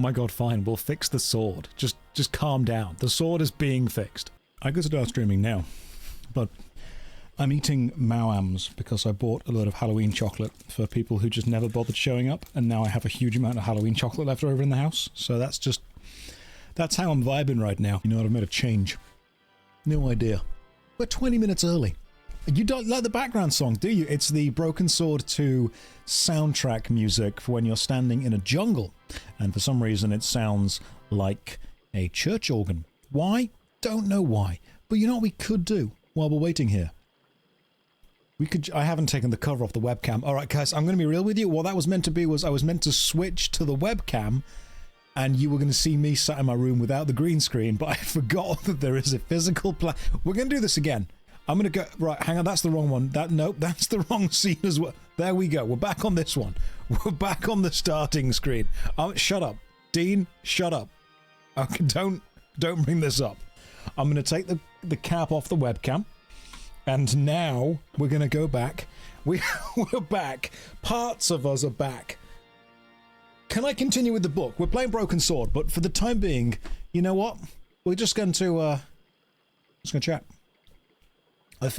Oh my god, fine, we'll fix the sword. Just calm down. The sword is being fixed. I could start streaming now, but I'm eating Mao-Ams because I bought a load of Halloween chocolate for people who just never bothered showing up, and now I have a huge amount of Halloween chocolate left over in the house, so that's how I'm vibing right now. You know what, I've made a change. No idea. We're 20 minutes early. You don't like the background song, do you? It's the Broken Sword 2 soundtrack music for when you're standing in a jungle, and for some reason it sounds like a church organ. Why? Don't know why. But you know what we could do while we're waiting here? I haven't taken the cover off the webcam. Alright guys, I'm going to be real with you. What that was meant to be was I was meant to switch to the webcam and you were going to see me sat in my room without the green screen, but I forgot that there is a physical We're going to do this again. I'm going to go... Right, hang on, that's the wrong one. Nope, that's the wrong scene as well. There we go. We're back on this one. We're back on the starting screen. Shut up. Dean, shut up. Okay, don't bring this up. I'm going to take the cap off the webcam. And now we're going to go back. We're back. Parts of us are back. Can I continue with the book? We're playing Broken Sword, but for the time being, you know what? We're just going to chat.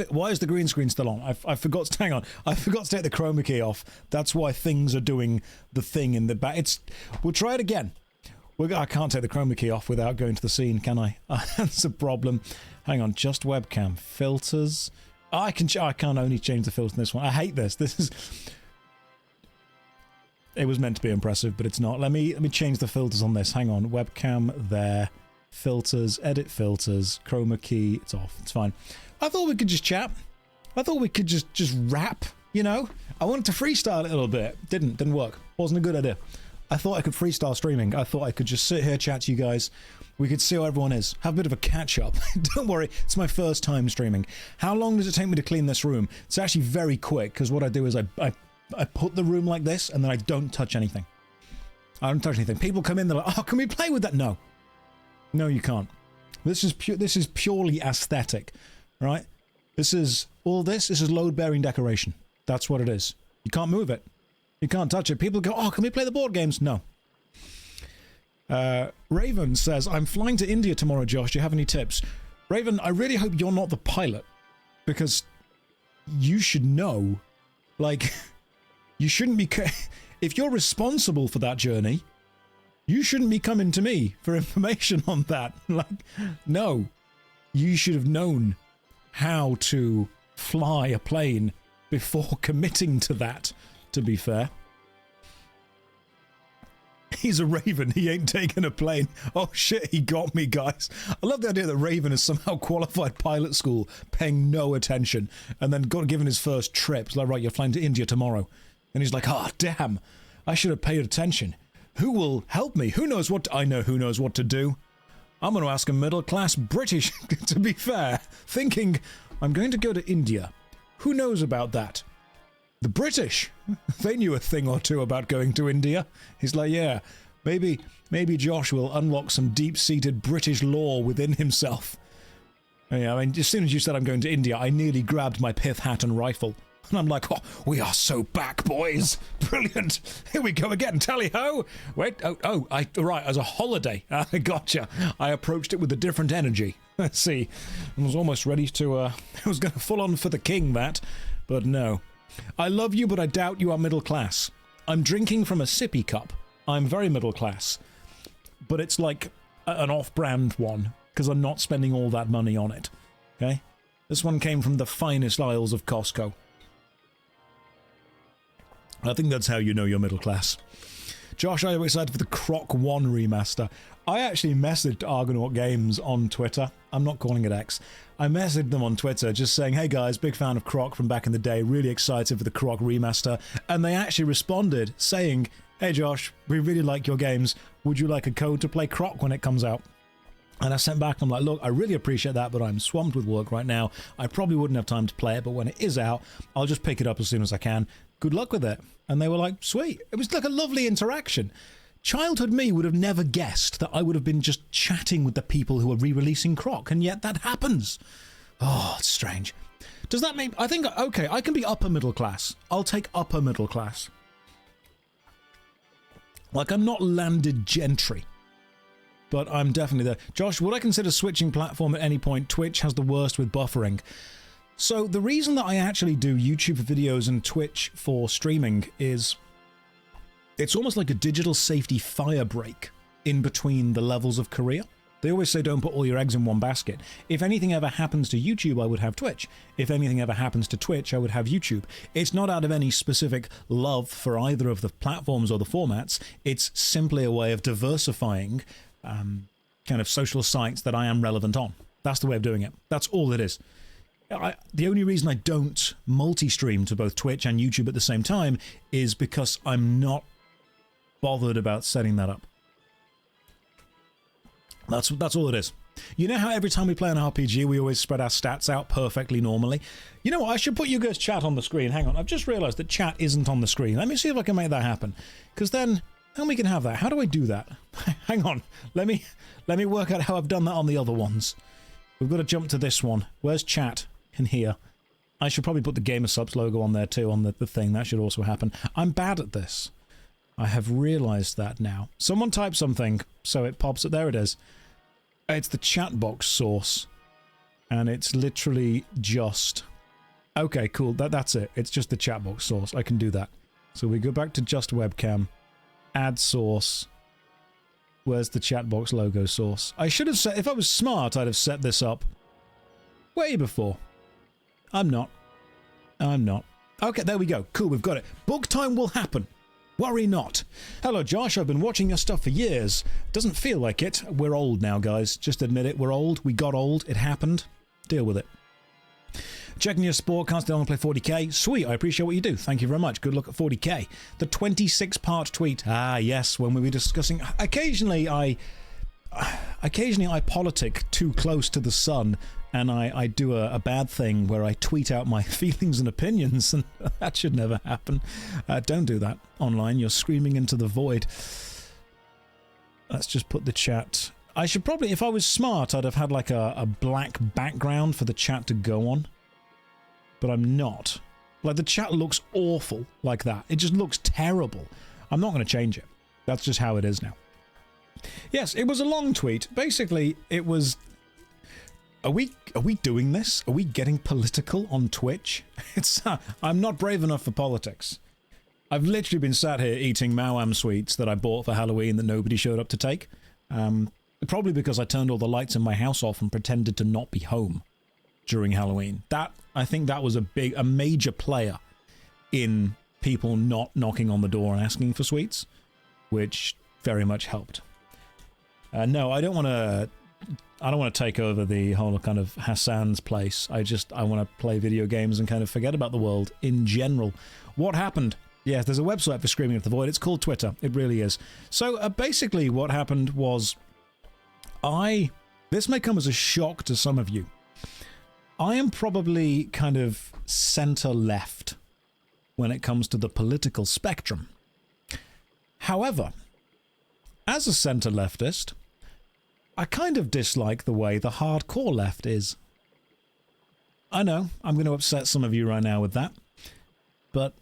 Why is the green screen still on? I forgot to, hang on. I forgot to take the chroma key off. That's why things are doing the thing in the back. We'll try it again. I can't take the chroma key off without going to the scene, can I? That's a problem. Hang on, just webcam filters. I can only change the filter in this one. I hate this. It was meant to be impressive, but it's not. Let me change the filters on this. Hang on, webcam there, filters, edit filters, chroma key. It's off. It's fine. I thought we could just chat. I thought we could just rap. You know, I wanted to freestyle it a little bit. Didn't work. Wasn't a good idea. I thought I could freestyle streaming. I thought I could just sit here, chat to you guys. We could see how everyone is. Have a bit of a catch-up. Don't worry, it's my first time streaming. How long does it take me to clean this room? It's actually very quick, because what I do is I put the room like this, and then I don't touch anything. I don't touch anything. People come in, they're like, oh, can we play with that? No. No, you can't. This is purely aesthetic, right? This is load-bearing decoration. That's what it is. You can't move it. You can't touch it. People go, oh, can we play the board games? No. Raven says, I'm flying to India tomorrow, Josh. Do you have any tips? Raven, I really hope you're not the pilot. Because you should know. Like, you shouldn't be... If you're responsible for that journey, you shouldn't be coming to me for information on that. Like, no. You should have known how to fly a plane before committing to that. To be fair. He's a Raven, he ain't taking a plane. Oh shit, he got me, guys. I love the idea that Raven is somehow qualified pilot school, paying no attention, and then got given his first trip. It's like, right, you're flying to India tomorrow. And he's like, oh, damn, I should have paid attention. Who will help me? Who knows what I know who knows what to do. I'm going to ask a middle-class British, to be fair, thinking, I'm going to go to India. Who knows about that? The British, they knew a thing or two about going to India. He's like, yeah, maybe Josh will unlock some deep-seated British lore within himself. Yeah, I mean, as soon as you said I'm going to India, I nearly grabbed my pith hat and rifle. And I'm like, oh, we are so back, boys. Brilliant. Here we go again. Tally-ho. Wait, right, as a holiday. I gotcha. I approached it with a different energy. Let's see. I was almost ready to, I was going to full on for the king, that, but no. I love you, but I doubt you are middle class. I'm drinking from a sippy cup. I'm very middle class. But it's like an off-brand one, because I'm not spending all that money on it. Okay? This one came from the finest aisles of Costco. I think that's how you know you're middle class. Josh, are you excited for the Croc 1 remaster? I actually messaged Argonaut Games on Twitter. I'm not calling it X. I messaged them on Twitter just saying, hey guys, big fan of Croc from back in the day, really excited for the Croc remaster. And they actually responded saying, hey Josh, we really like your games. Would you like a code to play Croc when it comes out? And I sent back, I'm like, look, I really appreciate that, but I'm swamped with work right now. I probably wouldn't have time to play it, but when it is out, I'll just pick it up as soon as I can. Good luck with it. And they were like, sweet. It was like a lovely interaction. Childhood me would have never guessed that I would have been just chatting with the people who are re-releasing Croc, and yet that happens. Oh, it's strange. Does that mean... I think, okay, I can be upper middle class. I'll take upper middle class. Like, I'm not landed gentry, but I'm definitely there. Josh, would I consider switching platform at any point? Twitch has the worst with buffering. So the reason that I actually do YouTube videos and Twitch for streaming is it's almost like a digital safety fire break in between the levels of career. They always say don't put all your eggs in one basket. If anything ever happens to YouTube, I would have Twitch. If anything ever happens to Twitch, I would have YouTube. It's not out of any specific love for either of the platforms or the formats. It's simply a way of diversifying kind of social sites that I am relevant on. That's the way of doing it. That's all it is. The only reason I don't multi-stream to both Twitch and YouTube at the same time is because I'm not bothered about setting that up. That's all it is. You know how every time we play an RPG, we always spread our stats out perfectly normally? You know what? I should put you guys' chat on the screen. Hang on. I've just realized that chat isn't on the screen. Let me see if I can make that happen. Because then we can have that. How do I do that? Hang on. Let me work out how I've done that on the other ones. We've got to jump to this one. Where's chat? In here. I should probably put the Gamer Subs logo on there too, on the thing. That should also happen. I'm bad at this. I have realized that now. Someone type something, so it pops up. There it is. It's the chat box source. And it's literally just... Okay, cool. That's it. It's just the chat box source. I can do that. So we go back to just webcam. Add source. Where's the chat box logo source? I should have set... If I was smart, I'd have set this up way before. I'm not. Okay, there we go. Cool, we've got it. Book time will happen. Worry not. Hello, Josh. I've been watching your stuff for years. Doesn't feel like it. We're old now, guys. Just admit it. We're old. We got old. It happened. Deal with it. Checking your sport. Can't stay on and play 40k. Sweet. I appreciate what you do. Thank you very much. Good luck at 40k. The 26-part tweet. Ah, yes. When we were discussing... Occasionally, I politic too close to the sun, and I do a bad thing where I tweet out my feelings and opinions, and that should never happen. Don't do that online. You're screaming into the void. Let's just put the chat... I should probably, if I was smart, I'd have had like a black background for the chat to go on. But I'm not. Like, the chat looks awful like that. It just looks terrible. I'm not going to change it. That's just how it is now. Yes, it was a long tweet. Basically, it was... Are we doing this? Are we getting political on Twitch? It's I'm not brave enough for politics. I've literally been sat here eating Mawam sweets that I bought for Halloween that nobody showed up to take. Probably because I turned all the lights in my house off and pretended to not be home during Halloween. I think that was a major player in people not knocking on the door and asking for sweets, which very much helped. No, I don't want to take over the whole kind of Hassan's place. I want to play video games and kind of forget about the world in general. What happened? Yes, there's a website for Screaming at the Void. It's called Twitter. It really is. So basically what happened was this may come as a shock to some of you. I am probably kind of center-left when it comes to the political spectrum. However, as a center-leftist, I kind of dislike the way the hardcore left is. I know, I'm going to upset some of you right now with that, but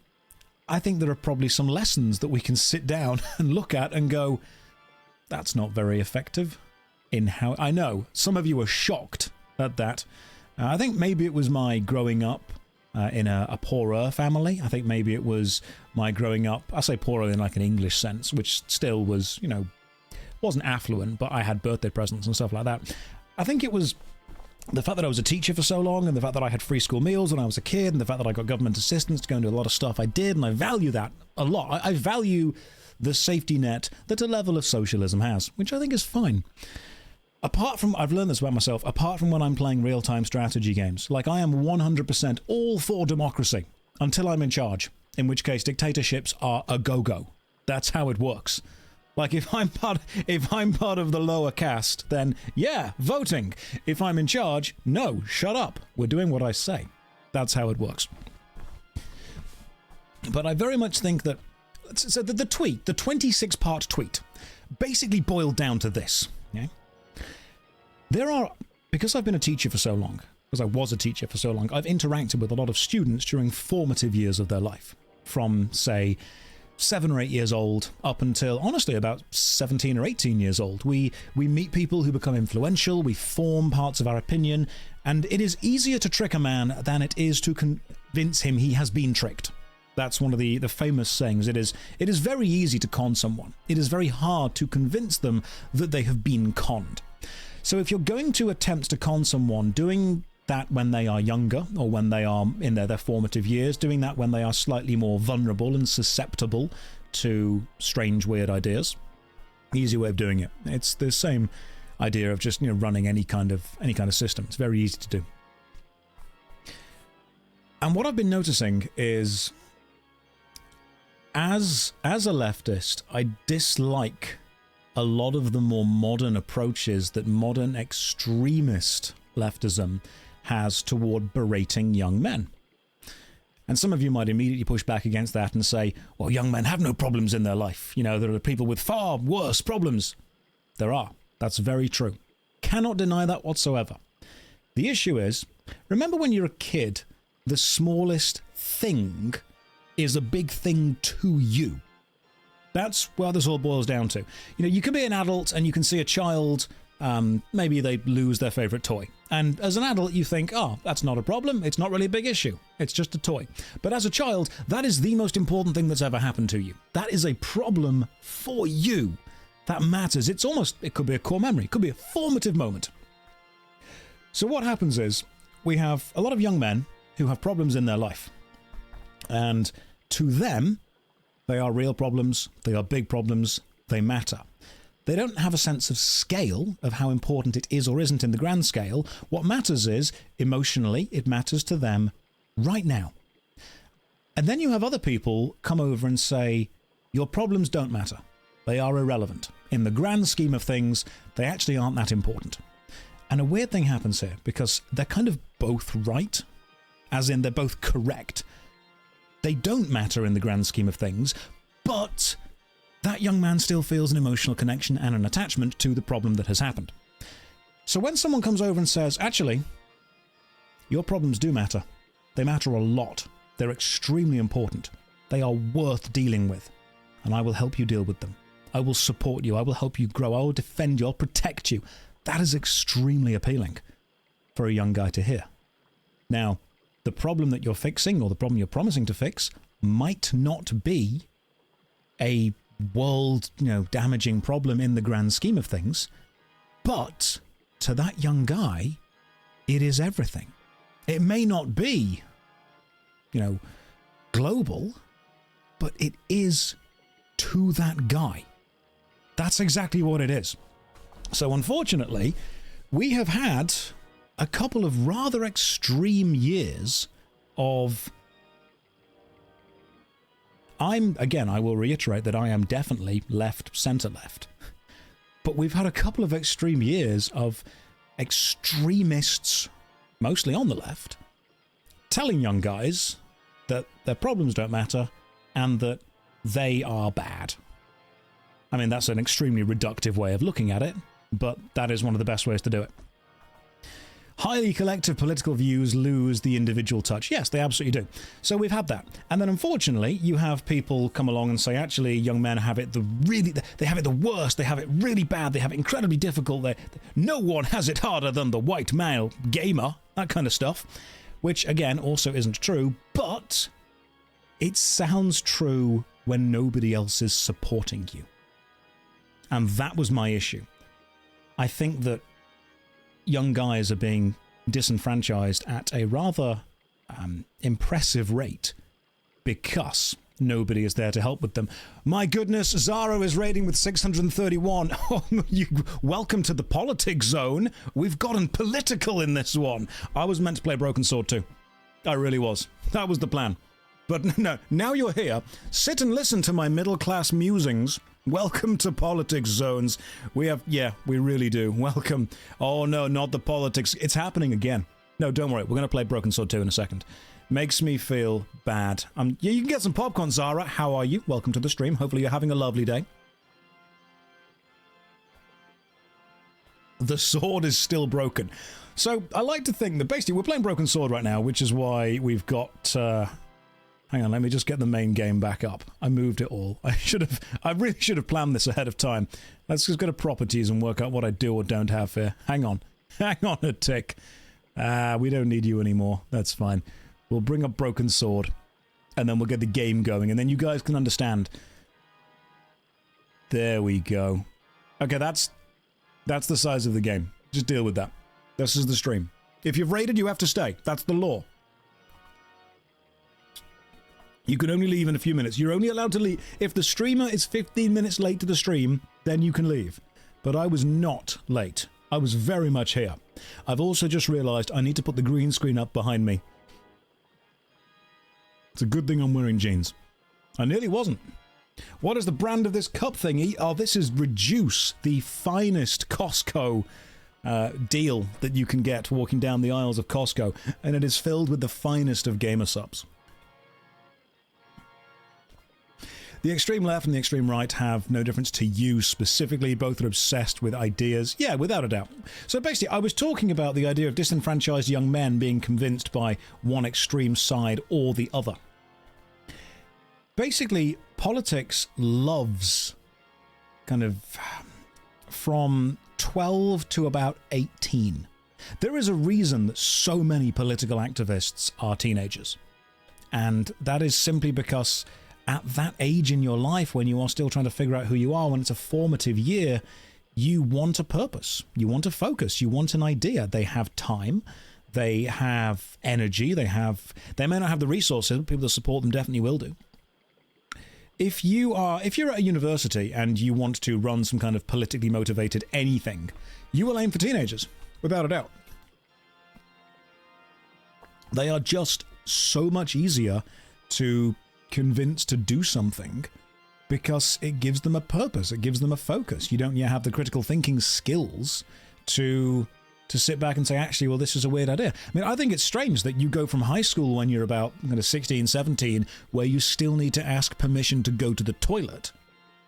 I think there are probably some lessons that we can sit down and look at and go, that's not very effective in how... I know, some of you are shocked at that. I think maybe it was my growing up in a poorer family. I think maybe it was my growing up... I say poorer in like an English sense, which still was, you know, wasn't affluent, but I had birthday presents and stuff like that. I think it was the fact that I was a teacher for so long, and the fact that I had free school meals when I was a kid, and the fact that I got government assistance to go and do a lot of stuff I did, and I value that a lot. I value the safety net that a level of socialism has, which I think is fine. Apart from, I've learned this about myself, apart from when I'm playing real-time strategy games, like I am 100% all for democracy until I'm in charge, in which case dictatorships are a go-go. That's how it works. Like, if I'm part of the lower caste, then yeah, voting. If I'm in charge, no, shut up. We're doing what I say. That's how it works. But I very much think that... So the tweet, the 26-part tweet, basically boiled down to this. Yeah? There are... Because I've been a teacher for so long, because I was a teacher for so long, I've interacted with a lot of students during formative years of their life. From, say, 7 or 8 years old up until, honestly, about 17 or 18 years old. We meet people who become influential, we form parts of our opinion, and it is easier to trick a man than it is to convince him he has been tricked. That's one of the famous sayings. It is very easy to con someone. It is very hard to convince them that they have been conned. So if you're going to attempt to con someone, doing that when they are younger or when they are in their formative years, doing that when they are slightly more vulnerable and susceptible to strange, weird ideas, easy way of doing it. It's the same idea of just, running any kind of system. It's very easy to do. And what I've been noticing is, as a leftist, I dislike a lot of the more modern approaches that modern extremist leftism has toward berating young men. And some of you might immediately push back against that and say, well, young men have no problems in their life. There are people with far worse problems. There are. That's very true. Cannot deny that whatsoever. The issue is, remember when you're a kid, the smallest thing is a big thing to you. That's what this all boils down to. You can be an adult and you can see a child, maybe they lose their favorite toy. And as an adult, you think, oh, that's not a problem. It's not really a big issue. It's just a toy. But as a child, that is the most important thing that's ever happened to you. That is a problem for you. That matters. It could be a core memory. It could be a formative moment. So what happens is, we have a lot of young men who have problems in their life. And to them, they are real problems. They are big problems. They matter. They don't have a sense of scale of how important it is or isn't in the grand scale. What matters is, emotionally, it matters to them right now. And then you have other people come over and say, your problems don't matter. They are irrelevant. In the grand scheme of things, they actually aren't that important. And a weird thing happens here, because they're kind of both right, as in they're both correct. They don't matter in the grand scheme of things, but that young man still feels an emotional connection and an attachment to the problem that has happened. So when someone comes over and says, actually, your problems do matter. They matter a lot. They're extremely important. They are worth dealing with. And I will help you deal with them. I will support you. I will help you grow. I will defend you. I'll protect you. That is extremely appealing for a young guy to hear. Now, the problem that you're fixing, or the problem you're promising to fix, might not be a world, damaging problem in the grand scheme of things, but to that young guy, it is everything. It may not be, global, but it is to that guy. That's exactly what it is. So unfortunately, we have had a couple of rather extreme years of... I will reiterate that I am definitely centre-left. But we've had a couple of extreme years of extremists, mostly on the left, telling young guys that their problems don't matter and that they are bad. I mean, that's an extremely reductive way of looking at it, but that is one of the best ways to do it. Highly collective political views lose the individual touch. Yes, they absolutely do. So we've had that. And then unfortunately, you have people come along and say, actually, young men have it they have it the worst, they have it really bad, they have it incredibly difficult, no one has it harder than the white male gamer, that kind of stuff, which again also isn't true, but it sounds true when nobody else is supporting you. And that was my issue. I think that young guys are being disenfranchised at a rather impressive rate because nobody is there to help with them. My goodness, Zara is raiding with 631. Oh, welcome to the politics zone. We've gotten political in this one. I was meant to play Broken Sword too. I really was. That was the plan. But no, now you're here. Sit and listen to my middle-class musings. Welcome to Politics Zones. We really do. Welcome. Oh no, not the politics. It's happening again. No, don't worry. We're going to play Broken Sword 2 in a second. Makes me feel bad. Yeah, you can get some popcorn, Zara. How are you? Welcome to the stream. Hopefully you're having a lovely day. The sword is still broken. So I like to think that basically we're playing Broken Sword right now, which is why we've got Hang on, let me just get the main game back up. I moved it all. I really should have planned this ahead of time. Let's just go to properties and work out what I do or don't have here. Hang on a tick. We don't need you anymore. That's fine. We'll bring up Broken Sword, and then we'll get the game going, and then you guys can understand. There we go. Okay, that's the size of the game. Just deal with that. This is the stream. If you've raided, you have to stay. That's the law. You can only leave in a few minutes. You're only allowed to leave. If the streamer is 15 minutes late to the stream, then you can leave. But I was not late. I was very much here. I've also just realized I need to put the green screen up behind me. It's a good thing I'm wearing jeans. I nearly wasn't. What is the brand of this cup thingy? Oh, this is Reduce, the finest Costco deal that you can get walking down the aisles of Costco. And it is filled with the finest of gamer subs. The extreme left and the extreme right have no difference to you specifically. Both are obsessed with ideas. Yeah, without a doubt. So basically, I was talking about the idea of disenfranchised young men being convinced by one extreme side or the other. Basically, politics loves kind of from 12 to about 18. There is a reason that so many political activists are teenagers. And that is simply because at that age in your life, when you are still trying to figure out who you are, when it's a formative year, you want a purpose, you want a focus, you want an idea. They have time, they have energy, they may not have the resources, but people that support them definitely will do. If you're at a university and you want to run some kind of politically motivated anything, you will aim for teenagers, without a doubt. They are just so much easier to convince to do something because it gives them a purpose, it gives them a focus. You don't yet have the critical thinking skills to sit back and say, actually, well, this is a weird idea. I mean, I think it's strange that you go from high school when you're about 16, 17, where you still need to ask permission to go to the toilet,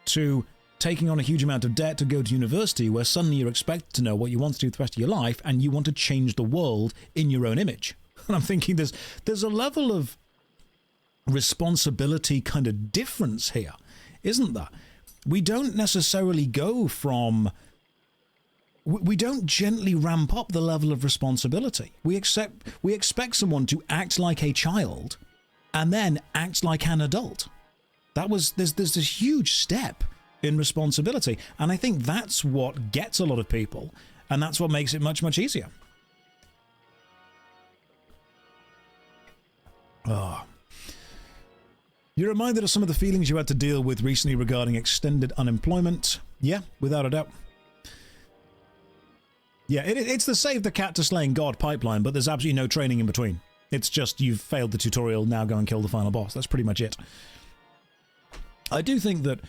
to taking on a huge amount of debt to go to university, where suddenly you're expected to know what you want to do the rest of your life and you want to change the world in your own image. And I'm thinking there's a level of responsibility kind of difference here, isn't there? We don't necessarily go from... We don't gently ramp up the level of responsibility. We expect someone to act like a child and then act like an adult. There's this huge step in responsibility, and I think that's what gets a lot of people, and that's what makes it much, much easier. Oh. You're reminded of some of the feelings you had to deal with recently regarding extended unemployment. Yeah, without a doubt. Yeah, it's the save the cat to slaying God pipeline, but there's absolutely no training in between. It's just you've failed the tutorial, now go and kill the final boss. That's pretty much it. I do think that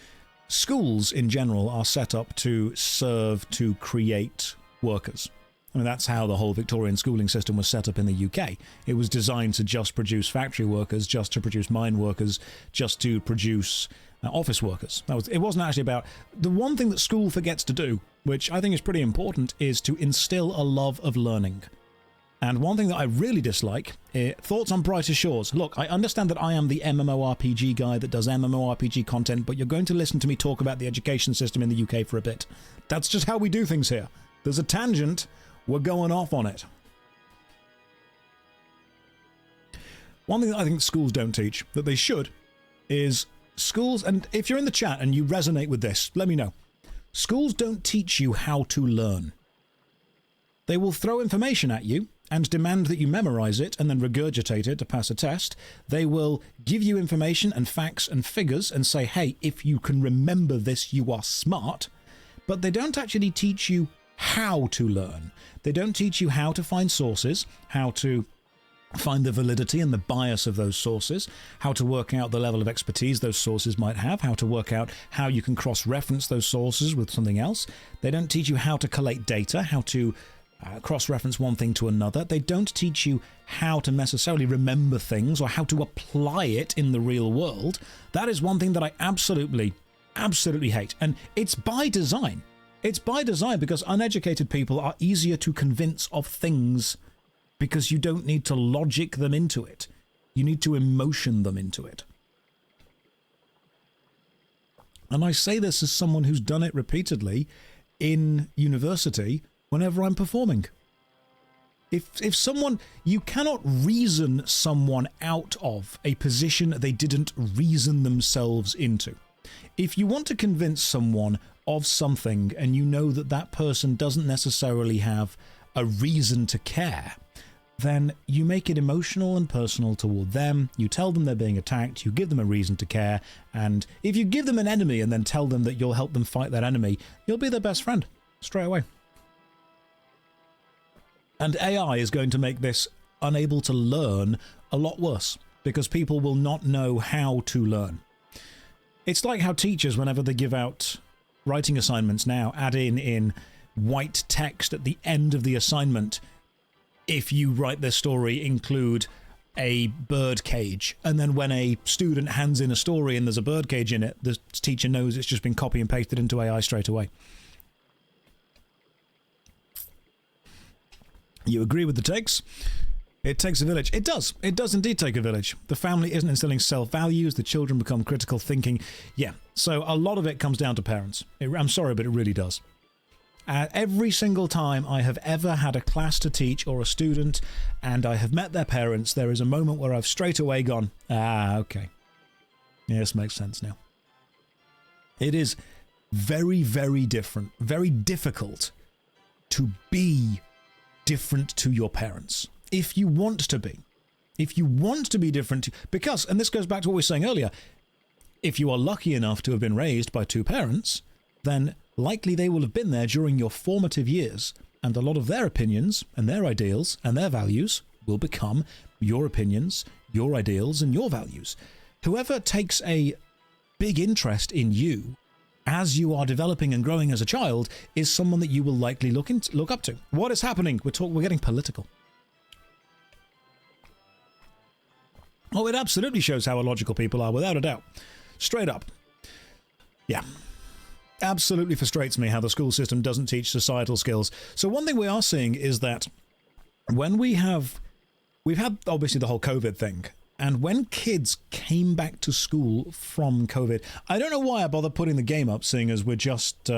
schools in general are set up to serve to create workers. I mean, that's how the whole Victorian schooling system was set up in the UK. It was designed to just produce factory workers, just to produce mine workers, just to produce office workers. It wasn't actually about... The one thing that school forgets to do, which I think is pretty important, is to instill a love of learning. And one thing that I really dislike, thoughts on Brighter Shores. Look, I understand that I am the MMORPG guy that does MMORPG content, but you're going to listen to me talk about the education system in the UK for a bit. That's just how we do things here. There's a tangent... We're going off on it. One thing that I think schools don't teach, that they should, is schools, and if you're in the chat and you resonate with this, let me know. Schools don't teach you how to learn. They will throw information at you and demand that you memorize it and then regurgitate it to pass a test. They will give you information and facts and figures and say, hey, if you can remember this, you are smart. But they don't actually teach you how to learn. They don't teach you how to find sources, how to find the validity and the bias of those sources, how to work out the level of expertise those sources might have, how to work out how you can cross-reference those sources with something else. They don't teach you how to collate data, how to cross-reference one thing to another. They don't teach you how to necessarily remember things or how to apply it in the real world. That is one thing that I absolutely hate. And it's by design. It's by design because uneducated people are easier to convince of things because you don't need to logic them into it. You need to emotion them into it. And I say this as someone who's done it repeatedly in university whenever I'm performing. If someone, you cannot reason someone out of a position they didn't reason themselves into. If you want to convince someone of something and you know that that person doesn't necessarily have a reason to care, then you make it emotional and personal toward them. You tell them they're being attacked, you give them a reason to care, and if you give them an enemy and then tell them that you'll help them fight that enemy, you'll be their best friend straight away. And AI is going to make this unable to learn a lot worse, because people will not know how to learn. It's like how teachers, whenever they give out writing assignments now, add in white text at the end of the assignment, if you write this story, include a bird cage. And then when a student hands in a story and there's a bird cage in it, the teacher knows it's just been copy and pasted into AI straight away. You agree with the takes? It takes a village. It does. It does indeed take a village. The family isn't instilling self-values. The children become critical thinking. Yeah, so a lot of it comes down to parents. I'm sorry, but it really does. Every single time I have ever had a class to teach or a student and I have met their parents, there is a moment where I've straight away gone, okay. Yeah, this makes sense now. It is very, very different, very difficult to be different to your parents. If you want to be. If you want to be different, because, and this goes back to what we were saying earlier, if you are lucky enough to have been raised by two parents, then likely they will have been there during your formative years, and a lot of their opinions and their ideals and their values will become your opinions, your ideals, and your values. Whoever takes a big interest in you as you are developing and growing as a child is someone that you will likely look up to. What is happening? We're getting political. Oh, it absolutely shows how illogical people are, without a doubt. Straight up. Yeah. Absolutely frustrates me how the school system doesn't teach societal skills. So one thing we are seeing is that when we've had obviously the whole COVID thing, and when kids came back to school from COVID, I don't know why I bother putting the game up, seeing as we're just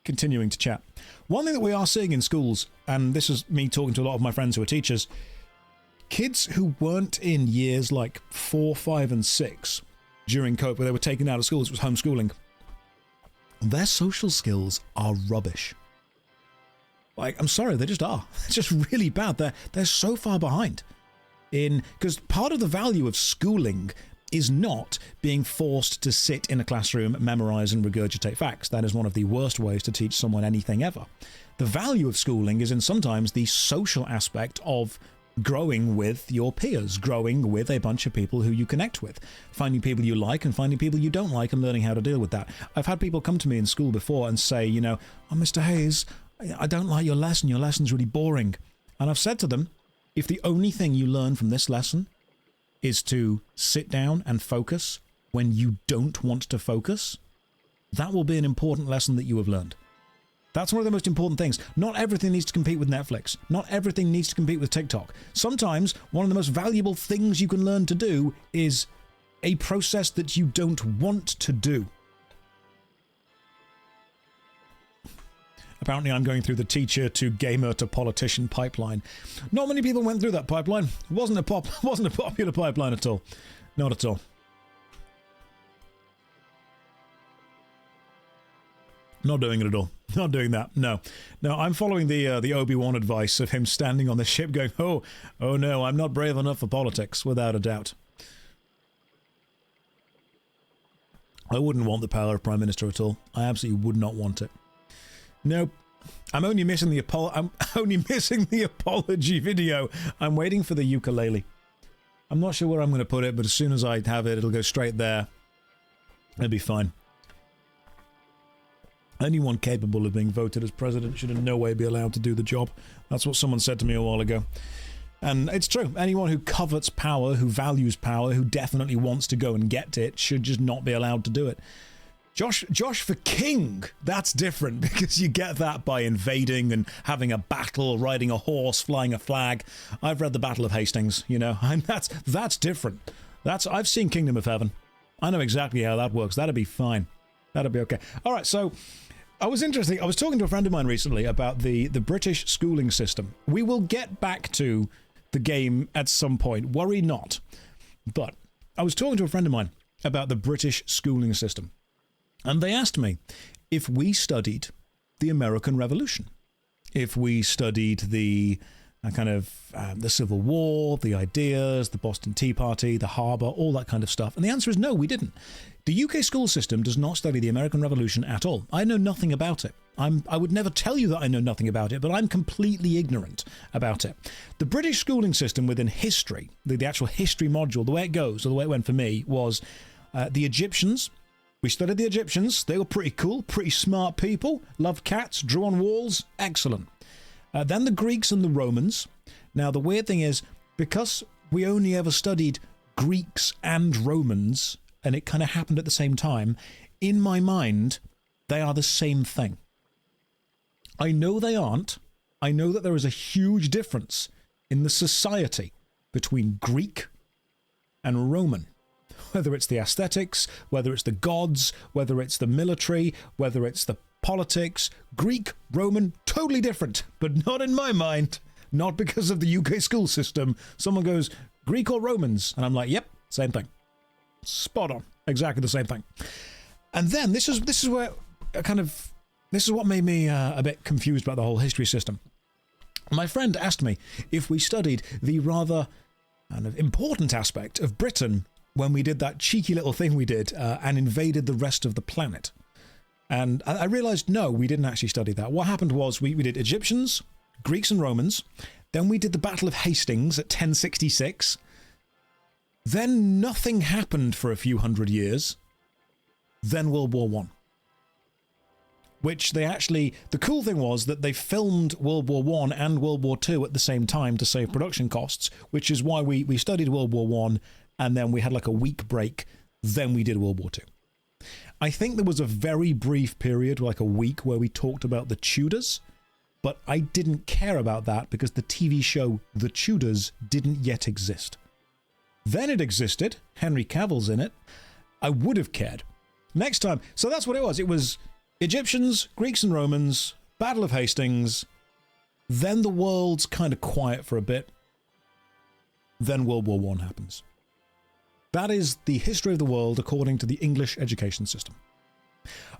continuing to chat. One thing that we are seeing in schools, and this is me talking to a lot of my friends who are teachers, kids who weren't in years like 4, 5, and 6 during COVID, where they were taken out of schools, it was homeschooling, their social skills are rubbish. Like, I'm sorry, they just are. It's just really bad. They're so far behind. Because part of the value of schooling is not being forced to sit in a classroom, memorize and regurgitate facts. That is one of the worst ways to teach someone anything ever. The value of schooling is in sometimes the social aspect of growing with your peers, growing with a bunch of people who you connect with, finding people you like and finding people you don't like and learning how to deal with that. I've had people come to me in school before and say, you know, oh, Mr. Hayes, I don't like your lesson. Your lesson's really boring. And I've said to them, if the only thing you learn from this lesson is to sit down and focus when you don't want to focus, that will be an important lesson that you have learned. That's one of the most important things. Not everything needs to compete with Netflix. Not everything needs to compete with TikTok. Sometimes one of the most valuable things you can learn to do is a process that you don't want to do. Apparently I'm going through the teacher to gamer to politician pipeline. Not many people went through that pipeline. It wasn't a popular pipeline at all. Not at all. Not doing it at all. Not doing that. No. No, I'm following the Obi-Wan advice of him standing on the ship going, oh no, I'm not brave enough for politics, without a doubt. I wouldn't want the power of Prime Minister at all. I absolutely would not want it. Nope. I'm only missing the apology video. I'm waiting for the ukulele. I'm not sure where I'm going to put it, but as soon as I have it, it'll go straight there. It'll be fine. Anyone capable of being voted as president should in no way be allowed to do the job. That's what someone said to me a while ago. And it's true. Anyone who covets power, who values power, who definitely wants to go and get it, should just not be allowed to do it. Josh for king, that's different, because you get that by invading and having a battle, riding a horse, flying a flag. I've read the Battle of Hastings, you know, and that's different. I've seen Kingdom of Heaven. I know exactly how that works. That'd be fine. That'd be okay. All right, so I was talking to a friend of mine recently about the British schooling system. We will get back to the game at some point, worry not. But I was talking to a friend of mine about the British schooling system. And they asked me if we studied the American Revolution, if we studied the the Civil War, the ideas, the Boston Tea Party, the Harbour, all that kind of stuff. And the answer is no, we didn't. The UK school system does not study the American Revolution at all. I know nothing about it. I would never tell you that I know nothing about it, but I'm completely ignorant about it. The British schooling system within history, the actual history module, the way it goes, or the way it went for me, was the Egyptians. We studied the Egyptians. They were pretty cool, pretty smart people, loved cats, drew on walls, excellent. Then the Greeks and the Romans. Now, the weird thing is, because we only ever studied Greeks and Romans, and it kind of happened at the same time, in my mind, they are the same thing. I know they aren't. I know that there is a huge difference in the society between Greek and Roman. Whether it's the aesthetics, whether it's the gods, whether it's the military, whether it's the politics, Greek, Roman, totally different, but not in my mind, not because of the UK school system. Someone goes, Greek or Romans? And I'm like, yep, same thing. Spot on. Exactly the same thing. And then this is where this is what made me a bit confused about the whole history system. My friend asked me if we studied the rather kind of important aspect of Britain when we did that cheeky little thing we did and invaded the rest of the planet. And I realized, no, we didn't actually study that. What happened was we did Egyptians, Greeks and Romans. Then we did the Battle of Hastings at 1066. Then nothing happened for a few hundred years. Then World War I. Which the cool thing was that they filmed World War I and World War II at the same time to save production costs, which is why we studied World War I, and then we had like a week break, then we did World War II. I think there was a very brief period, like a week, where we talked about the Tudors, but I didn't care about that because the TV show The Tudors didn't yet exist. Then it existed, Henry Cavill's in it, I would have cared. Next time, so that's what it was. It was Egyptians, Greeks and Romans, Battle of Hastings, then the world's kind of quiet for a bit, then World War I happens. That is the history of the world according to the English education system.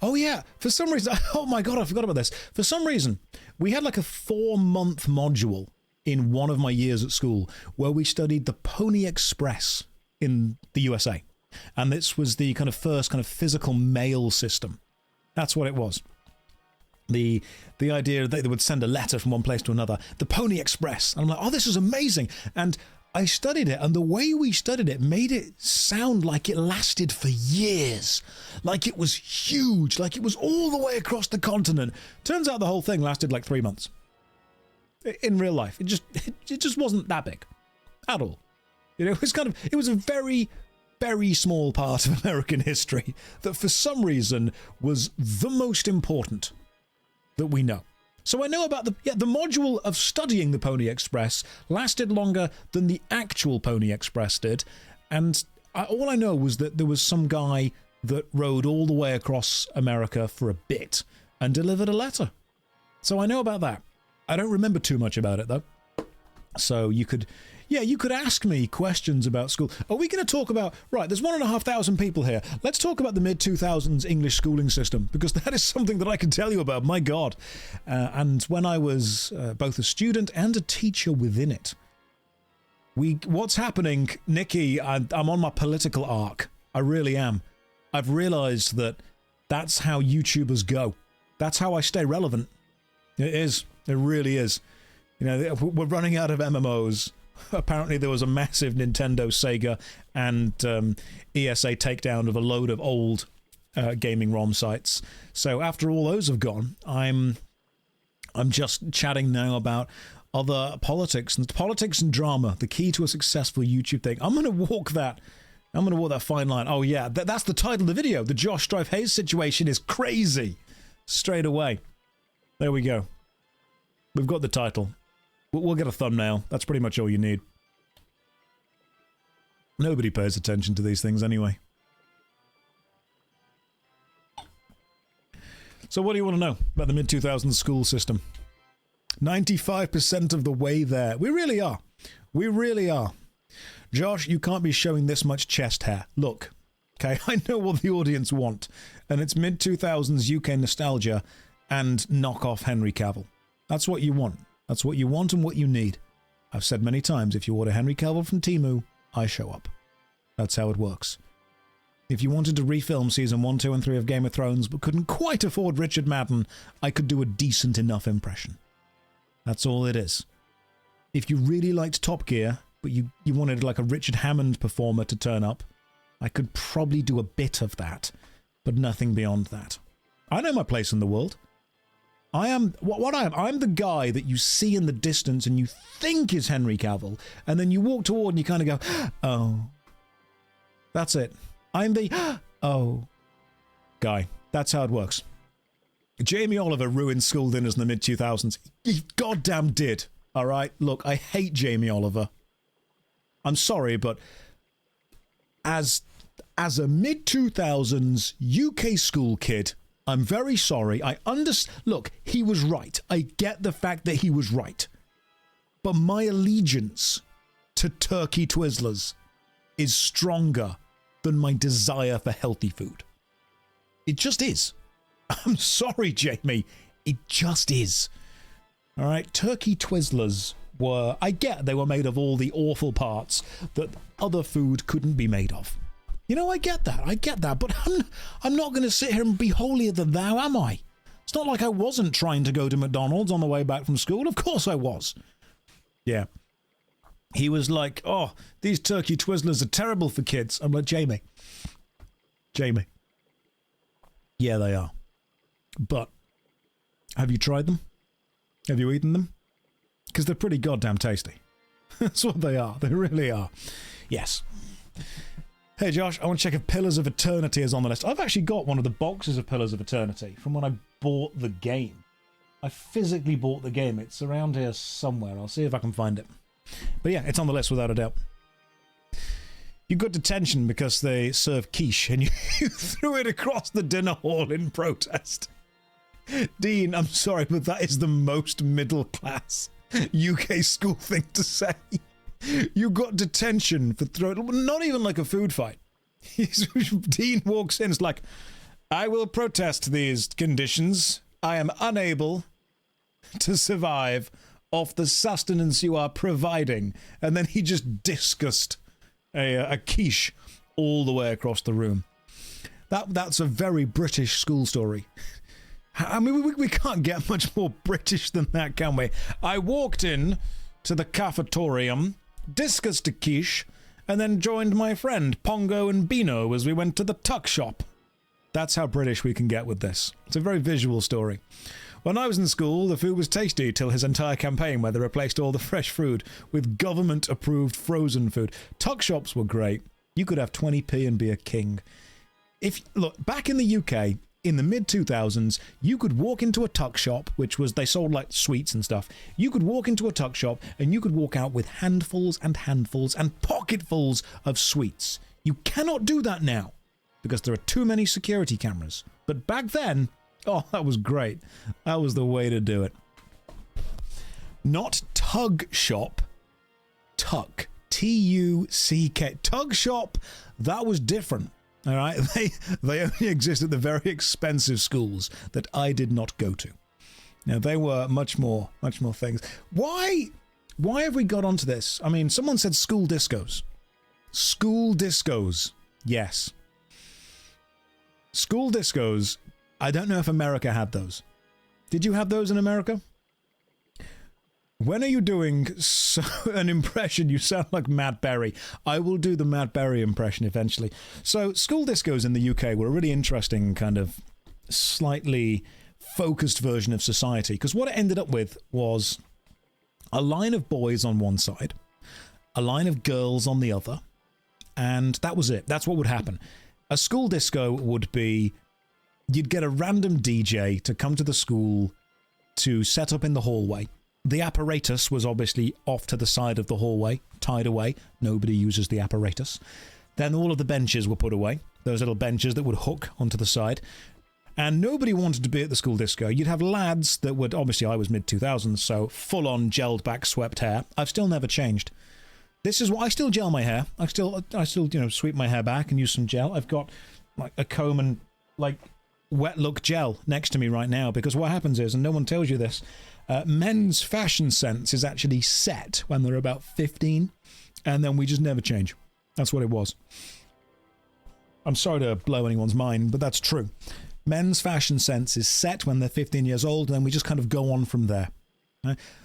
Oh yeah, for some reason, oh my god, I forgot about this. For some reason, we had like a 4-month module in one of my years at school where we studied the Pony Express in the USA. And this was the kind of first kind of physical mail system. That's what it was. The idea that they would send a letter from one place to another. The Pony Express. And I'm like, oh, this is amazing. And I studied it, and the way we studied it made it sound like it lasted for years. Like it was huge, like it was all the way across the continent. Turns out the whole thing lasted like 3 months. In real life, it just wasn't that big at all. You know, it was a very, very small part of American history that for some reason was the most important that we know. So I know about the module of studying the Pony Express lasted longer than the actual Pony Express did, and all I know was that there was some guy that rode all the way across America for a bit and delivered a letter. So I know about that. I don't remember too much about it though. So you could ask me questions about school. Are we going to talk about, right, there's 1,500 people here. Let's talk about the mid-2000s English schooling system, because that is something that I can tell you about, my God. And when I was both a student and a teacher within it, what's happening, Nikki, I'm on my political arc. I really am. I've realized that that's how YouTubers go. That's how I stay relevant. It is. It really is. You know, we're running out of MMOs. Apparently there was a massive Nintendo, Sega, and ESA takedown of a load of old gaming ROM sites. So after all those have gone, I'm just chatting now about other politics and drama, the key to a successful YouTube thing. I'm going to walk that I'm going to walk that fine line. Oh, yeah, that's the title of the video. The JoshStrifeHayes situation is crazy. Straight away. There we go. We've got the title. We'll get a thumbnail. That's pretty much all you need. Nobody pays attention to these things anyway. So what do you want to know about the mid-2000s school system? 95% of the way there. We really are. We really are. Josh, you can't be showing this much chest hair. Look, okay, I know what the audience want, and it's mid-2000s UK nostalgia and knock-off Henry Cavill. That's what you want. That's what you want and what you need. I've said many times, if you order Henry Cavill from Temu, I show up. That's how it works. If you wanted to refilm season 1, 2, and 3 of Game of Thrones but couldn't quite afford Richard Madden, I could do a decent enough impression. That's all it is. If you really liked Top Gear, but you wanted like a Richard Hammond performer to turn up, I could probably do a bit of that, but nothing beyond that. I know my place in the world. I am, what I am, I'm the guy that you see in the distance and you think is Henry Cavill, and then you walk toward and you kind of go, oh. That's it. I'm the, oh, guy. That's how it works. Jamie Oliver ruined school dinners in the mid-2000s. He goddamn did. All right? Look, I hate Jamie Oliver. I'm sorry, but as a mid-2000s UK school kid, I'm very sorry. I understand. Look, he was right. I get the fact that he was right. But my allegiance to turkey Twizzlers is stronger than my desire for healthy food. It just is. I'm sorry, Jamie. It just is. All right? Turkey Twizzlers were, I get they were made of all the awful parts that other food couldn't be made of. You know, I get that, but I'm not going to sit here and be holier than thou, am I? It's not like I wasn't trying to go to McDonald's on the way back from school. Of course I was. Yeah. He was like, oh, these turkey Twizzlers are terrible for kids. I'm like, Jamie. Yeah, they are. But have you tried them? Have you eaten them? Because they're pretty goddamn tasty. That's what they are. They really are. Yes. Hey, Josh, I want to check if Pillars of Eternity is on the list. I've actually got one of the boxes of Pillars of Eternity from when I bought the game. I physically bought the game. It's around here somewhere. I'll see if I can find it. But yeah, it's on the list without a doubt. You got detention because they serve quiche and you threw it across the dinner hall in protest. Dean, I'm sorry, but that is the most middle class UK school thing to say. You got detention for throwing, not even like a food fight. Dean walks in, it's like, I will protest these conditions. I am unable to survive off the sustenance you are providing. And then he just discussed a quiche all the way across the room. That's a very British school story. I mean, we can't get much more British than that, can we? I walked in to the cafetorium, discussed a quiche, and then joined my friend Pongo and Bino as we went to the tuck shop. That's how British we can get with this. It's a very visual story. When I was in school, the food was tasty till his entire campaign where they replaced all the fresh food with government-approved frozen food. Tuck shops were great. You could have 20p and be a king. Look, back in the UK, in the mid-2000s, you could walk into a tuck shop, which was, they sold like sweets and stuff. You could walk into a tuck shop and you could walk out with handfuls and handfuls and pocketfuls of sweets. You cannot do that now because there are too many security cameras. But back then, oh, that was great. That was the way to do it. Not tug shop, tuck. T-U-C-K. Tug shop, that was different. All right, they only exist at the very expensive schools that I did not go to. Now, they were much more things. Why have we got onto this? I mean, someone said school discos. School discos, yes. School discos, I don't know if America had those. Did you have those in America? When are you doing an impression? You sound like Matt Berry. I will do the Matt Berry impression eventually. So school discos in the UK were a really interesting kind of slightly focused version of society, because what it ended up with was a line of boys on one side, a line of girls on the other, And that was it. That's what would happen. A school disco would be, you'd get a random DJ to come to the school to set up in the hallway. The apparatus was obviously off to the side of the hallway, tied away. Nobody uses the apparatus. Then all of the benches were put away, those little benches that would hook onto the side. And nobody wanted to be at the school disco. You'd have lads that would, obviously I was mid-2000s, so full-on gelled back swept hair. I've still never changed. This is what I still gel my hair. I still, sweep my hair back and use some gel. I've got like a comb and like wet look gel next to me right now, because what happens is, and no one tells you this, men's fashion sense is actually set when they're about 15, and then we just never change. That's what it was. I'm sorry to blow anyone's mind, but that's true. Men's fashion sense is set when they're 15 years old, and then we just kind of go on from there.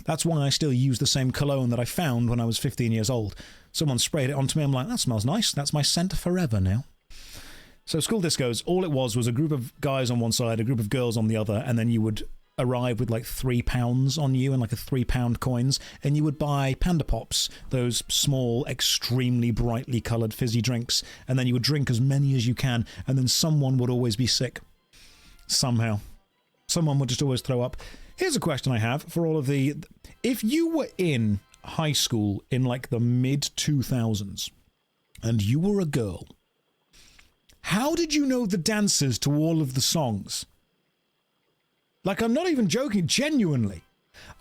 That's why I still use the same cologne that I found when I was 15 years old. Someone sprayed it onto me, I'm like, that smells nice. That's my scent forever now. So school discos, all it was a group of guys on one side, a group of girls on the other, and then you would arrive with like £3 on you and like a £3 coins, and you would buy Panda Pops, those small, extremely brightly coloured fizzy drinks, and then you would drink as many as you can, and then someone would always be sick. Somehow. Someone would just always throw up. Here's a question I have for all of the... If you were in high school in like the mid-2000s, and you were a girl, how did you know the dances to all of the songs? Like, I'm not even joking, genuinely.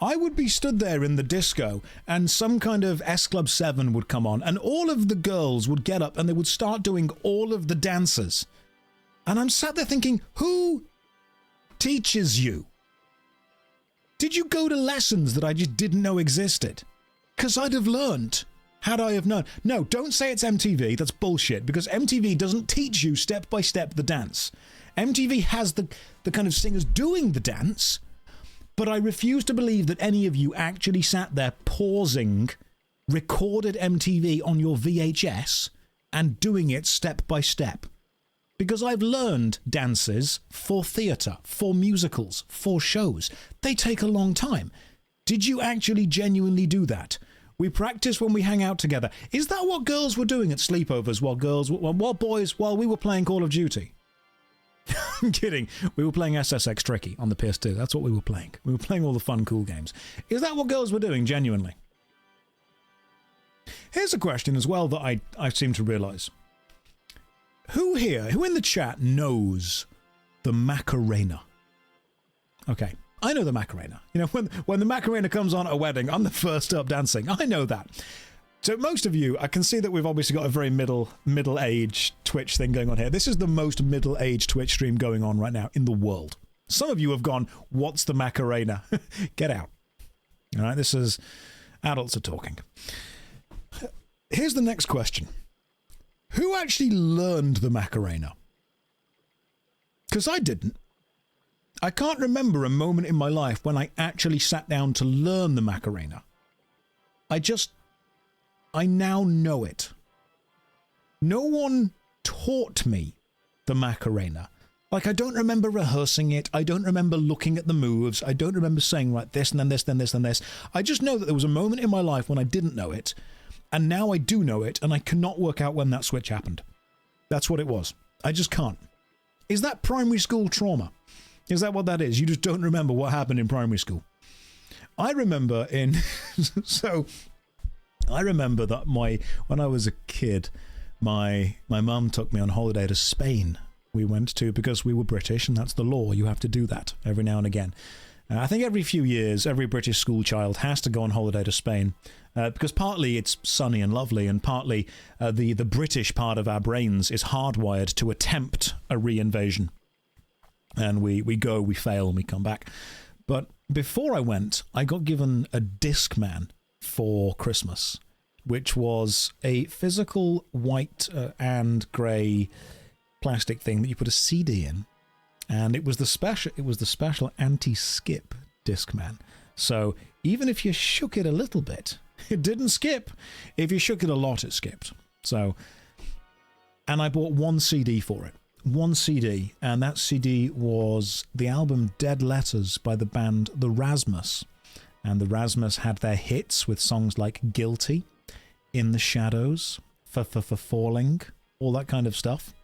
I would be stood there in the disco, and some kind of S Club 7 would come on, and all of the girls would get up, and they would start doing all of the dances. And I'm sat there thinking, who teaches you? Did you go to lessons that I just didn't know existed? Because I'd have learned. Had I have known. No, don't say it's MTV. That's bullshit. Because MTV doesn't teach you step by step the dance. MTV has the kind of singers doing the dance. But I refuse to believe that any of you actually sat there pausing, recorded MTV on your VHS, and doing it step by step. Because I've learned dances for theatre, for musicals, for shows. They take a long time. Did you actually genuinely do that? We practice when we hang out together. Is that what girls were doing at sleepovers while we were playing Call of Duty? I'm kidding. We were playing SSX Tricky on the PS2. That's what we were playing. We were playing all the fun, cool games. Is that what girls were doing, genuinely? Here's a question as well that I seem to realise. Who in the chat knows the Macarena? Okay, I know the Macarena. You know, when the Macarena comes on at a wedding, I'm the first up dancing. I know that. So most of you, I can see that we've obviously got a very middle-aged Twitch thing going on here. This is the most middle-aged Twitch stream going on right now in the world. Some of you have gone, what's the Macarena? Get out. All right, this is... Adults are talking. Here's the next question. Who actually learned the Macarena? Because I didn't. I can't remember a moment in my life when I actually sat down to learn the Macarena. I now know it. No one taught me the Macarena. Like, I don't remember rehearsing it. I don't remember looking at the moves. I don't remember saying, right, this and then this, then this, then this. I just know that there was a moment in my life when I didn't know it. And now I do know it, and I cannot work out when that switch happened. That's what it was. I just can't. Is that primary school trauma? Is that what that is? You just don't remember what happened in primary school. I remember I remember that when I was a kid, my mum took me on holiday to Spain. We went to, because we were British, and that's the law. You have to do that every now and again. I think every few years, every British school child has to go on holiday to Spain, because partly it's sunny and lovely, and partly the British part of our brains is hardwired to attempt a reinvasion. And we go, we fail, and we come back. But before I went, I got given a Discman for Christmas, which was a physical white and grey plastic thing that you put a CD in. And it was the special anti-skip Discman. So even if you shook it a little bit, it didn't skip. If you shook it a lot, it skipped. So, and I bought one CD for it. One CD, and that CD was the album Dead Letters by the band The Rasmus. And The Rasmus had their hits with songs like Guilty, In the Shadows, for falling, all that kind of stuff.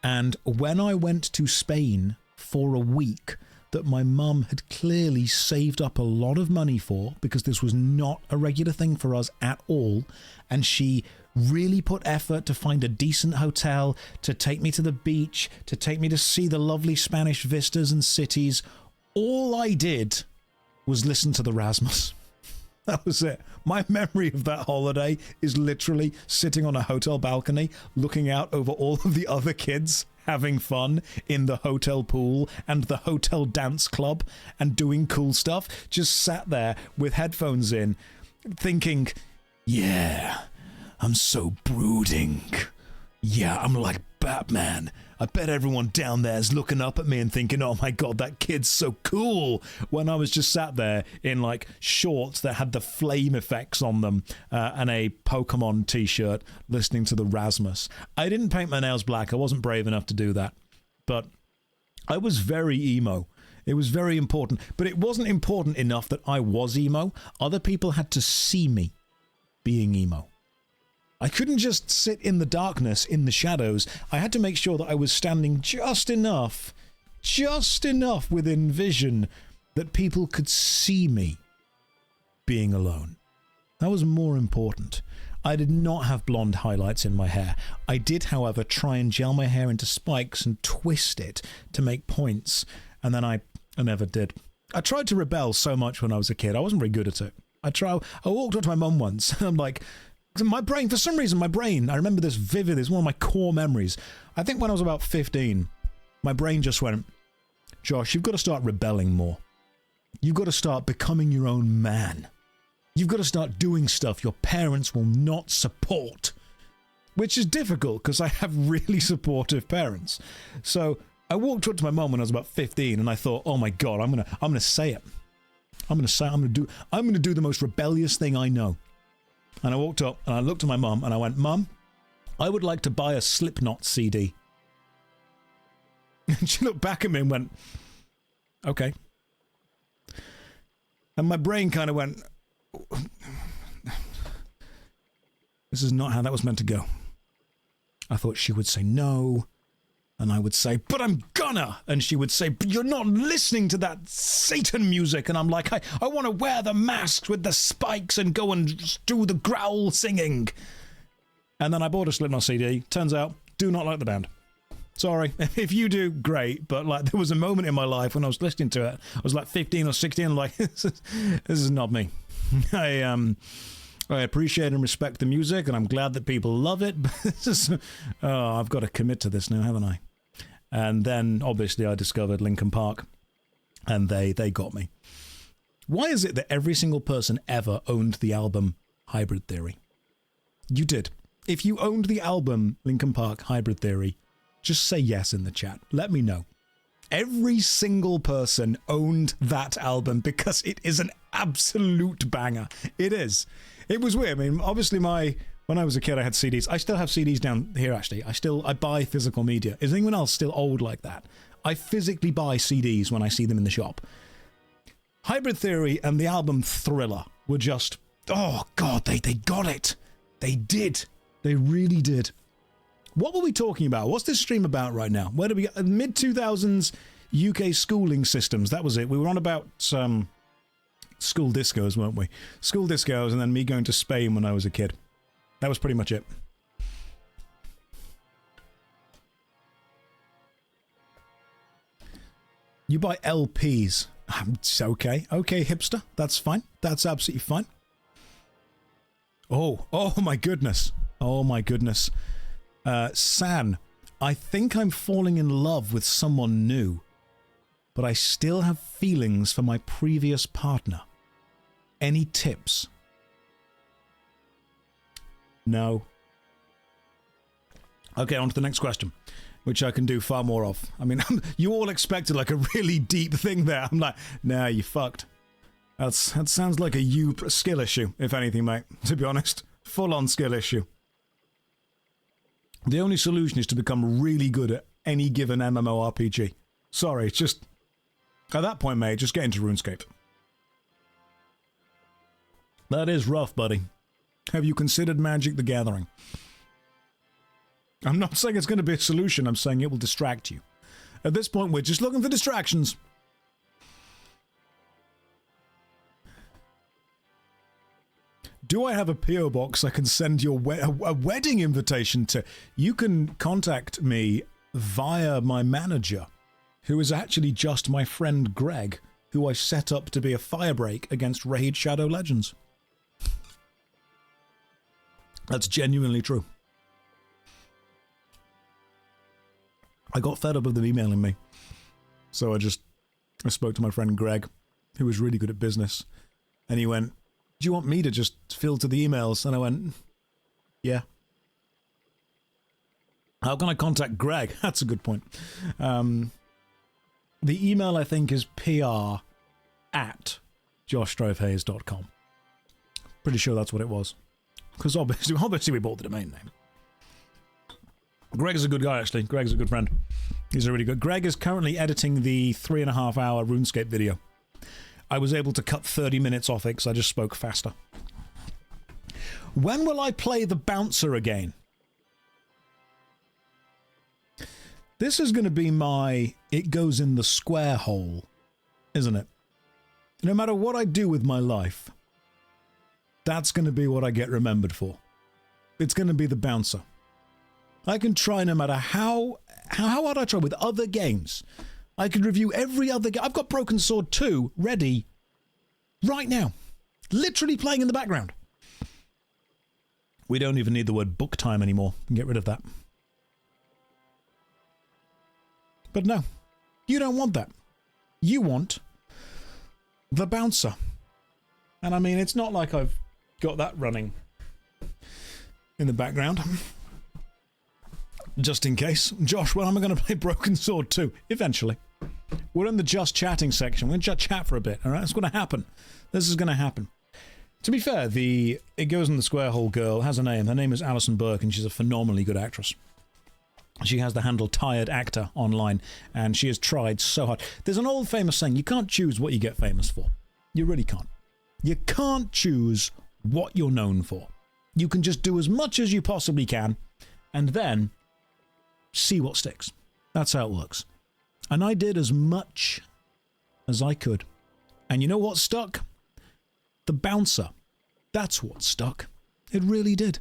And when I went to Spain for a week that my mum had clearly saved up a lot of money for, because this was not a regular thing for us at all, and she really put effort to find a decent hotel, to take me to the beach, to take me to see the lovely Spanish vistas and cities, all I did was listen to the Rasmus. That was it. My memory of that holiday is literally sitting on a hotel balcony, looking out over all of the other kids having fun in the hotel pool and the hotel dance club and doing cool stuff. Just sat there with headphones in, thinking, yeah, I'm so brooding. Yeah, I'm like Batman. I bet everyone down there is looking up at me and thinking, oh my god, that kid's so cool. When I was just sat there in like shorts that had the flame effects on them and a Pokemon t-shirt listening to the Rasmus. I didn't paint my nails black. I wasn't brave enough to do that. But I was very emo. It was very important. But it wasn't important enough that I was emo. Other people had to see me being emo. I couldn't just sit in the darkness, in the shadows. I had to make sure that I was standing just enough within vision that people could see me being alone. That was more important. I did not have blonde highlights in my hair. I did, however, try and gel my hair into spikes and twist it to make points, and then I never did. I tried to rebel so much when I was a kid. I wasn't very good at it. I walked up to my mum once, and I'm like, my brain, for some reason, I remember this vivid, it's one of my core memories. I think when I was about 15, my brain just went, Josh, you've got to start rebelling more. You've got to start becoming your own man. You've got to start doing stuff your parents will not support. Which is difficult, because I have really supportive parents. So I walked up to my mum when I was about 15, and I thought, oh my god, I'm gonna say it. I'm gonna do the most rebellious thing I know. And I walked up and I looked at my mum and I went, Mum, I would like to buy a Slipknot CD. And she looked back at me and went, okay. And my brain kind of went, this is not how that was meant to go. I thought she would say no. And I would say, but I'm gonna. And she would say, but you're not listening to that Satan music. And I'm like, I want to wear the mask with the spikes and go and do the growl singing. And then I bought a Slipknot CD. Turns out, do not like the band. Sorry. If you do, great. But like, there was a moment in my life when I was listening to it. I was like 15 or 16. I'm like, this is not me. I appreciate and respect the music, and I'm glad that people love it. But I've got to commit to this now, haven't I? And then, obviously, I discovered Linkin Park, and they got me. Why is it that every single person ever owned the album Hybrid Theory? You did. If you owned the album Linkin Park Hybrid Theory, just say yes in the chat. Let me know. Every single person owned that album because it is an absolute banger. It is. It was weird. I mean, obviously when I was a kid, I had CDs. I still have CDs down here, actually. I buy physical media. Is anyone else still old like that? I physically buy CDs when I see them in the shop. Hybrid Theory and the album Thriller were just, oh God, they got it. They did. They really did. What were we talking about? What's this stream about right now? Where do we go? Mid-2000s UK schooling systems. That was it. We were on about school discos, weren't we? School discos, and then me going to Spain when I was a kid. That was pretty much it. You buy LPs. It's okay. Okay, hipster. That's fine. That's absolutely fine. Oh my goodness. Oh my goodness. San, I think I'm falling in love with someone new, but I still have feelings for my previous partner. Any tips? No. Okay, on to the next question, which I can do far more of. I mean, you all expected like a really deep thing there. I'm like, nah, you fucked. That sounds like a you skill issue, if anything, mate, to be honest. Full-on skill issue. The only solution is to become really good at any given MMORPG. Sorry, it's just... At that point, mate, just get into RuneScape. That is rough, buddy. Have you considered Magic the Gathering? I'm not saying it's going to be a solution, I'm saying it will distract you. At this point, we're just looking for distractions. Do I have a P.O. box I can send your a wedding invitation to? You can contact me via my manager, who is actually just my friend Greg, who I set up to be a firebreak against Raid Shadow Legends. That's genuinely true. I got fed up of them emailing me. So I spoke to my friend Greg, who was really good at business. And he went, do you want me to just filter the emails? And I went, yeah. How can I contact Greg? That's a good point. The email, I think, is pr@JoshStrifeHayes.com. Pretty sure that's what it was. Because obviously we bought the domain name. Greg is a good guy, actually. Greg's a good friend. He's a really good... Greg is currently editing the 3.5-hour RuneScape video. I was able to cut 30 minutes off it because I just spoke faster. When will I play the bouncer again? This is going to be my it goes in the square hole, isn't it? No matter what I do with my life, that's going to be what I get remembered for. It's going to be the bouncer. I can try no matter how hard I try with other games. I could review every other game. I've got Broken Sword 2 ready right now. Literally playing in the background. We don't even need the word book time anymore. Get rid of that. But no, you don't want that. You want the bouncer. And I mean, it's not like I've got that running in the background. Just in case. Josh, when am I going to play Broken Sword 2? Eventually. We're in the just chatting section. We're going to just chat for a bit, alright? It's going to happen. This is going to happen. To be fair, the It Goes in the Square Hole girl has a name. Her name is Alison Burke, and she's a phenomenally good actress. She has the handle Tired Actor online, and she has tried so hard. There's an old famous saying, you can't choose what you get famous for. You really can't. You can't choose what you're known for. You can just do as much as you possibly can, and then see what sticks. That's how it works. And I did as much as I could. And you know what stuck? The bouncer. That's what stuck. It really did.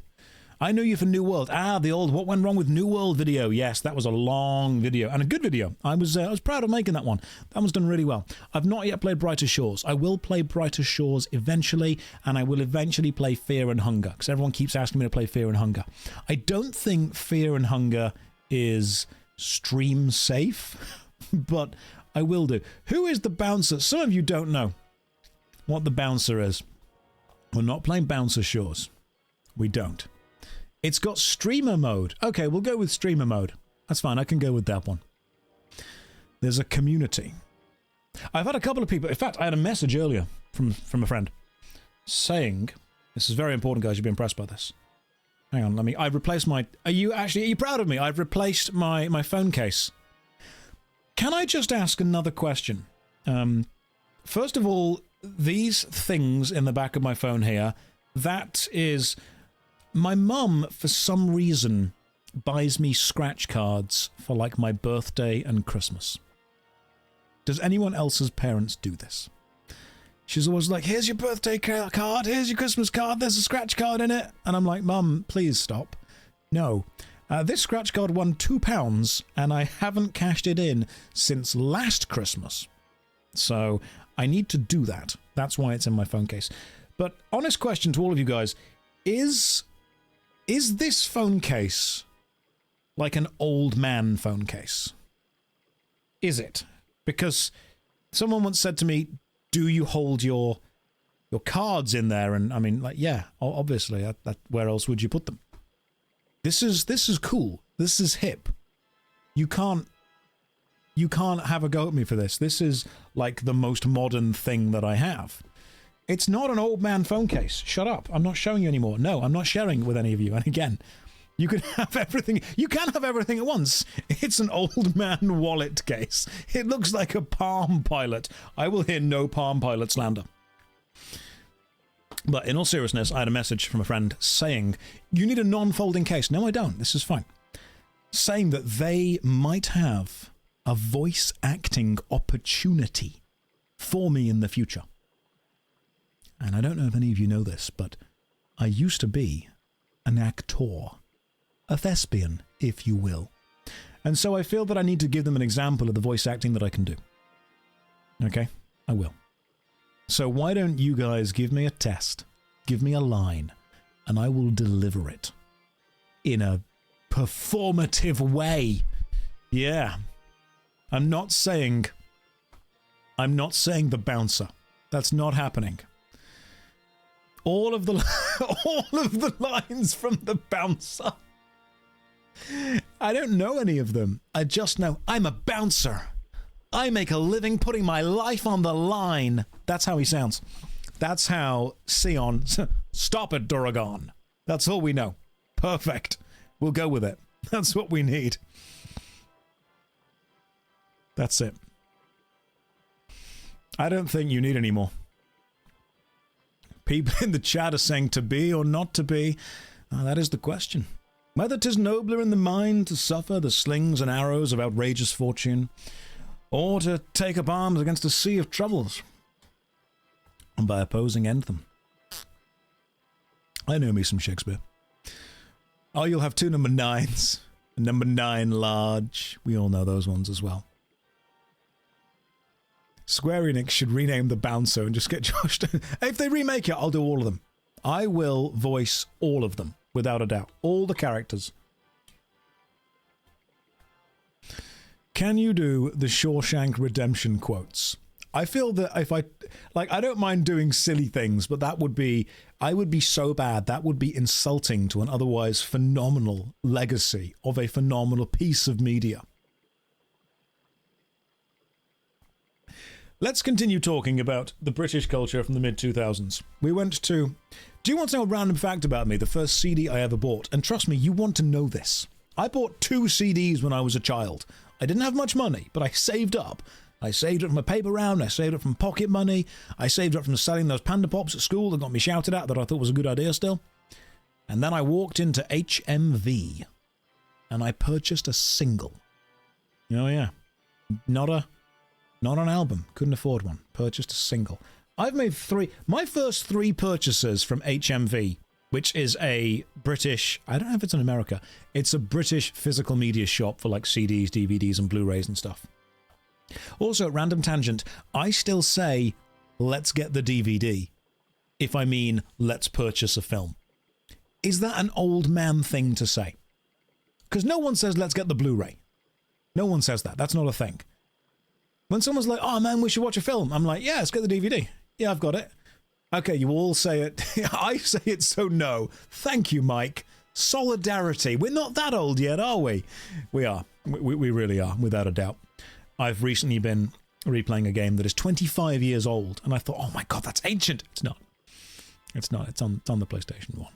I know you for New World. The old What Went Wrong with New World video. Yes, that was a long video and a good video. I was proud of making that one. That one's done really well. I've not yet played Brighter Shores. I will play Brighter Shores eventually, and I will eventually play Fear and Hunger, because everyone keeps asking me to play Fear and Hunger. I don't think Fear and Hunger is stream safe, but I will do. Who is the bouncer? Some of you don't know what the bouncer is. We're not playing Bouncer Shores. We don't. It's got streamer mode. Okay, we'll go with streamer mode. That's fine, I can go with that one. There's a community. I've had a couple of people, in fact, I had a message earlier from a friend saying, this is very important, guys, you'll be impressed by this. Hang on, I've replaced my... Are you proud of me? I've replaced my phone case. Can I just ask another question? First of all, these things in the back of my phone here, that is... My mum, for some reason, buys me scratch cards for, like, my birthday and Christmas. Does anyone else's parents do this? She's always like, here's your birthday card, here's your Christmas card, there's a scratch card in it. And I'm like, Mum, please stop. No. This scratch card won £2, and I haven't cashed it in since last Christmas. So I need to do that. That's why it's in my phone case. But honest question to all of you guys, is this phone case like an old man phone case? Is it? Because someone once said to me, do you hold your cards in there? And I mean, like, yeah, obviously. Where else would you put them? This is cool. This is hip. You can't have a go at me for this. This is like the most modern thing that I have. It's not an old man phone case. Shut up. I'm not showing you anymore. No, I'm not sharing with any of you. And again, you can have everything. You can have everything at once. It's an old man wallet case. It looks like a Palm Pilot. I will hear no Palm Pilot slander. But in all seriousness, I had a message from a friend saying, you need a non-folding case. No, I don't. This is fine. Saying that they might have a voice acting opportunity for me in the future. And I don't know if any of you know this, but I used to be an actor. A thespian, if you will. And so I feel that I need to give them an example of the voice acting that I can do. Okay? I will. So why don't you guys give me a test, give me a line, and I will deliver it in a performative way. Yeah. I'm not saying the bouncer. That's not happening. All of the lines from the bouncer. I don't know any of them. I just know I'm a bouncer. I make a living putting my life on the line. That's how he sounds. That's how Sion... Stop it, Duragon. That's all we know. Perfect. We'll go with it. That's what we need. That's it. I don't think you need any more. People in the chat are saying to be or not to be. That is the question. Whether 'tis nobler in the mind to suffer the slings and arrows of outrageous fortune, or to take up arms against a sea of troubles, and by opposing end them. I know me some Shakespeare. Oh, you'll have 2 number 9s. Number 9 large. We all know those ones as well. Square Enix should rename the bouncer and just get Josh to... If they remake it, I'll do all of them. I will voice all of them, without a doubt. All the characters. Can you do the Shawshank Redemption quotes? I feel that if I... Like, I don't mind doing silly things, but that would be... I would be so bad, that would be insulting to an otherwise phenomenal legacy of a phenomenal piece of media. Let's continue talking about the British culture from the mid-2000s. We went to... Do you want to know a random fact about me? The first CD I ever bought. And trust me, you want to know this. I bought 2 CDs when I was a child. I didn't have much money, but I saved up. I saved it from a paper round, I saved it from pocket money, I saved it from selling those Panda Pops at school that got me shouted at that I thought was a good idea still. And then I walked into HMV, and I purchased a single. Oh yeah. Not an album. Couldn't afford one. Purchased a single. I've made 3... My first 3 purchases from HMV, which is a British... I don't know if it's in America. It's a British physical media shop for like CDs, DVDs, and Blu-rays and stuff. Also, random tangent, I still say, let's get the DVD, if I mean, let's purchase a film. Is that an old man thing to say? Because no one says, let's get the Blu-ray. No one says that. That's not a thing. When someone's like, oh man, we should watch a film, I'm like, yeah, let's get the DVD. Yeah, I've got it. Okay, you all say it. I say it, so no. Thank you, Mike. Solidarity. We're not that old yet, are we? We are. We really are, without a doubt. I've recently been replaying a game that is 25 years old, and I thought, oh my god, that's ancient. It's not. It's not. It's on the PlayStation 1.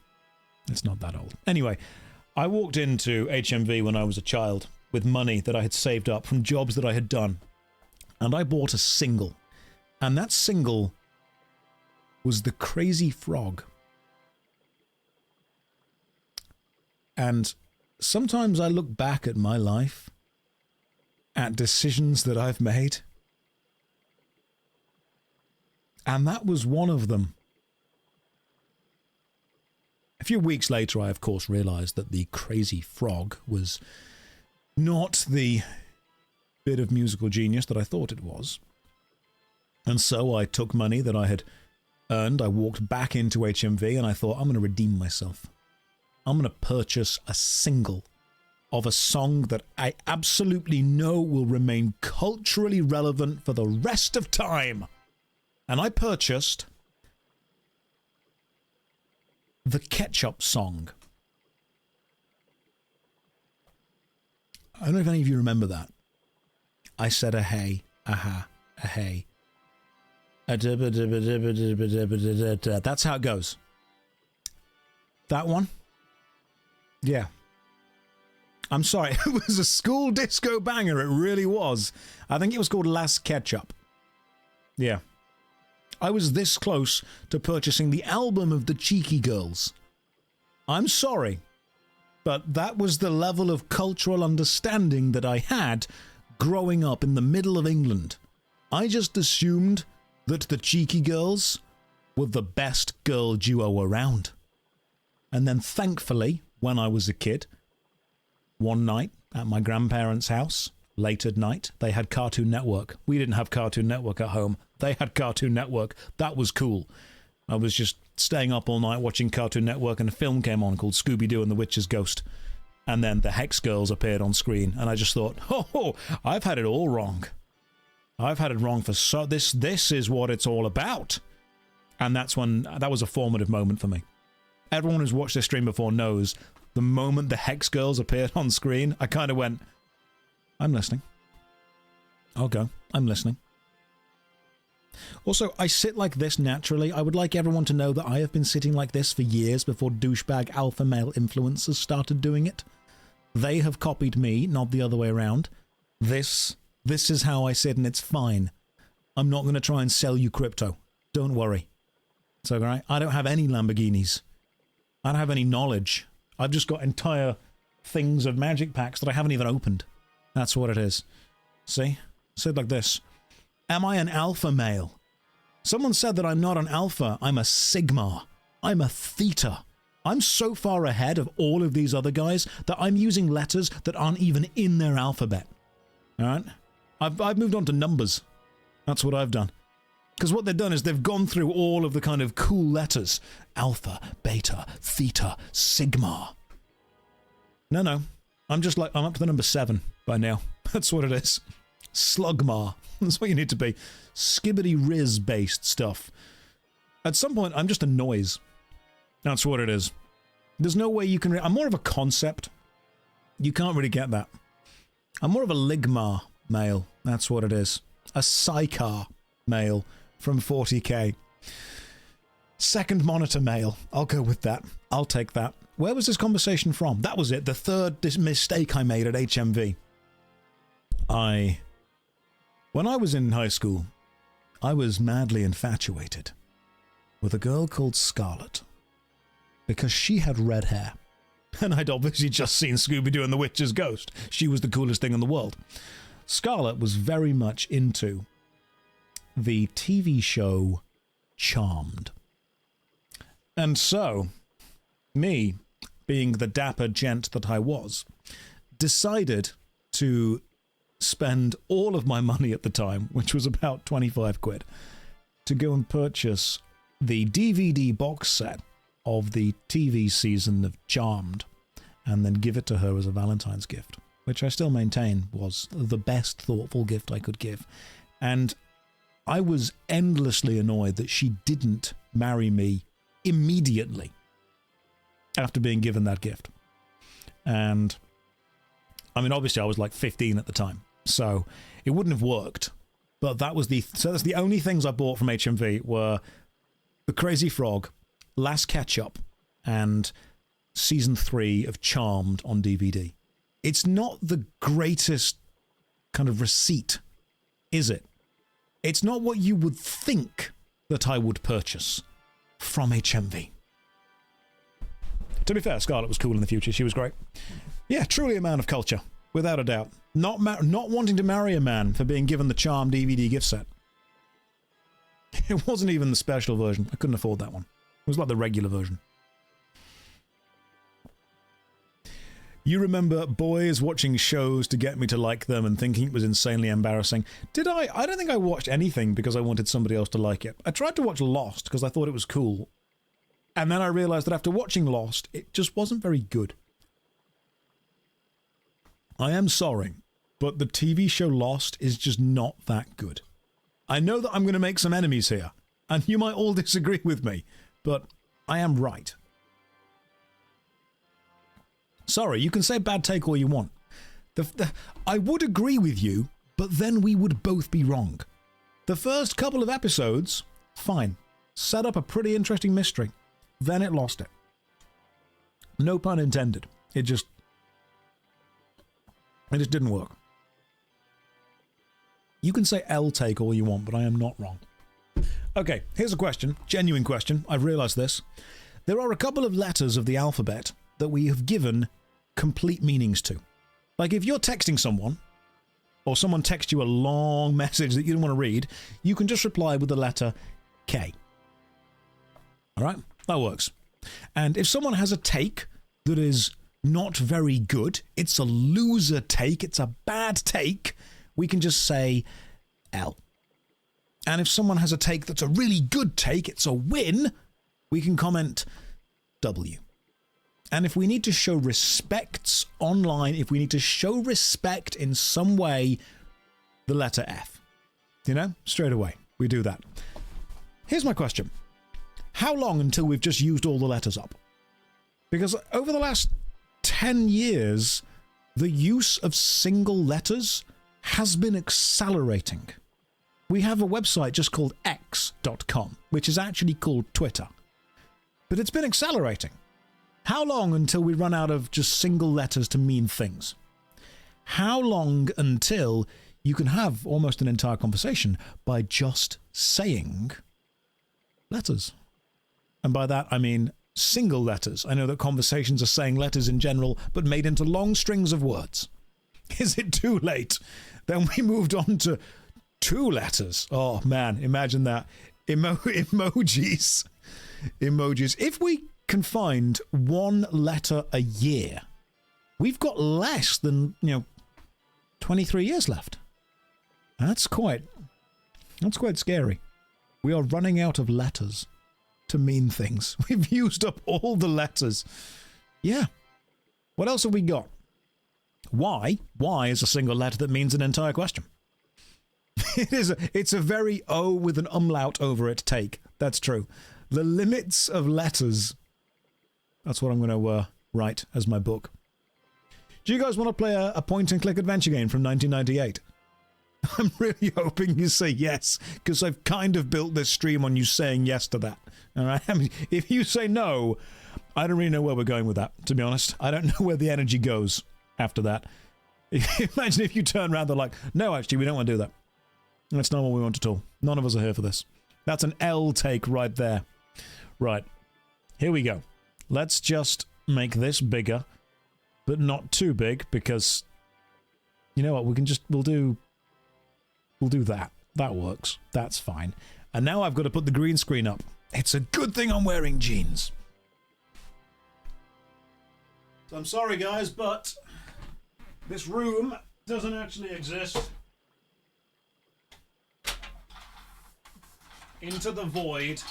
It's not that old. Anyway, I walked into HMV when I was a child with money that I had saved up from jobs that I had done, and I bought a single. And that single was The Crazy Frog. And sometimes I look back at my life, at decisions that I've made, and that was one of them. A few weeks later, I of course realized that The Crazy Frog was not the bit of musical genius that I thought it was. And so I took money that I had earned, I walked back into HMV, and I thought, I'm going to redeem myself. I'm going to purchase a single of a song that I absolutely know will remain culturally relevant for the rest of time. And I purchased the Ketchup Song. I don't know if any of you remember that. I said a hey, a ha, a hey. That's how it goes. That one? Yeah. I'm sorry, it was a school disco banger, it really was. I think it was called Last Ketchup. Yeah. I was this close to purchasing the album of the Cheeky Girls. I'm sorry, but that was the level of cultural understanding that I had growing up in the middle of England. I just assumed that the Cheeky Girls were the best girl duo around. And then thankfully, when I was a kid, one night at my grandparents' house, late at night, they had Cartoon Network. We didn't have Cartoon Network at home. They had Cartoon Network. That was cool. I was just staying up all night watching Cartoon Network, and a film came on called Scooby-Doo and the Witch's Ghost. And then the Hex Girls appeared on screen, and I just thought, oh, I've had it all wrong. I've had it wrong for so... This is what it's all about. And that's when... That was a formative moment for me. Everyone who's watched this stream before knows the moment the Hex Girls appeared on screen, I kind of went, I'm listening. I'll go. I'm listening. Also, I sit like this naturally. I would like everyone to know that I have been sitting like this for years before douchebag alpha male influencers started doing it. They have copied me, not the other way around. This is how I sit, and it's fine. I'm not going to try and sell you crypto. Don't worry. It's alright. I don't have any Lamborghinis. I don't have any knowledge. I've just got entire things of magic packs that I haven't even opened. That's what it is. See? Sit like this. Am I an alpha male? Someone said that I'm not an alpha. I'm a sigma. I'm a theta. I'm so far ahead of all of these other guys that I'm using letters that aren't even in their alphabet. Alright? I've moved on to numbers. That's what I've done. Because what they've done is they've gone through all of the kind of cool letters. Alpha, beta, theta, sigma. No. I'm up to the number 7 by now. That's what it is. Slugma. That's what you need to be. Skibbity Riz based stuff. At some point, I'm just a noise. That's what it is. There's no way you can... I'm more of a concept. You can't really get that. I'm more of a Ligma male. That's what it is. A Psychar male from 40k. Second monitor male. I'll go with that. I'll take that. Where was this conversation from? That was it. The third mistake I made at HMV. When I was in high school, I was madly infatuated with a girl called Scarlet. Because she had red hair. And I'd obviously just seen Scooby-Doo and the Witch's Ghost. She was the coolest thing in the world. Scarlet was very much into the TV show Charmed. And so, me, being the dapper gent that I was, decided to spend all of my money at the time, which was about 25 quid, to go and purchase the DVD box set of the TV season of Charmed, and then give it to her as a Valentine's gift, which I still maintain was the best thoughtful gift I could give. And I was endlessly annoyed that she didn't marry me immediately after being given that gift. And I mean, obviously I was like 15 at the time, so it wouldn't have worked. But that's the only things I bought from HMV were the Crazy Frog, Last Ketchup, and Season 3 of Charmed on DVD. It's not the greatest kind of receipt, is it? It's not what you would think that I would purchase from HMV. To be fair, Scarlett was cool in the future. She was great. Yeah, truly a man of culture, without a doubt. Not wanting to marry a man for being given the Charmed DVD gift set. It wasn't even the special version. I couldn't afford that one. It was like the regular version. You remember boys watching shows to get me to like them and thinking it was insanely embarrassing. Did I? I don't think I watched anything because I wanted somebody else to like it. I tried to watch Lost because I thought it was cool. And then I realized that after watching Lost, it just wasn't very good. I am sorry, but the TV show Lost is just not that good. I know that I'm going to make some enemies here, and you might all disagree with me, but I am right. Sorry, you can say bad take all you want. I would agree with you, but then we would both be wrong. The first couple of episodes, fine. Set up a pretty interesting mystery. Then it lost it. No pun intended. It just didn't work. You can say L take all you want, but I am not wrong. Okay, here's a question. Genuine question. I've realised this. There are a couple of letters of the alphabet that we have given complete meanings to. Like if you're texting someone, or someone texts you a long message that you don't want to read, you can just reply with the letter K. Alright? That works. And if someone has a take that is not very good, it's a loser take, it's a bad take, we can just say L. And if someone has a take that's a really good take, it's a win, we can comment W. And if we need to show respects online, if we need to show respect in some way, the letter F. You know, straight away, we do that. Here's my question. How long until we've just used all the letters up? Because over the last 10 years, the use of single letters has been accelerating. We have a website just called x.com, which is actually called Twitter. But it's been accelerating. How long until we run out of just single letters to mean things? How long until you can have almost an entire conversation by just saying letters? And by that, I mean single letters. I know that conversations are saying letters in general, but made into long strings of words. Is it too late? Then we moved on to 2 letters. Oh, man, imagine that. Emojis. Emojis. If we can find 1 letter a year, we've got less than, 23 years left. That's quite scary. We are running out of letters to mean things. We've used up all the letters. Yeah. What else have we got? Y. Y is a single letter that means an entire question. It's a very O with an umlaut over it take. That's true. The limits of letters. That's what I'm going to write as my book. Do you guys want to play a point-and-click adventure game from 1998? I'm really hoping you say yes, because I've kind of built this stream on you saying yes to that. All right? I mean, if you say no, I don't really know where we're going with that, to be honest. I don't know where the energy goes after that. Imagine if you turn around, they're like, no, actually, we don't want to do that. That's not what we want at all. None of us are here for this. That's an L take right there. Right. Here we go. Let's just make this bigger, but not too big, because you know what? We'll do that. That works. That's fine. And now I've got to put the green screen up. It's a good thing I'm wearing jeans. So I'm sorry, guys, but this room doesn't actually exist. Into the void.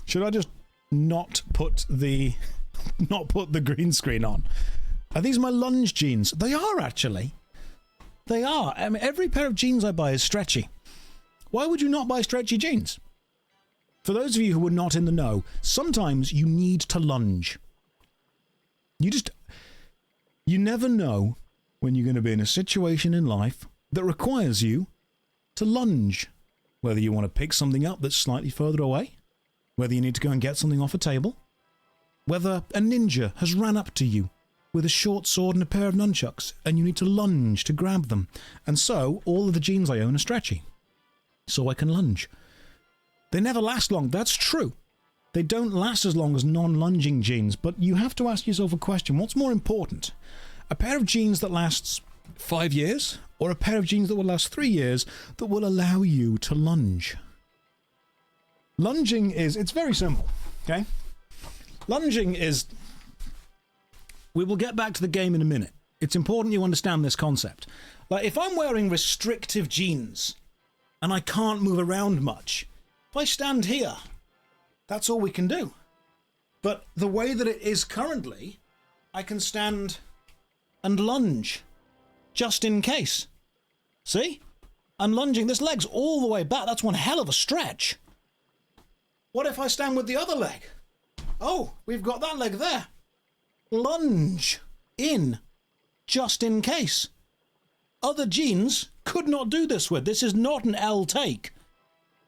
Should I just not put the green screen on? Are these my Lunge jeans? They are, actually. They are. I mean, every pair of jeans I buy is stretchy. Why would you not buy stretchy jeans? For those of you who are not in the know, sometimes you need to lunge. You never know when you're going to be in a situation in life that requires you to lunge. Whether you want to pick something up that's slightly further away, whether you need to go and get something off a table, whether a ninja has ran up to you with a short sword and a pair of nunchucks and you need to lunge to grab them. And so, all of the jeans I own are stretchy. So I can lunge. They never last long, that's true. They don't last as long as non-lunging jeans, but you have to ask yourself a question. What's more important? A pair of jeans that lasts 5 years, or a pair of jeans that will last 3 years that will allow you to lunge? Lunging it's very simple, okay? Lunging is... We will get back to the game in a minute. It's important you understand this concept. Like, if I'm wearing restrictive jeans and I can't move around much, if I stand here, that's all we can do. But the way that it is currently, I can stand and lunge, just in case. See? I'm lunging. This leg's all the way back. That's one hell of a stretch. What if I stand with the other leg? Oh, we've got that leg there. Lunge in, just in case. Other jeans could not do this with. This is not an L take.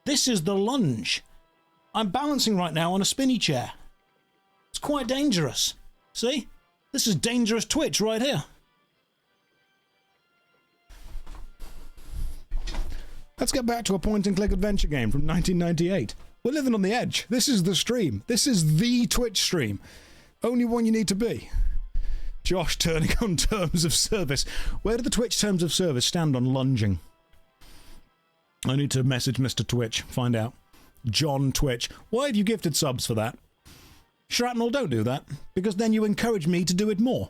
This is the lunge. I'm balancing right now on a spinny chair. quite dangerous. See? This is dangerous Twitch right here. Let's get back to a point-and-click adventure game from 1998. We're living on the edge. This is the stream. This is the Twitch stream. Only one you need to be. Josh turning on terms of service. Where do the Twitch terms of service stand on lunging? I need to message Mr. Twitch, find out. John Twitch. Why have you gifted subs for that? Shrapnel, don't do that, because then you encourage me to do it more.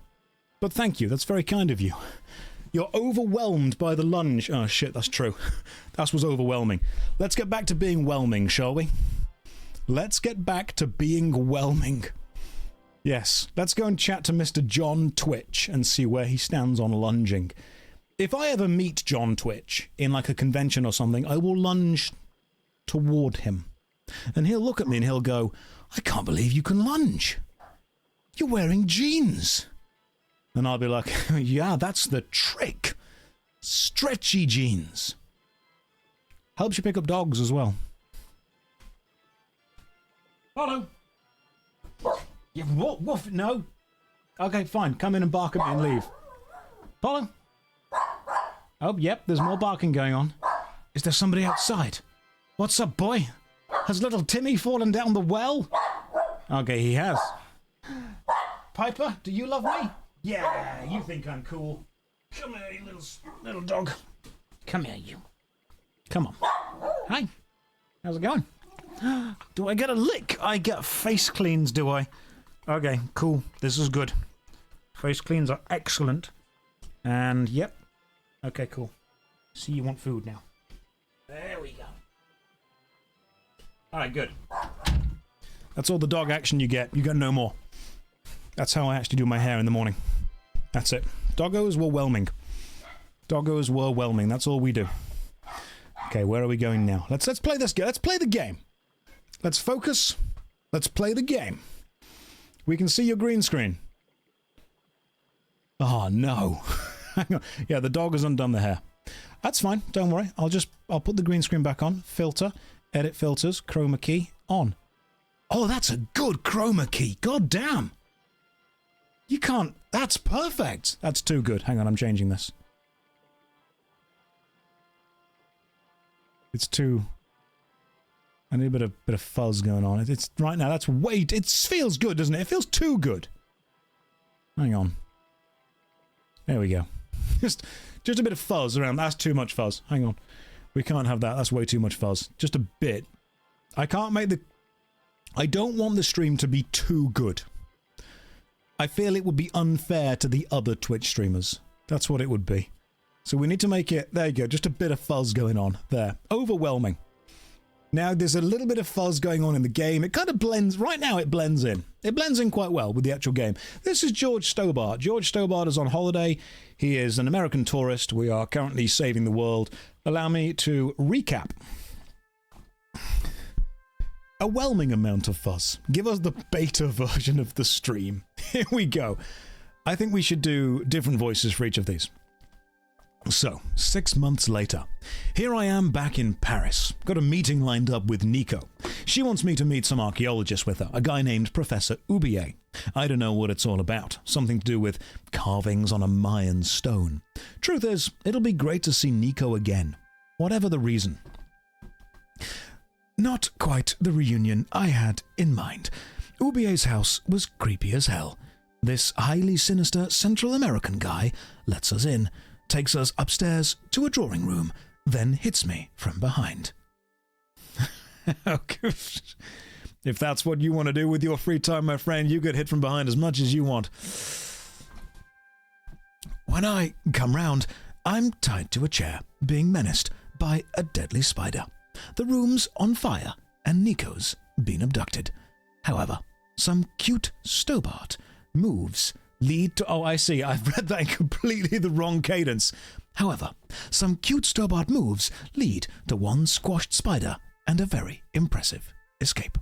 But thank you, that's very kind of you. You're overwhelmed by the lunge. Oh shit, that's true. That was overwhelming. Let's get back to being whelming, shall we? Let's get back to being whelming. Yes, let's go and chat to Mr. John Twitch and see where he stands on lunging. If I ever meet John Twitch in like a convention or something, I will lunge toward him. And he'll look at me and he'll go, I can't believe you can lunge. You're wearing jeans. And I'll be like, yeah, that's the trick. Stretchy jeans. Helps you pick up dogs as well. Hello. Yeah, woof, no. Okay, fine. Come in and bark at me and leave. Follow. Oh, yep, there's more barking going on. Is there somebody outside? What's up, boy? Has little Timmy fallen down the well? Okay, he has. Piper, do you love me? Yeah, you think I'm cool. Come here, you little dog. Come here, you. Come on. Hi. How's it going? Do I get a lick? I get face cleans, do I? Okay, cool. This is good. Face cleans are excellent. And, yep. Okay, cool. See, you want food now. There we go. Alright, good. That's all the dog action you get. You get no more. That's how I actually do my hair in the morning. That's it. Doggos were whelming. Doggos were whelming. That's all we do. Okay, where are we going now? Let's play this game. Let's play the game. Let's focus. Let's play the game. We can see your green screen. Oh, no. Hang on. Yeah, the dog has undone the hair. That's fine. Don't worry. I'll put the green screen back on. Filter. Edit filters. Chroma key. On. Oh, that's a good chroma key. God damn. You can't... That's perfect. That's too good. Hang on, I'm changing this. It's too... I need a bit of fuzz going on. It's right now, that's way... It feels good, doesn't it? It feels too good. Hang on. There we go. Just a bit of fuzz around. That's too much fuzz. Hang on. We can't have that. That's way too much fuzz. Just a bit. I can't make the... I don't want the stream to be too good. I feel it would be unfair to the other Twitch streamers. That's what it would be. So we need to make it... There you go. Just a bit of fuzz going on. There. Overwhelming. Now, there's a little bit of fuzz going on in the game. It kind of blends... Right now, it blends in. It blends in quite well with the actual game. This is George Stobart. George Stobart is on holiday. He is an American tourist. We are currently saving the world. Allow me to recap. A whelming amount of fuzz. Give us the beta version of the stream. Here we go. I think we should do different voices for each of these. So, 6 months later, here I am back in Paris. Got a meeting lined up with Nico. She wants me to meet some archaeologists with her, a guy named Professor Oubier. I don't know what it's all about. Something to do with carvings on a Mayan stone. Truth is, it'll be great to see Nico again. Whatever the reason. Not quite the reunion I had in mind. Oubier's house was creepy as hell. This highly sinister Central American guy lets us in, takes us upstairs to a drawing room, then hits me from behind. If that's what you want to do with your free time, my friend, you get hit from behind as much as you want. When I come round, I'm tied to a chair, being menaced by a deadly spider. The room's on fire, and Nico's been abducted. However, some cute Stobart moves lead to... Oh, I see. I've read that in completely the wrong cadence. However, some cute Stobart moves lead to one squashed spider and a very impressive escape.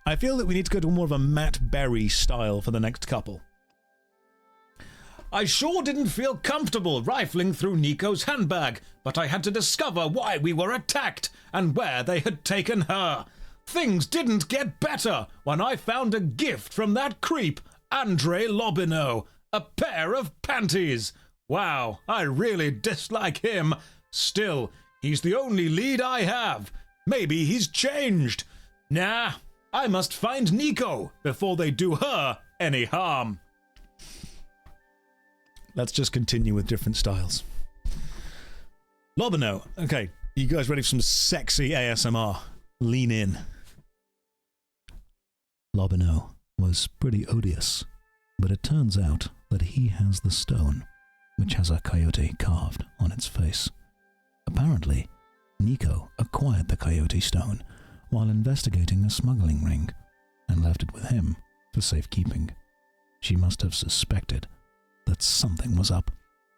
I feel that we need to go to more of a Matt Berry style for the next couple. I sure didn't feel comfortable rifling through Nico's handbag, but I had to discover why we were attacked and where they had taken her. things didn't get better when I found a gift from that creep, Andre Lobineau. A pair of panties. Wow, I really dislike him. Still, he's the only lead I have. Maybe he's changed. Nah, I must find Nico before they do her any harm. Let's just continue with different styles. Lobineau. Okay, you guys ready for some sexy ASMR? Lean in. Lobineau was pretty odious, but it turns out that he has the stone, which has a coyote carved on its face. Apparently, Nico acquired the coyote stone while investigating a smuggling ring and left it with him for safekeeping. She must have suspected that something was up.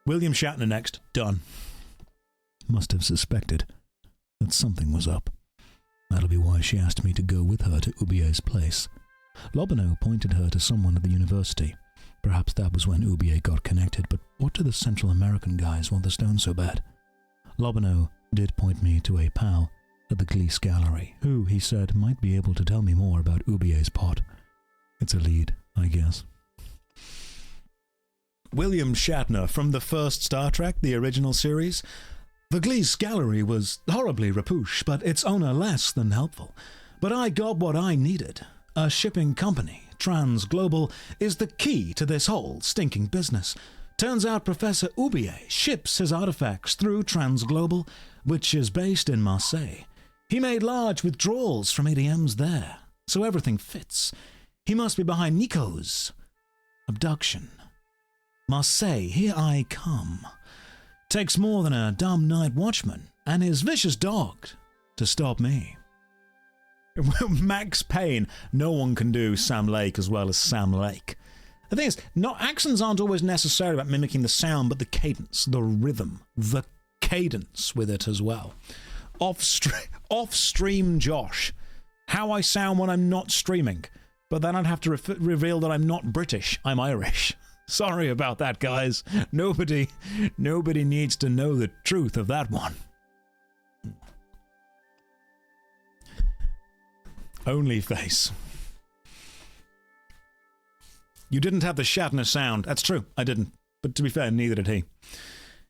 William Shatner next. Done. Must have suspected that something was up. That'll be why she asked me to go with her to Ubier's place. Lobineau pointed her to someone at the university. Perhaps that was when Ubier got connected, but what do the Central American guys want the stone so bad? Lobineau did point me to a pal at the Glees Gallery, who, he said, might be able to tell me more about Ubier's pot. It's a lead, I guess. William Shatner from the first Star Trek, the original series. The Glees Gallery was horribly rapouche, but its owner less than helpful. But I got what I needed. A shipping company, Transglobal, is the key to this whole stinking business. Turns out Professor Ubier ships his artifacts through Transglobal, which is based in Marseille. He made large withdrawals from ATMs there, so everything fits. He must be behind Nico's abduction. Marseille, here I come. Takes more than a dumb night watchman and his vicious dog to stop me. Max Payne. No one can do Sam Lake as well as Sam Lake. The thing is, accents aren't always necessarily about mimicking the sound, but the cadence, the rhythm, the cadence with it as well. Off-stream Josh. How I sound when I'm not streaming. But then I'd have to reveal that I'm not British, I'm Irish. Sorry about that, guys. Nobody needs to know the truth of that one. Only face. You didn't have the Shatner sound. That's true, I didn't. But to be fair, neither did he.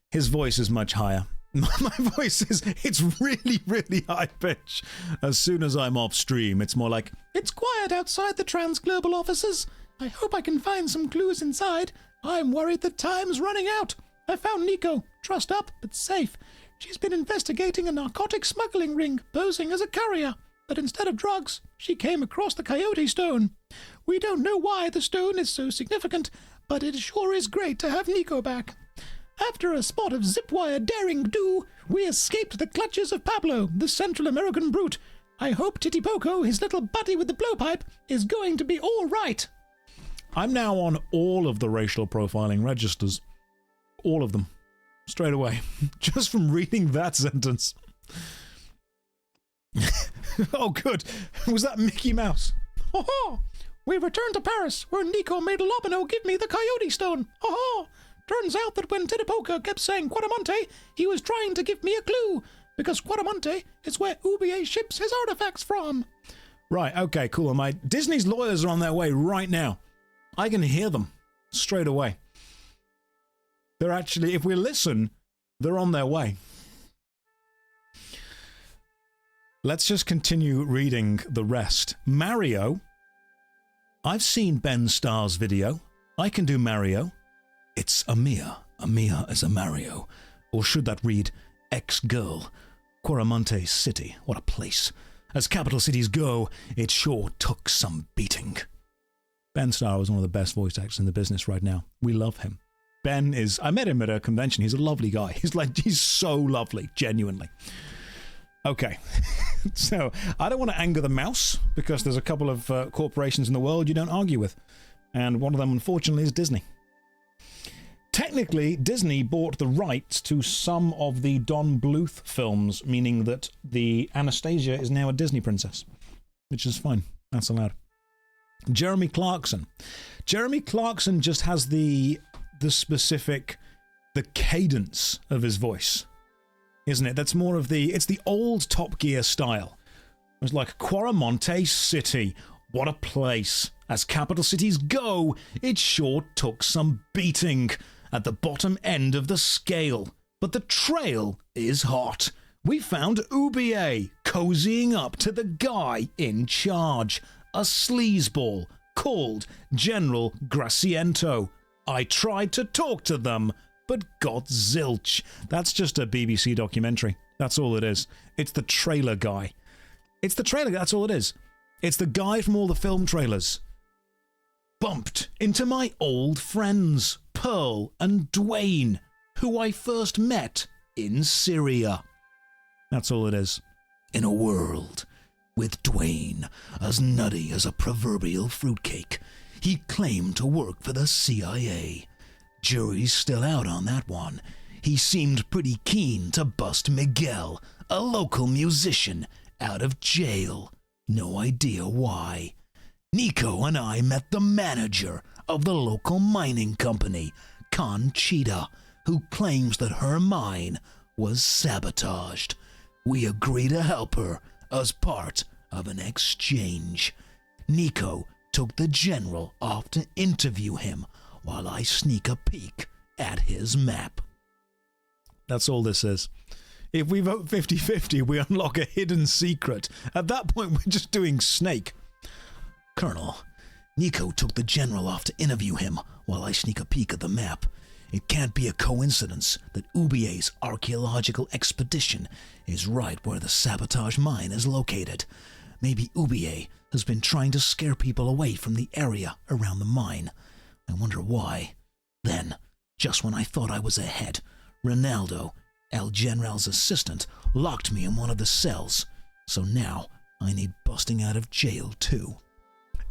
His voice is much higher. My voice it's really, really high pitch. As soon as I'm off stream, it's more like, it's quiet outside the Transglobal offices. I hope I can find some clues inside. I'm worried that time's running out. I found Nico. Trussed up, but safe. She's been investigating a narcotic smuggling ring, posing as a courier. But instead of drugs, she came across the coyote stone. We don't know why the stone is so significant, but it sure is great to have Nico back. After a spot of zipwire daring do, we escaped the clutches of Pablo, the Central American brute. I hope Titipoco, his little buddy with the blowpipe, is going to be all right. I'm now on all of the racial profiling registers. All of them. Straight away. Just from reading that sentence. Oh, good. Was that Mickey Mouse? Ho-ho! We returned to Paris, where Nico made Lobineau give me the coyote stone. Ho-ho! Turns out that when Titipoca kept saying Quadamonte, he was trying to give me a clue, because Quadamonte is where Ubier ships his artifacts from. Right, okay, cool. My Disney's lawyers are on their way right now. I can hear them straight away. They're actually, if we listen, they're on their way. Let's just continue reading the rest. Mario. I've seen Ben Starr's video. I can do Mario. It's Amia. Amia is a Mario. Or should that read ex-girl? Quaramonte City. What a place. As capital cities go, it sure took some beating. Ben Starr is one of the best voice actors in the business right now. We love him. Ben is... I met him at a convention. He's a lovely guy. He's so lovely, genuinely. Okay. So, I don't want to anger the mouse, because there's a couple of corporations in the world you don't argue with. And one of them, unfortunately, is Disney. Technically, Disney bought the rights to some of the Don Bluth films, meaning that the Anastasia is now a Disney princess. Which is fine. That's allowed. Jeremy Clarkson. Jeremy Clarkson just has the specific, the cadence of his voice, isn't it? That's more of the, it's the old Top Gear style. was like Quaramonte City. What a place. As capital cities go, it sure took some beating at the bottom end of the scale. But the trail is hot. We found Ubier cozying up to the guy in charge, a sleazeball called General Graciento. I tried to talk to them, but got zilch. That's just a BBC documentary. That's all it is. It's the trailer guy. It's the trailer guy, that's all it is. It's the guy from all the film trailers. Bumped into my old friends, Pearl and Dwayne, who I first met in Syria. That's all it is. In a world with Dwayne as nutty as a proverbial fruitcake, he claimed to work for the CIA. Jury's still out on that one. He seemed pretty keen to bust Miguel, a local musician, out of jail. No idea why. Nico and I met the manager of the local mining company, Conchita, who claims that her mine was sabotaged. We agree to help her as part of an exchange. Nico took the general off to interview him while I sneak a peek at his map. That's all this is. If we vote 50-50, we unlock a hidden secret. At that point, we're just doing Snake. Colonel, Nico took the general off to interview him while I sneak a peek at the map. It can't be a coincidence that Ubier's archaeological expedition is right where the sabotage mine is located. Maybe Ubier has been trying to scare people away from the area around the mine. I wonder why. Then, just when I thought I was ahead, Ronaldo, El General's assistant, locked me in one of the cells. So now I need busting out of jail too.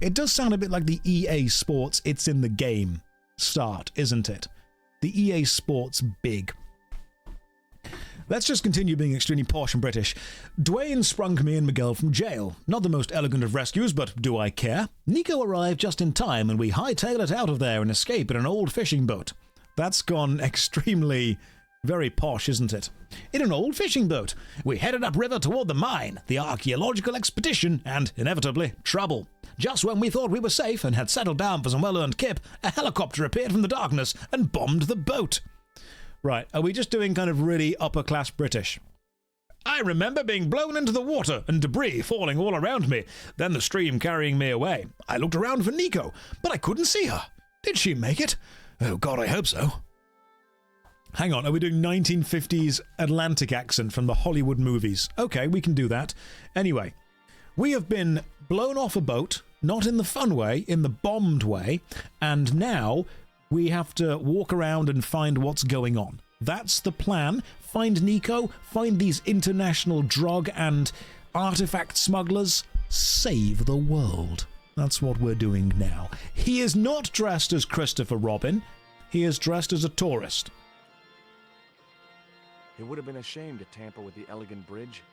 It does sound a bit like the EA Sports It's in the Game start, isn't it? The EA Sports big. Let's just continue being extremely posh and British. Dwayne sprung me and Miguel from jail. Not the most elegant of rescues, but do I care? Nico arrived just in time and we hightail it out of there and escape in an old fishing boat. That's gone extremely very posh, isn't it? In an old fishing boat, we headed upriver toward the mine, the archaeological expedition, and, inevitably, trouble. Just when we thought we were safe and had settled down for some well-earned kip, a helicopter appeared from the darkness and bombed the boat. Right, are we just doing kind of really upper-class British? I remember being blown into the water and debris falling all around me, then the stream carrying me away. I looked around for Nico, but I couldn't see her. Did she make it? Oh God, I hope so. Hang on, are we doing 1950s Atlantic accent from the Hollywood movies? Okay, we can do that. Anyway, we have been blown off a boat, not in the fun way, in the bombed way, and now we have to walk around and find what's going on. That's the plan. Find Nico, find these international drug and artifact smugglers, save the world. That's what we're doing now. He is not dressed as Christopher Robin. He is dressed as a tourist. It would have been a shame to tamper with the elegant bridge.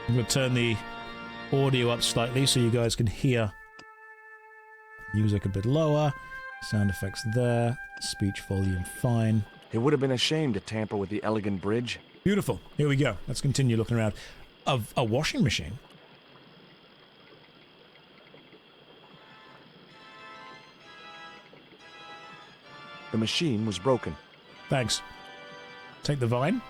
I'm going to turn the audio up slightly so you guys can hear music a bit lower, sound effects there, speech volume fine. It would have been a shame to tamper with the elegant bridge. Beautiful. Here we go. Let's continue looking around. A washing machine? The machine was broken. Thanks. Take the vine.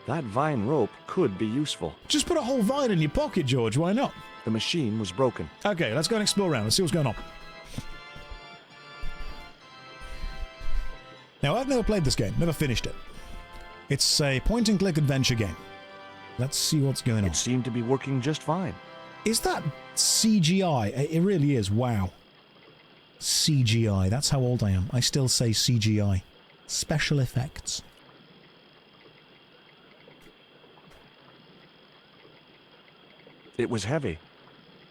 That vine rope could be useful. Just put a whole vine in your pocket, George. Why not? The machine was broken. Okay, let's go and explore around. Let's see what's going on. Now, I've never played this game. Never finished it. It's a point-and-click adventure game. Let's see what's going on. It seemed to be working just fine. Is that CGI? It really is. Wow. CGI. That's how old I am. I still say CGI. Special effects. It was heavy.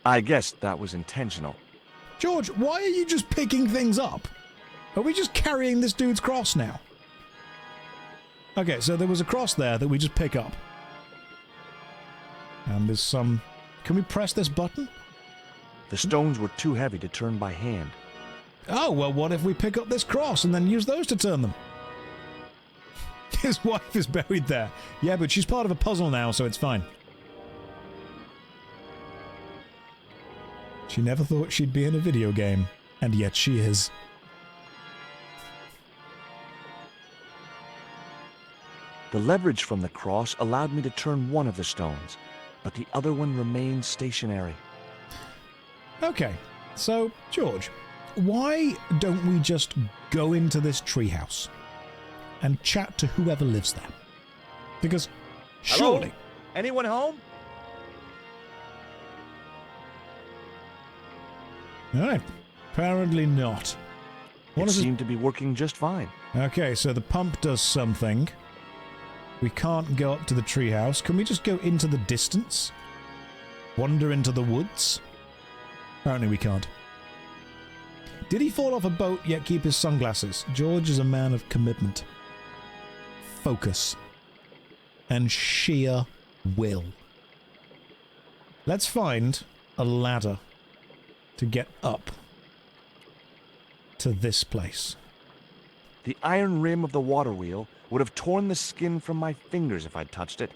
I guess that was intentional. George, why are you just picking things up? Are we just carrying this dude's cross now? Okay, so there was a cross there that we just pick up. And there's some... Can we press this button? The stones were too heavy to turn by hand. Oh, well, what if we pick up this cross and then use those to turn them? His wife is buried there. Yeah, but she's part of a puzzle now, so it's fine. She never thought she'd be in a video game, and yet she is. The leverage from the cross allowed me to turn one of the stones, but the other one remained stationary. Okay, so, George, why don't we just go into this treehouse and chat to whoever lives there? Because surely... Hello? Anyone home? Alright, apparently not. It seemed to be working just fine. Okay, so the pump does something. We can't go up to the treehouse. Can we just go into the distance? Wander into the woods? Apparently we can't. Did he fall off a boat yet keep his sunglasses? George is a man of commitment, focus, and sheer will. Let's find a ladder to get up to this place. The iron rim of the water wheel would have torn the skin from my fingers if I'd touched it.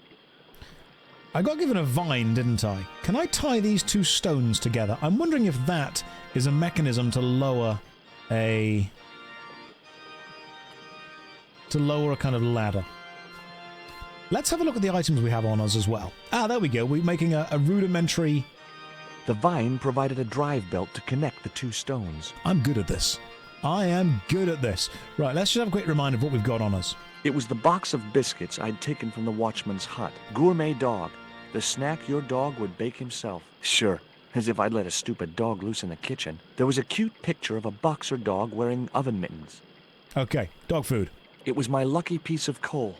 I got given a vine, didn't I? Can I tie these two stones together? I'm wondering if that is a mechanism to lower a... kind of ladder. Let's have a look at the items we have on us as well. Ah, there we go. We're making a rudimentary... The vine provided a drive belt to connect the two stones. I'm good at this. I am good at this. Right, let's just have a quick reminder of what we've got on us. It was the box of biscuits I'd taken from the watchman's hut. Gourmet dog. The snack your dog would bake himself. Sure, as if I'd let a stupid dog loose in the kitchen. There was a cute picture of a boxer dog wearing oven mittens. Okay, dog food. It was my lucky piece of coal.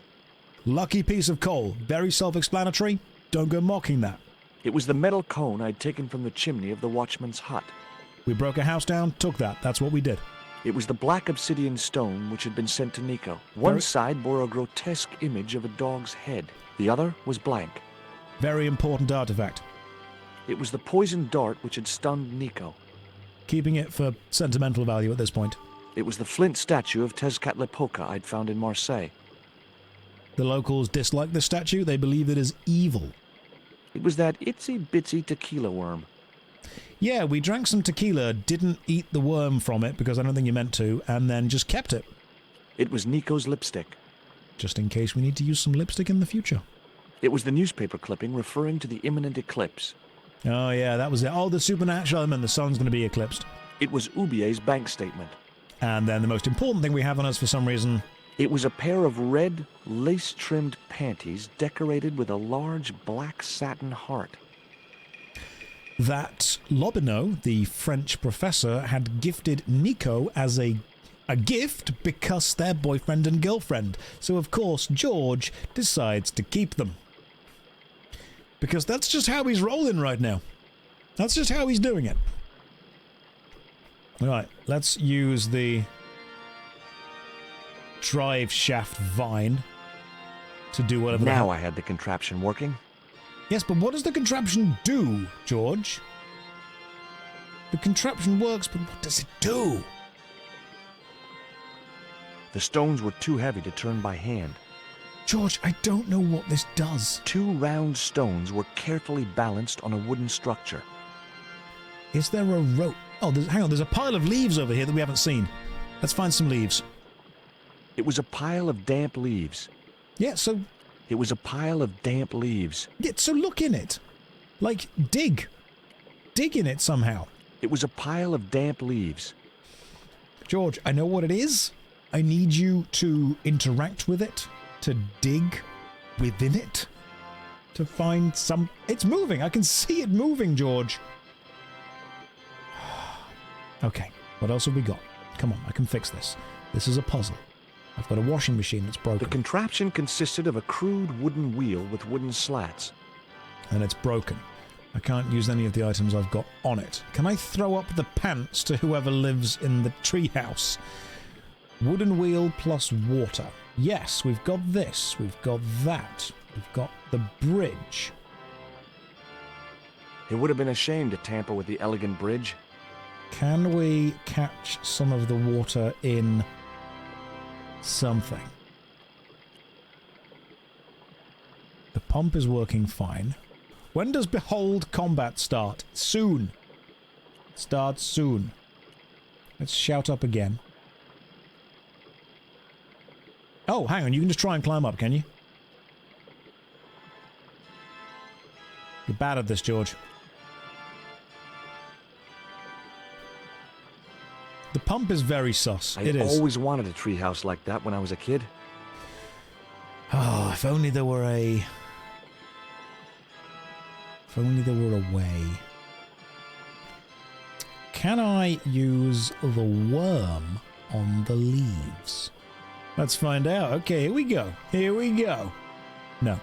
Lucky piece of coal. Very self-explanatory. Don't go mocking that. It was the metal cone I'd taken from the chimney of the watchman's hut. We broke a house down, took that. That's what we did. It was the black obsidian stone which had been sent to Nico. One side bore a grotesque image of a dog's head. The other was blank. Very important artifact. It was the poisoned dart which had stunned Nico. Keeping it for sentimental value at this point. It was the flint statue of Tezcatlipoca I'd found in Marseille. The locals dislike the statue. They believe it is evil. It was that itsy-bitsy tequila worm. Yeah, we drank some tequila, didn't eat the worm from it because I don't think you meant to, and then just kept it. It was Nico's lipstick. Just in case we need to use some lipstick in the future. It was the newspaper clipping referring to the imminent eclipse. Oh yeah, that was it. Oh, the supernatural element, the sun's going to be eclipsed. It was Ubier's bank statement. And then the most important thing we have on us for some reason... It was a pair of red, lace-trimmed panties decorated with a large black satin heart. That Lobineau, the French professor, had gifted Nico as a gift because they're boyfriend and girlfriend. So, of course, George decides to keep them. Because that's just how he's rolling right now. That's just how he's doing it. Alright, let's use the drive shaft vine to do whatever. Now I had the contraption working. Yes, but what does the contraption do, George? The contraption works, but what does it do? The stones were too heavy to turn by hand. George, I don't know what this does. Two round stones were carefully balanced on a wooden structure. Is there a rope? Oh, hang on, there's a pile of leaves over here that we haven't seen. Let's find some leaves. It was a pile of damp leaves. Yeah, so... It was a pile of damp leaves. Yeah, so look in it. Like, dig. Dig in it somehow. It was a pile of damp leaves. George, I know what it is. I need you to interact with it, to dig within it, to find some... It's moving. I can see it moving, George. Okay, what else have we got? Come on, I can fix this. This is a puzzle. I've got a washing machine that's broken. The contraption consisted of a crude wooden wheel with wooden slats. And it's broken. I can't use any of the items I've got on it. Can I throw up the pants to whoever lives in the treehouse? Wooden wheel plus water. Yes, we've got this. We've got that. We've got the bridge. It would have been a shame to tamper with the elegant bridge. Can we catch some of the water in something? pump is working fine. When does Behold Combat start? Soon. Start soon. Let's shout up again. Oh, hang on. You can just try and climb up, can you? You're bad at this, George. The pump is very sus. It is. I always wanted a treehouse like that when I was a kid. Oh, if only there were a... If only there were a way. Can I use the worm on the leaves? Let's find out. Okay, here we go. Here we go. No.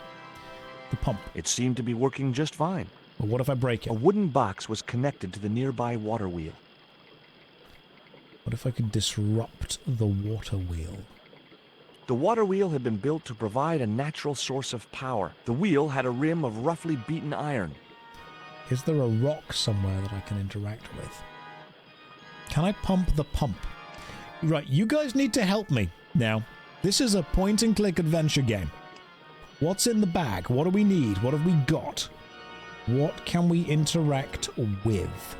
The pump. It seemed to be working just fine. Well, what if I break it? A wooden box was connected to the nearby water wheel. What if I could disrupt the water wheel? The water wheel had been built to provide a natural source of power. The wheel had a rim of roughly beaten iron. Is there a rock somewhere that I can interact with? Can I pump the pump? Right, you guys need to help me. Now, this is a point-and-click adventure game. What's in the bag? What do we need? What have we got? What can we interact with?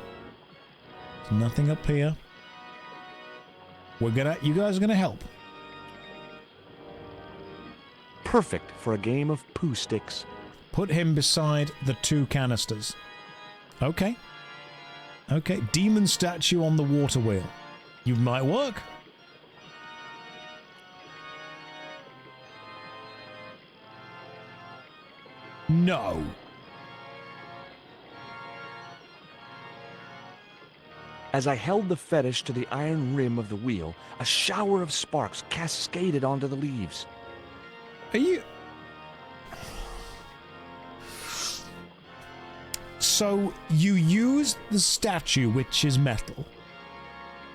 There's nothing up here. You guys are gonna help. Perfect for a game of poo sticks. Put him beside the 2 canisters. Okay. Okay, demon statue on the water wheel. You might work. No. As I held the fetish to the iron rim of the wheel, a shower of sparks cascaded onto the leaves. Are you... So, you use the statue, which is metal,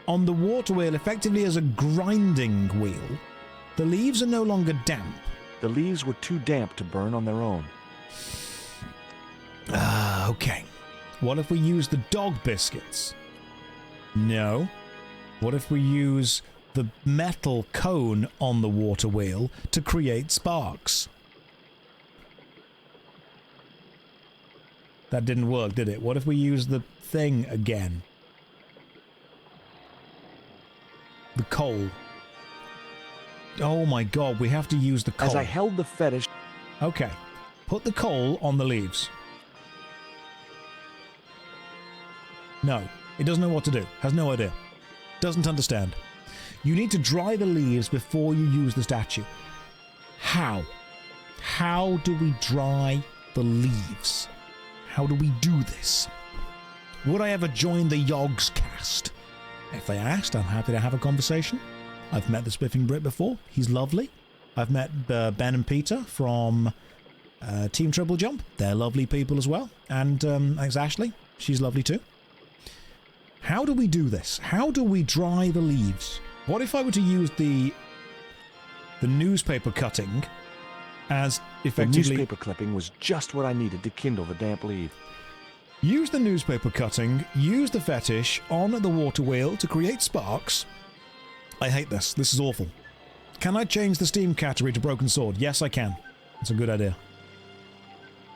on the water wheel effectively as a grinding wheel. The leaves are no longer damp. The leaves were too damp to burn on their own. Okay. What if we use the dog biscuits? No. What if we use the metal cone on the water wheel to create sparks? That didn't work, did it? What if we use the thing again? The coal. Oh my god, we have to use the coal. As I held the fetish... Okay. Put the coal on the leaves. No. It doesn't know what to do. Has no idea. Doesn't understand. You need to dry the leaves before you use the statue. How? How do we dry the leaves? How do we do this? Would I ever join the Yogs cast? If they asked, I'm happy to have a conversation. I've met the Spiffing Brit before. He's lovely. I've met Ben and Peter from Team Triple Jump. They're lovely people as well. And thanks Ashley. She's lovely too. How do we do this? How do we dry the leaves? What if I were to use the newspaper cutting as effectively... The newspaper clipping was just what I needed to kindle the damp leaf. Use the newspaper cutting, use the fetish on the water wheel to create sparks. I hate this. This is awful. Can I change the Steam category to Broken Sword? Yes, I can. It's a good idea.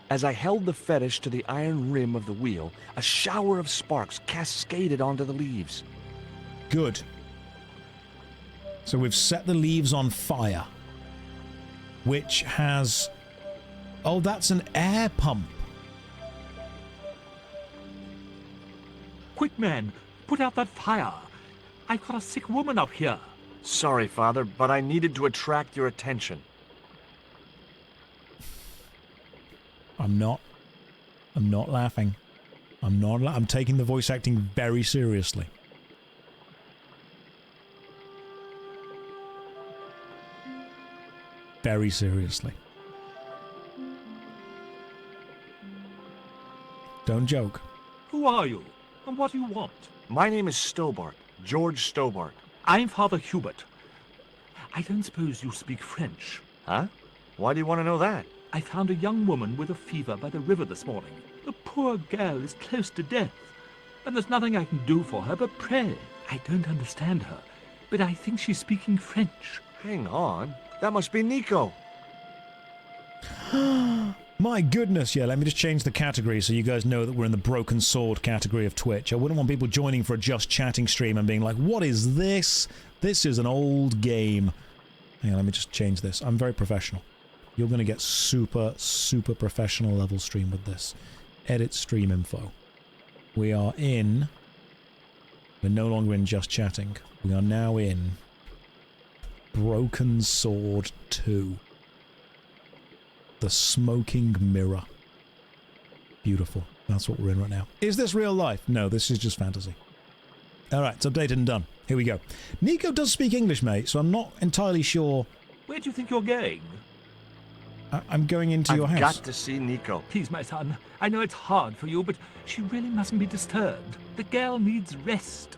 As I held the fetish to the iron rim of the wheel, a shower of sparks cascaded onto the leaves. Good. So we've set the leaves on fire, which has... Oh, that's an air pump. Quick, man, put out that fire. I've got a sick woman up here. Sorry, Father, but I needed to attract your attention. I'm not laughing. I'm taking the voice acting very seriously. Very seriously. Don't joke. Who are you? And what do you want? My name is Stobart, George Stobart. I'm Father Hubert. I don't suppose you speak French. Huh? Why do you want to know that? I found a young woman with a fever by the river this morning. The poor girl is close to death, and there's nothing I can do for her but pray. I don't understand her, but I think she's speaking French. Hang on. That must be Nico. My goodness, yeah, let me just change the category so you guys know that we're in the broken sword category of Twitch. I wouldn't want people joining for a Just Chatting stream and being like, what is this? This is an old game. Hang on, let me just change this. I'm very professional. You're going to get super, super professional level stream with this. Edit stream info. We are in... We're no longer in Just Chatting. We are now in... Broken Sword 2. The Smoking Mirror. Beautiful. That's what we're in right now. Is this real life? No, this is just fantasy. Alright, it's updated and done. Here we go. Nico does speak English, mate, so I'm not entirely sure... Where do you think you're going? I'm going into your house. I've got to see Nico. Please, my son. I know it's hard for you, but she really mustn't be disturbed. The girl needs rest.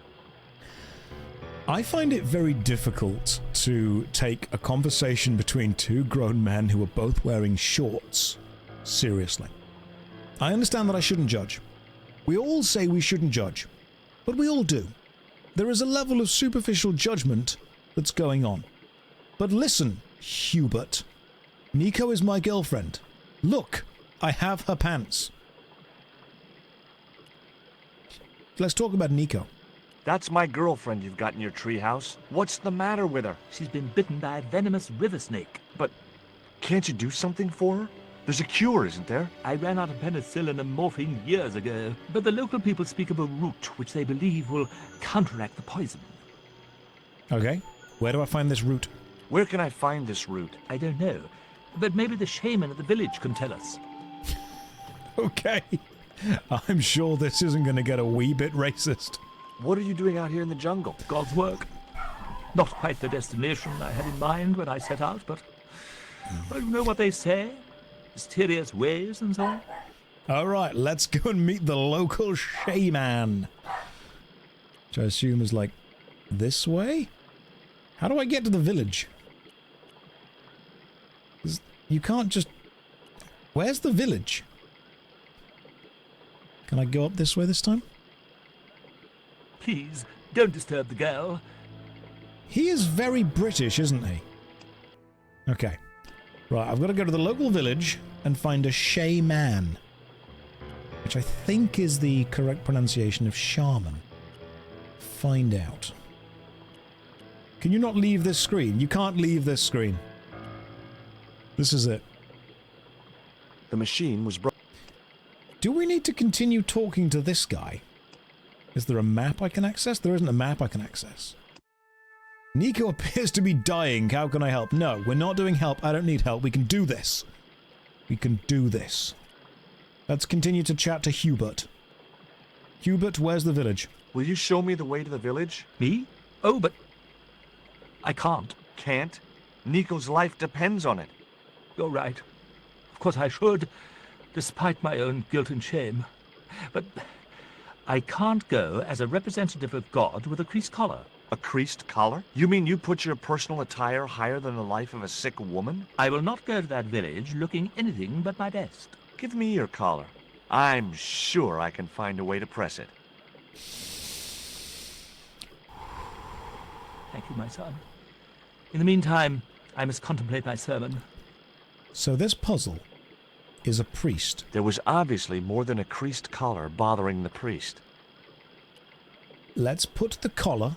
I find it very difficult to take a conversation between two grown men who are both wearing shorts seriously. I understand that I shouldn't judge. We all say we shouldn't judge, but we all do. There is a level of superficial judgment that's going on. But listen, Hubert. Nico is my girlfriend. Look, I have her pants. Let's talk about Nico. That's my girlfriend you've got in your treehouse. What's the matter with her? She's been bitten by a venomous river snake. But can't you do something for her? There's a cure, isn't there? I ran out of penicillin and morphine years ago, but the local people speak of a root which they believe will counteract the poison. Okay, where do I find this root? Where can I find this root? I don't know, but maybe the shaman at the village can tell us. Okay, I'm sure this isn't going to get a wee bit racist. What are you doing out here in the jungle? God's work. Not quite the destination I had in mind when I set out, but... Well, you know what they say? Mysterious ways and so on. Alright, let's go and meet the local shaman. Which I assume is like this way? How do I get to the village? You can't just... Where's the village? Can I go up this way this time? Please, don't disturb the girl. He is very British, isn't he? Okay. Right, I've got to go to the local village and find a shaman. Which I think is the correct pronunciation of shaman. Find out. Can you not leave this screen? You can't leave this screen. This is it. The machine was broken. Do we need to continue talking to this guy? Is there a map I can access? There isn't a map I can access. Nico appears to be dying. How can I help? No, we're not doing help. I don't need help. We can do this. We can do this. Let's continue to chat to Hubert. Hubert, where's the village? Will you show me the way to the village? Me? Oh, but... I can't. Can't? Nico's life depends on it. You're right. Of course I should, despite my own guilt and shame. But... I can't go as a representative of God with a creased collar. A creased collar? You mean you put your personal attire higher than the life of a sick woman? I will not go to that village looking anything but my best. Give me your collar. I'm sure I can find a way to press it. Thank you, my son. In the meantime, I must contemplate my sermon. So this puzzle is a priest. There was obviously more than a creased collar bothering the priest. Let's put the collar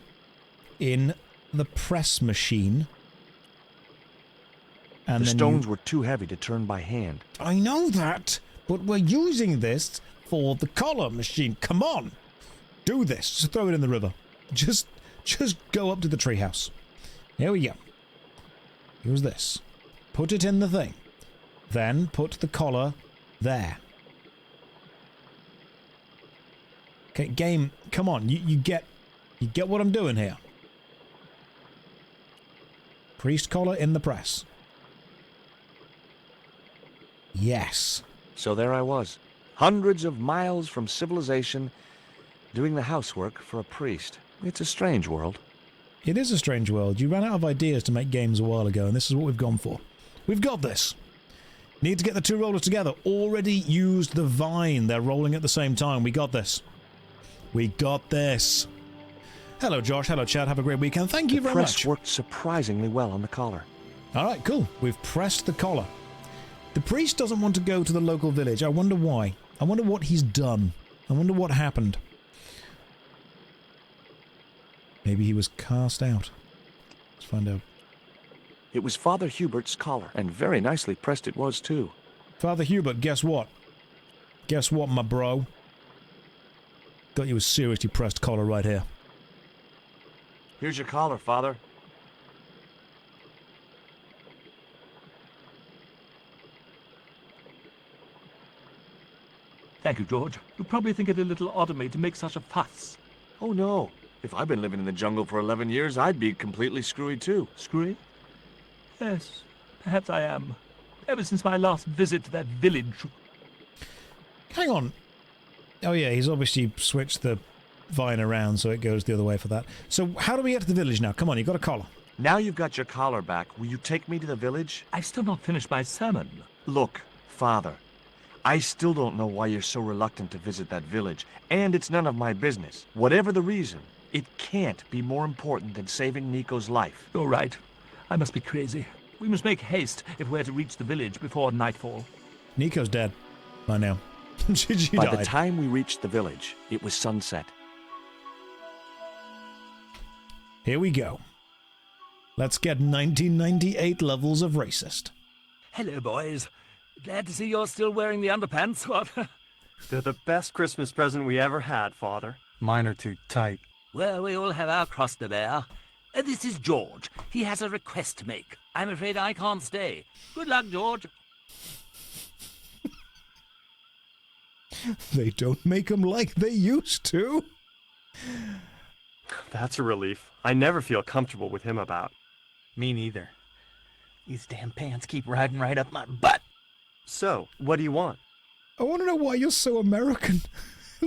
in the press machine. And the stones were too heavy to turn by hand. I know that, but we're using this for the collar machine. Come on! Do this. Just throw it in the river. Just go up to the treehouse. Here we go. Use this. Put it in the thing. Then put the collar there. Okay, game, come on. You get what I'm doing here. Priest collar in the press. Yes. So there I was, hundreds of miles from civilization, doing the housework for a priest. It's a strange world. It is a strange world. You ran out of ideas to make games a while ago, and this is what we've gone for. We've got this. Need to get the two rollers together. Already used the vine. They're rolling at the same time. We got this. We got this. Hello, Josh. Hello, Chad. Have a great weekend. Thank you very much. The press worked surprisingly well on the collar. All right, cool. We've pressed the collar. The priest doesn't want to go to the local village. I wonder why. I wonder what he's done. I wonder what happened. Maybe he was cast out. Let's find out. It was Father Hubert's collar, and very nicely pressed it was, too. Father Hubert, guess what? Guess what, my bro? Got you a seriously pressed collar right here. Here's your collar, Father. Thank you, George. You probably think it a little odd of me to make such a fuss. Oh, no. If I'd been living in the jungle for 11 years, I'd be completely screwy, too. Screwy? Yes, perhaps I am. Ever since my last visit to that village. Hang on. Oh yeah, he's obviously switched the vine around so it goes the other way for that. So how do we get to the village now? Come on, you've got a collar. Now you've got your collar back, will you take me to the village? I've still not finished my sermon. Look, Father, I still don't know why you're so reluctant to visit that village, and it's none of my business. Whatever the reason, it can't be more important than saving Nico's life. You're right. I must be crazy. We must make haste if we're to reach the village before nightfall. Nico's dead by now. she By died. the time we reached the village, it was sunset. Here we go. Let's get 1998 levels of racist. Hello, boys. Glad to see you're still wearing the underpants. What? They're the best Christmas present we ever had, Father. Mine are too tight. Well, we all have our cross to bear. This is George. He has a request to make. I'm afraid I can't stay. Good luck, George. They don't make them like they used to. That's a relief. I never feel comfortable with him about. Me neither. These damn pants keep riding right up my butt. So, what do you want? I want to know why you're so American.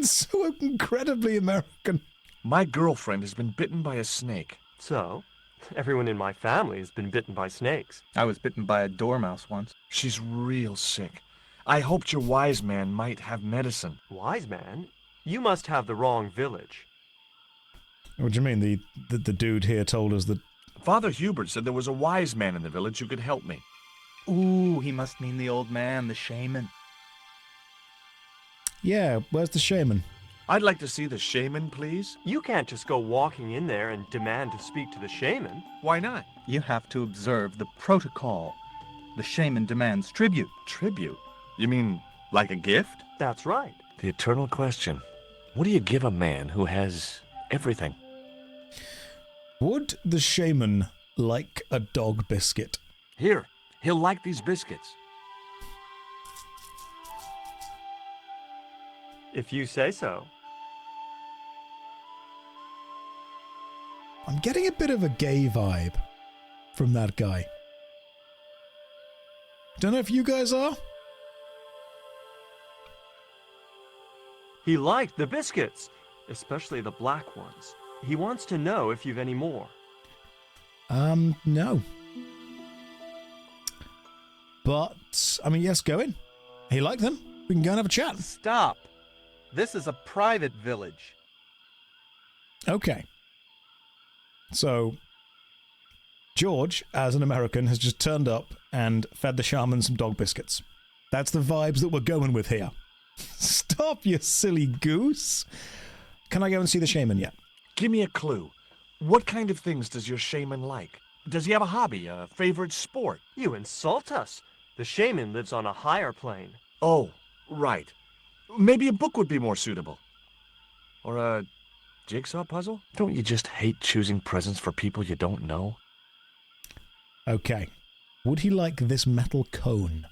So incredibly American. My girlfriend has been bitten by a snake. So, everyone in my family has been bitten by snakes. I was bitten by a dormouse once. She's real sick. I hoped your wise man might have medicine. Wise man? You must have the wrong village. What do you mean? The dude here told us that... Father Hubert said there was a wise man in the village who could help me. Ooh, he must mean the old man, the shaman. Yeah, where's the shaman? I'd like to see the shaman, please. You can't just go walking in there and demand to speak to the shaman. Why not? You have to observe the protocol. The shaman demands tribute. Tribute? You mean like a gift? That's right. The eternal question. What do you give a man who has everything? Would the shaman like a dog biscuit? Here, he'll like these biscuits. If you say so. I'm getting a bit of a gay vibe from that guy. Don't know if you guys are? He liked the biscuits, especially the black ones. He wants to know if you've any more. No. But, I mean, yes, go in. He liked them. We can go and have a chat. Stop. This is a private village. Okay. So, George, as an American, has just turned up and fed the shaman some dog biscuits. That's the vibes that we're going with here. Stop, you silly goose. Can I go and see the shaman yet? Give me a clue. What kind of things does your shaman like? Does he have a hobby, a favorite sport? You insult us. The shaman lives on a higher plane. Oh, right. Maybe a book would be more suitable. Or a jigsaw puzzle? Don't you just hate choosing presents for people you don't know? Okay. Would he like this metal cone?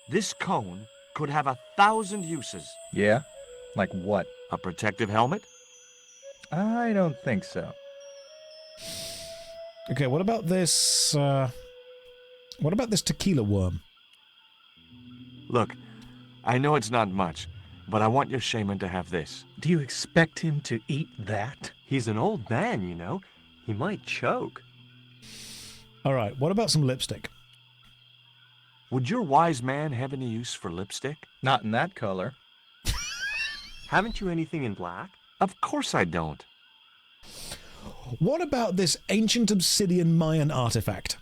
This cone could have 1,000 uses. Yeah? Like what? A protective helmet? I don't think so. Okay, what about this, what about this tequila worm? Look, I know it's not much, but I want your shaman to have this. Do you expect him to eat that? He's an old man, you know. He might choke. Alright, what about some lipstick? Would your wise man have any use for lipstick? Not in that color. Haven't you anything in black? Of course I don't. What about this ancient obsidian Mayan artifact?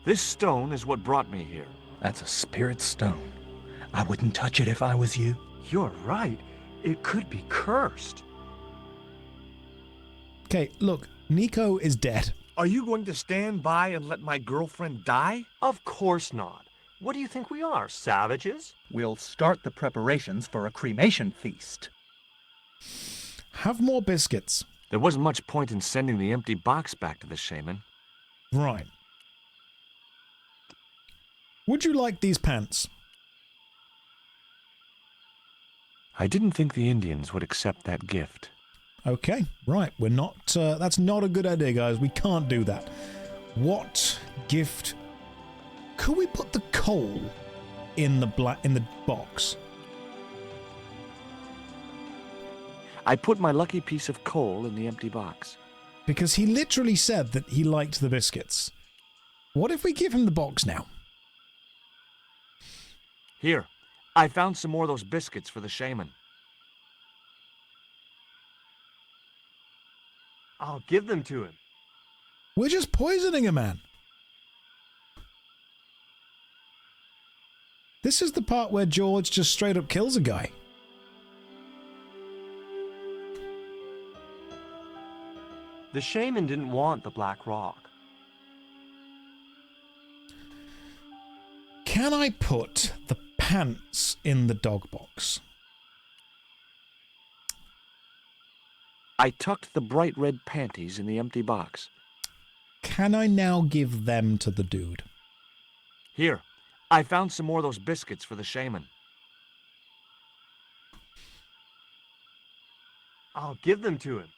This stone is what brought me here. That's a spirit stone. I wouldn't touch it if I was you. You're right. It could be cursed. Okay, look, Nico is dead. Are you going to stand by and let my girlfriend die? Of course not. What do you think we are, savages? We'll start the preparations for a cremation feast. Have more biscuits. There wasn't much point in sending the empty box back to the shaman. Right. Would you like these pants? I didn't think the Indians would accept that gift. Okay, right. We're not... that's not a good idea, guys. We can't do that. What gift... Could we put the coal in the box? I put my lucky piece of coal in the empty box. Because he literally said that he liked the biscuits. What if we give him the box now? Here, I found some more of those biscuits for the shaman. I'll give them to him. We're just poisoning a man. This is the part where George just straight up kills a guy. The shaman didn't want the black rock. Can I put the pants in the dog box? I tucked the bright red panties in the empty box. Can I now give them to the dude? Here, I found some more of those biscuits for the shaman. I'll give them to him.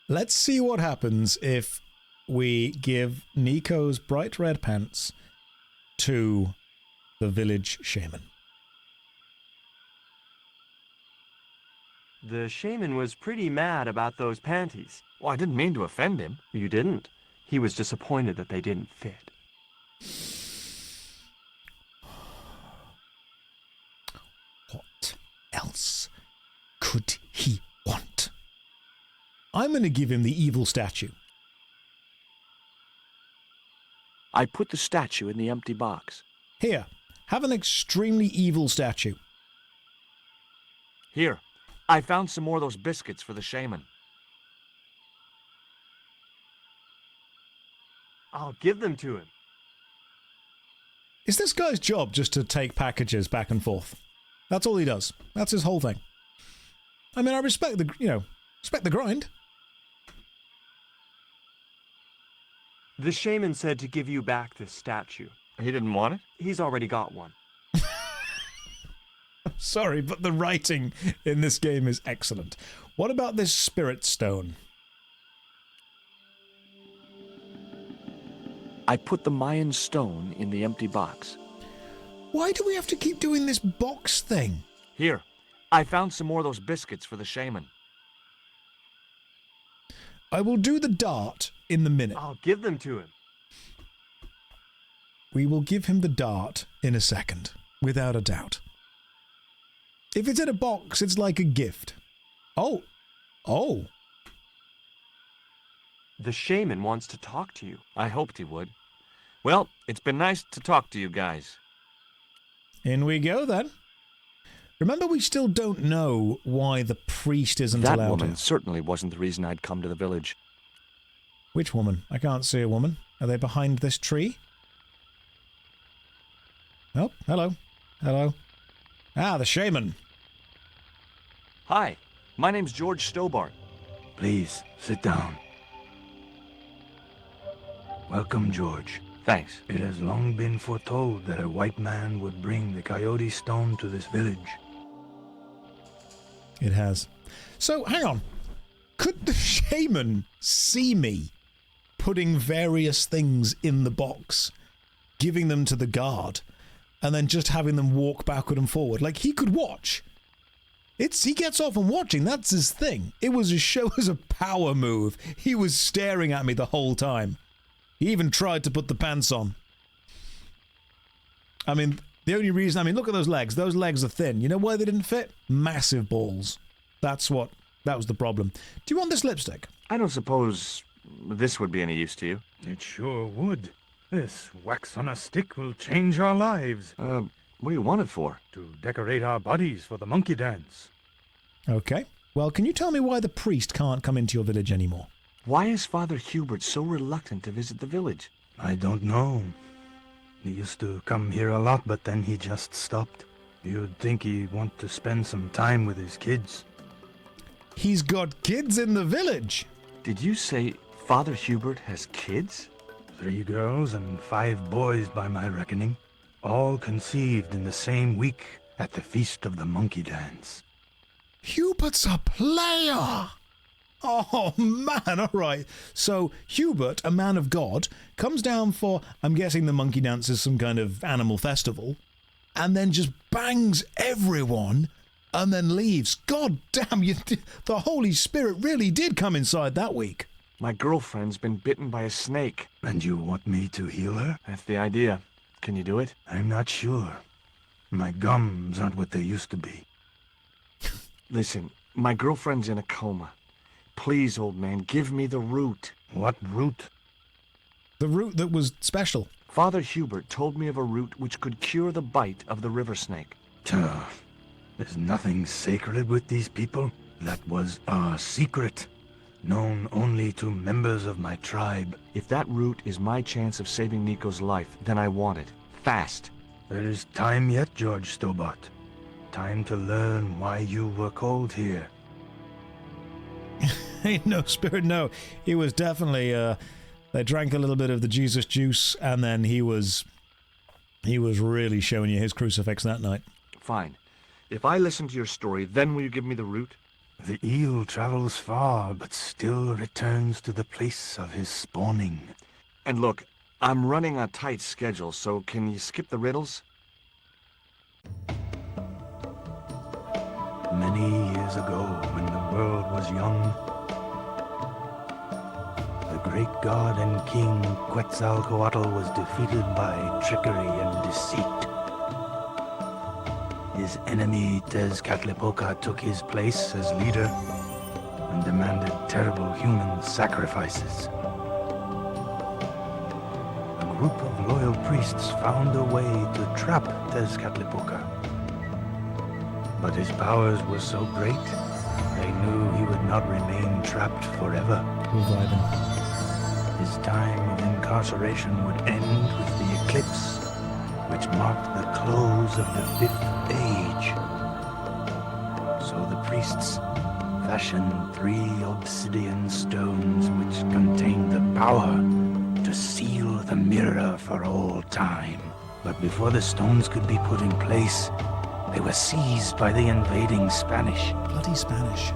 Let's see what happens if we give Nico's bright red pants to the village shaman. The shaman was pretty mad about those panties. Well, I didn't mean to offend him. You didn't. He was disappointed that they didn't fit. What else could he want? I'm going to give him the evil statue. I put the statue in the empty box. Here, have an extremely evil statue. Here, I found some more of those biscuits for the shaman. I'll give them to him. Is this guy's job just to take packages back and forth? That's all he does. That's his whole thing. I mean, I respect the, respect the grind. The shaman said to give you back this statue. He didn't want it? He's already got one. Sorry, but the writing in this game is excellent. What about this spirit stone? I put the Mayan stone in the empty box. Why do we have to keep doing this box thing? Here, I found some more of those biscuits for the shaman. I will do the dart in the minute. I'll give them to him. We will give him the dart in a second, without a doubt. If it's in a box, it's like a gift. Oh. Oh. The shaman wants to talk to you. I hoped he would. Well, it's been nice to talk to you guys. In we go, then. Remember, we still don't know why the priest isn't That allowed woman here. certainly wasn't the reason I'd come to the village. Which woman? I can't see a woman. Are they behind this tree? Oh, hello. Hello. Ah, the shaman. Hi, my name's George Stobart. Please, sit down. Welcome, George. Thanks. It has long been foretold that a white man would bring the coyote stone to this village. It has. So, hang on. Could the shaman see me putting various things in the box, giving them to the guard, and then just having them walk backward and forward? Like, he could watch. He gets off on watching. That's his thing. It was a show as a power move. He was staring at me the whole time. He even tried to put the pants on. I mean, the only reason... look at those legs. Those legs are thin. You know why they didn't fit? Massive balls. That was the problem. Do you want this lipstick? I don't suppose this would be any use to you. It sure would. This wax on a stick will change our lives. What do you want it for? To decorate our bodies for the monkey dance. Okay. Well, can you tell me why the priest can't come into your village anymore? Why is Father Hubert so reluctant to visit the village? I don't know. He used to come here a lot, but then he just stopped. You'd think he'd want to spend some time with his kids. He's got kids in the village! Did you say Father Hubert has kids? 3 girls and 5 boys by my reckoning. All conceived in the same week at the Feast of the Monkey Dance. Hubert's a player! Oh, man, all right. So Hubert, a man of God, comes down for, I'm guessing the monkey dance is some kind of animal festival, and then just bangs everyone and then leaves. God damn, the Holy Spirit really did come inside that week. My girlfriend's been bitten by a snake. And you want me to heal her? That's the idea. Can you do it? I'm not sure. My gums aren't what they used to be. Listen, my girlfriend's in a coma. Please, old man, give me the root. What root? The root that was special. Father Hubert told me of a root which could cure the bite of the river snake. There's nothing sacred with these people. That was our secret, known only to members of my tribe. If that root is my chance of saving Nico's life, then I want it. Fast. There is time yet, George Stobart. Time to learn why you were called here. No, Spirit, no. He was definitely, they drank a little bit of the Jesus juice, and then he was really showing you his crucifix that night. Fine. If I listen to your story, then will you give me the root? The eel travels far, but still returns to the place of his spawning. And look, I'm running a tight schedule, so can you skip the riddles? Many years ago, when the world was young, the great god and king Quetzalcoatl was defeated by trickery and deceit. His enemy Tezcatlipoca took his place as leader and demanded terrible human sacrifices. A group of loyal priests found a way to trap Tezcatlipoca. But his powers were so great, they knew he would not remain trapped forever. Reviving. His time of incarceration would end with the eclipse, which marked the close of the 5th age. So the priests fashioned 3 obsidian stones which contained the power to seal the mirror for all time. But before the stones could be put in place, they were seized by the invading Spanish. Bloody Spanish.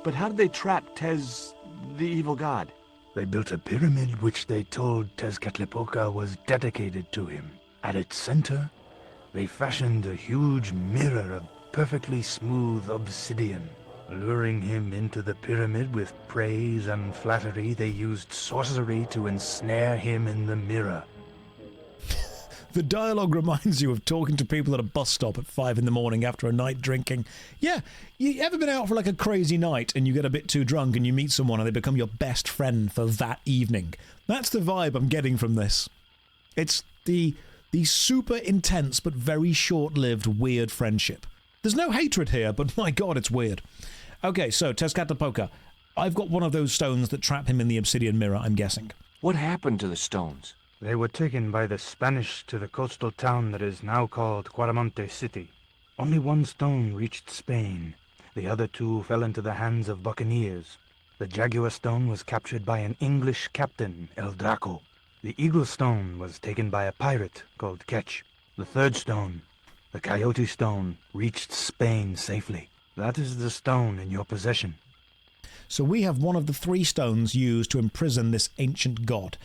But how did they trap Tez, the evil god? They built a pyramid which they told Tezcatlipoca was dedicated to him. At its center, they fashioned a huge mirror of perfectly smooth obsidian. Luring him into the pyramid with praise and flattery, they used sorcery to ensnare him in the mirror. The dialogue reminds you of talking to people at a bus stop at 5 in the morning after a night drinking. Yeah, you ever been out for like a crazy night and you get a bit too drunk and you meet someone and they become your best friend for that evening? That's the vibe I'm getting from this. It's the super intense but very short-lived weird friendship. There's no hatred here, but my god, it's weird. Okay, so Tezcatlipoca. I've got one of those stones that trap him in the obsidian mirror, I'm guessing. What happened to the stones? They were taken by the Spanish to the coastal town that is now called Cuaramonte City. Only 1 stone reached Spain. The other 2 fell into the hands of buccaneers. The Jaguar stone was captured by an English captain, El Draco. The Eagle stone was taken by a pirate called Ketch. The 3rd stone, the Coyote stone, reached Spain safely. That is the stone in your possession. So we have one of the 3 stones used to imprison this ancient god.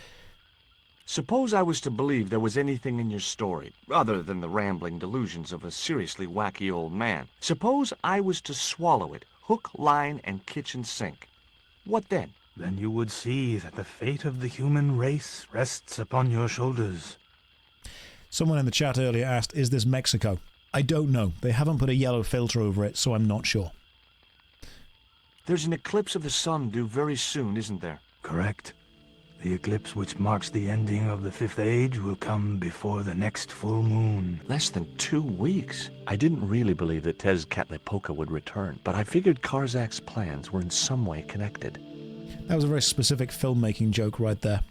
Suppose I was to believe there was anything in your story, other than the rambling delusions of a seriously wacky old man. Suppose I was to swallow it, hook, line, and kitchen sink. What then? Then you would see that the fate of the human race rests upon your shoulders. Someone in the chat earlier asked, is this Mexico? I don't know. They haven't put a yellow filter over it, so I'm not sure. There's an eclipse of the sun due very soon, isn't there? Correct. The eclipse which marks the ending of the Fifth Age will come before the next full moon. Less than 2 weeks. I didn't really believe that Tezcatlipoca would return, but I figured Karzak's plans were in some way connected. That was a very specific filmmaking joke right there.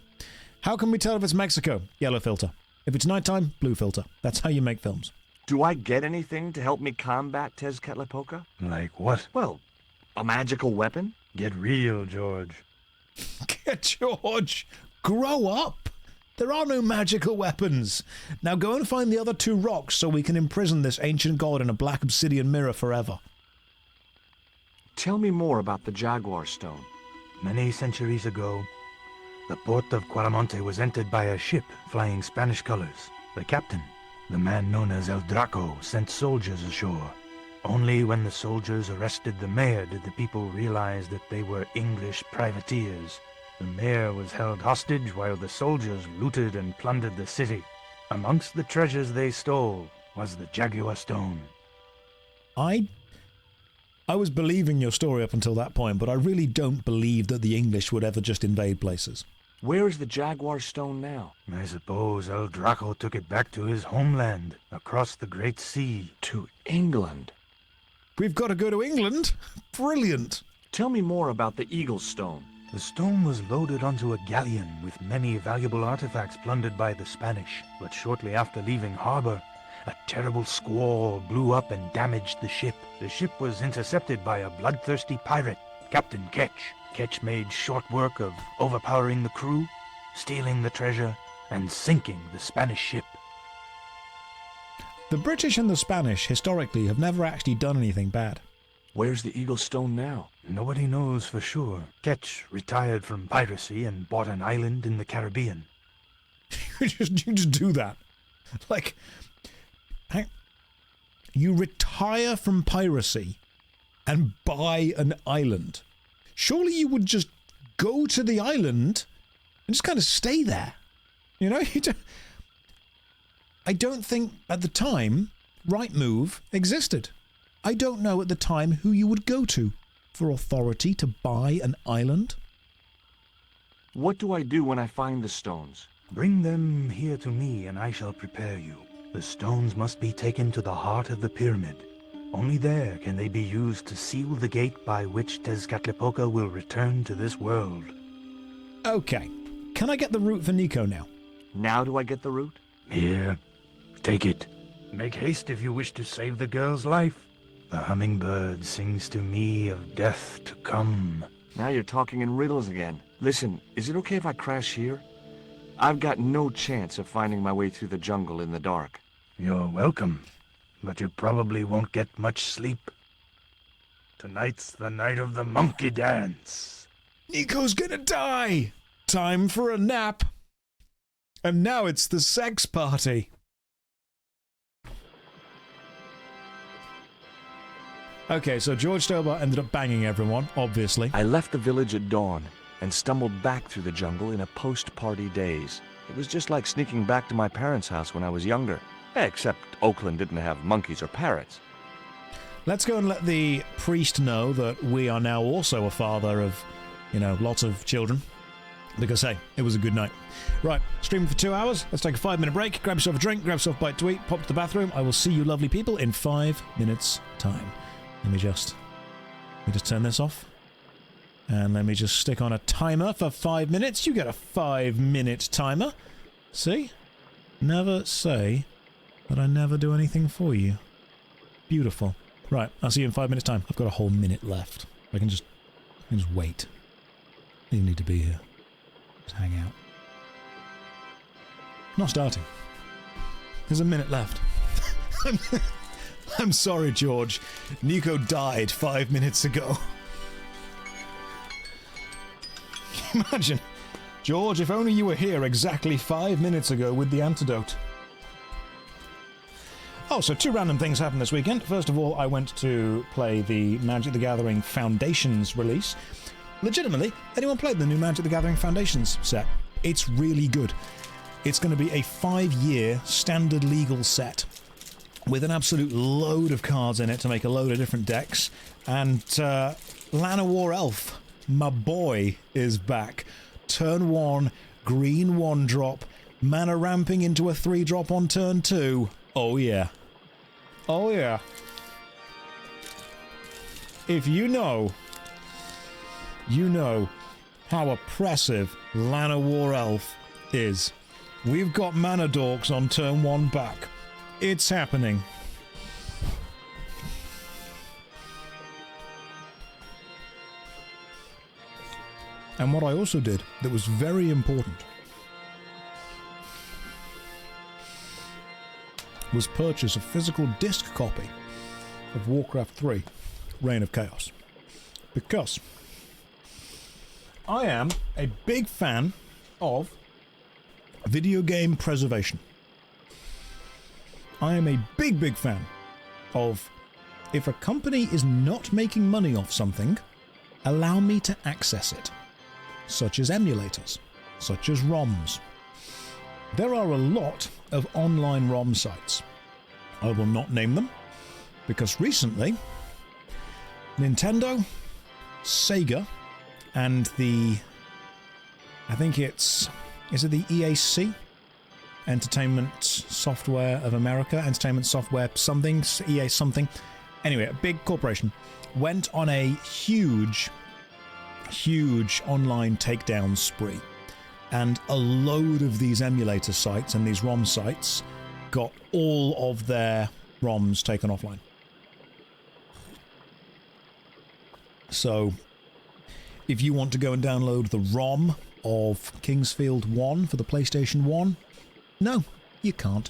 How can we tell if it's Mexico? Yellow filter. If it's nighttime, blue filter. That's how you make films. Do I get anything to help me combat Tezcatlipoca? Like what? Well, a magical weapon? Get real, George. George, grow up. There are no magical weapons. Now go and find the other 2 rocks so we can imprison this ancient god in a black obsidian mirror forever. Tell me more about the Jaguar Stone. Many centuries ago, the port of Quaramonte was entered by a ship flying Spanish colors. The captain, the man known as El Draco, sent soldiers ashore. Only when the soldiers arrested the mayor did the people realize that they were English privateers. The mayor was held hostage while the soldiers looted and plundered the city. Amongst the treasures they stole was the Jaguar Stone. I was believing your story up until that point, but I really don't believe that the English would ever just invade places. Where is the Jaguar Stone now? I suppose El Draco took it back to his homeland, across the Great Sea. To England. We've got to go to England? Brilliant. Tell me more about the Eagle Stone. The stone was loaded onto a galleon with many valuable artifacts plundered by the Spanish. But shortly after leaving harbor, a terrible squall blew up and damaged the ship. The ship was intercepted by a bloodthirsty pirate, Captain Ketch. Ketch made short work of overpowering the crew, stealing the treasure, and sinking the Spanish ship. The British and the Spanish, historically, have never actually done anything bad. Where's the Eagle Stone now? Nobody knows for sure. Ketch retired from piracy and bought an island in the Caribbean. you just do that. Like, you retire from piracy and buy an island. Surely you would just go to the island and just kind of stay there. You know? I don't think at the time Rightmove existed. I don't know at the time who you would go to for authority to buy an island. What do I do when I find the stones? Bring them here to me and I shall prepare you. The stones must be taken to the heart of the pyramid. Only there can they be used to seal the gate by which Tezcatlipoca will return to this world. Okay. Can I get the route for Nico now? Now do I get the route? Here, take it. Make haste if you wish to save the girl's life. The hummingbird sings to me of death to come. Now you're talking in riddles again. Listen, is it okay if I crash here? I've got no chance of finding my way through the jungle in the dark. You're welcome, but you probably won't get much sleep. Tonight's the night of the monkey dance. Nico's gonna die! Time for a nap. And now it's the sex party. Okay, so George Stobart ended up banging everyone, obviously. I left the village at dawn and stumbled back through the jungle in a post-party daze. It was just like sneaking back to my parents' house when I was younger. Except Oakland didn't have monkeys or parrots. Let's go and let the priest know that we are now also a father of, you know, lots of children. Because, hey, it was a good night. Right, streaming for 2 hours. Let's take a 5-minute break. Grab yourself a drink, grab yourself a bite to eat, pop to the bathroom. I will see you lovely people in 5 minutes' time. Let me just turn this off. And let me just stick on a timer for 5 minutes. You get a 5-minute timer. See? Never say that I never do anything for you. Beautiful. Right, I'll see you in 5 minutes' time. I've got a whole minute left. I can just wait. You need to be here. Just hang out. Not starting. There's a minute left. I'm sorry, George. Nico died 5 minutes ago. Imagine. George, if only you were here exactly 5 minutes ago with the antidote. Oh, so 2 random things happened this weekend. First of all, I went to play the Magic the Gathering Foundations release. Legitimately, anyone played the new Magic the Gathering Foundations set? It's really good. It's going to be a 5-year standard legal set with an absolute load of cards in it to make a load of different decks. And Llanowar Elf, my boy, is back. turn 1, green 1-drop, mana ramping into a 3-drop on turn 2. Oh yeah. Oh yeah. If you know how oppressive Llanowar War Elf is. We've got mana dorks on turn 1 back. It's happening. And what I also did that was very important was purchase a physical disc copy of Warcraft 3, Reign of Chaos. Because I am a big fan of video game preservation. I am a big fan of, if a company is not making money off something, allow me to access it. Such as emulators, such as ROMs. There are a lot of online ROM sites. I will not name them, because recently, Nintendo, Sega, and I think is it the EAC? Entertainment Software of America, Entertainment Software something, EA something. Anyway, a big corporation went on a huge online takedown spree, and a load of these emulator sites and these ROM sites got all of their ROMs taken offline. So if you want to go and download the ROM of Kingsfield 1 for the PlayStation 1, no, you can't.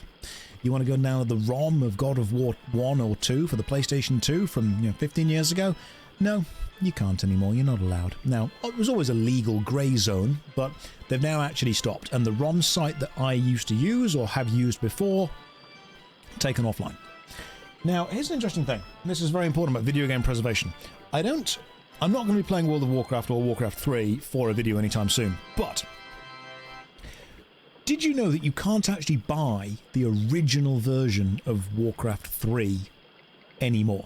You want to go and download the ROM of God of War 1 or 2 for the PlayStation 2 from 15 years ago, no, you can't anymore. You're not allowed. Now, it was always a legal grey zone, but they've now actually stopped. And the ROM site that I used to use or have used before, taken offline. Now, here's an interesting thing. This is very important about video game preservation. I'm not going to be playing World of Warcraft or Warcraft 3 for a video anytime soon, but did you know that you can't actually buy the original version of Warcraft 3 anymore?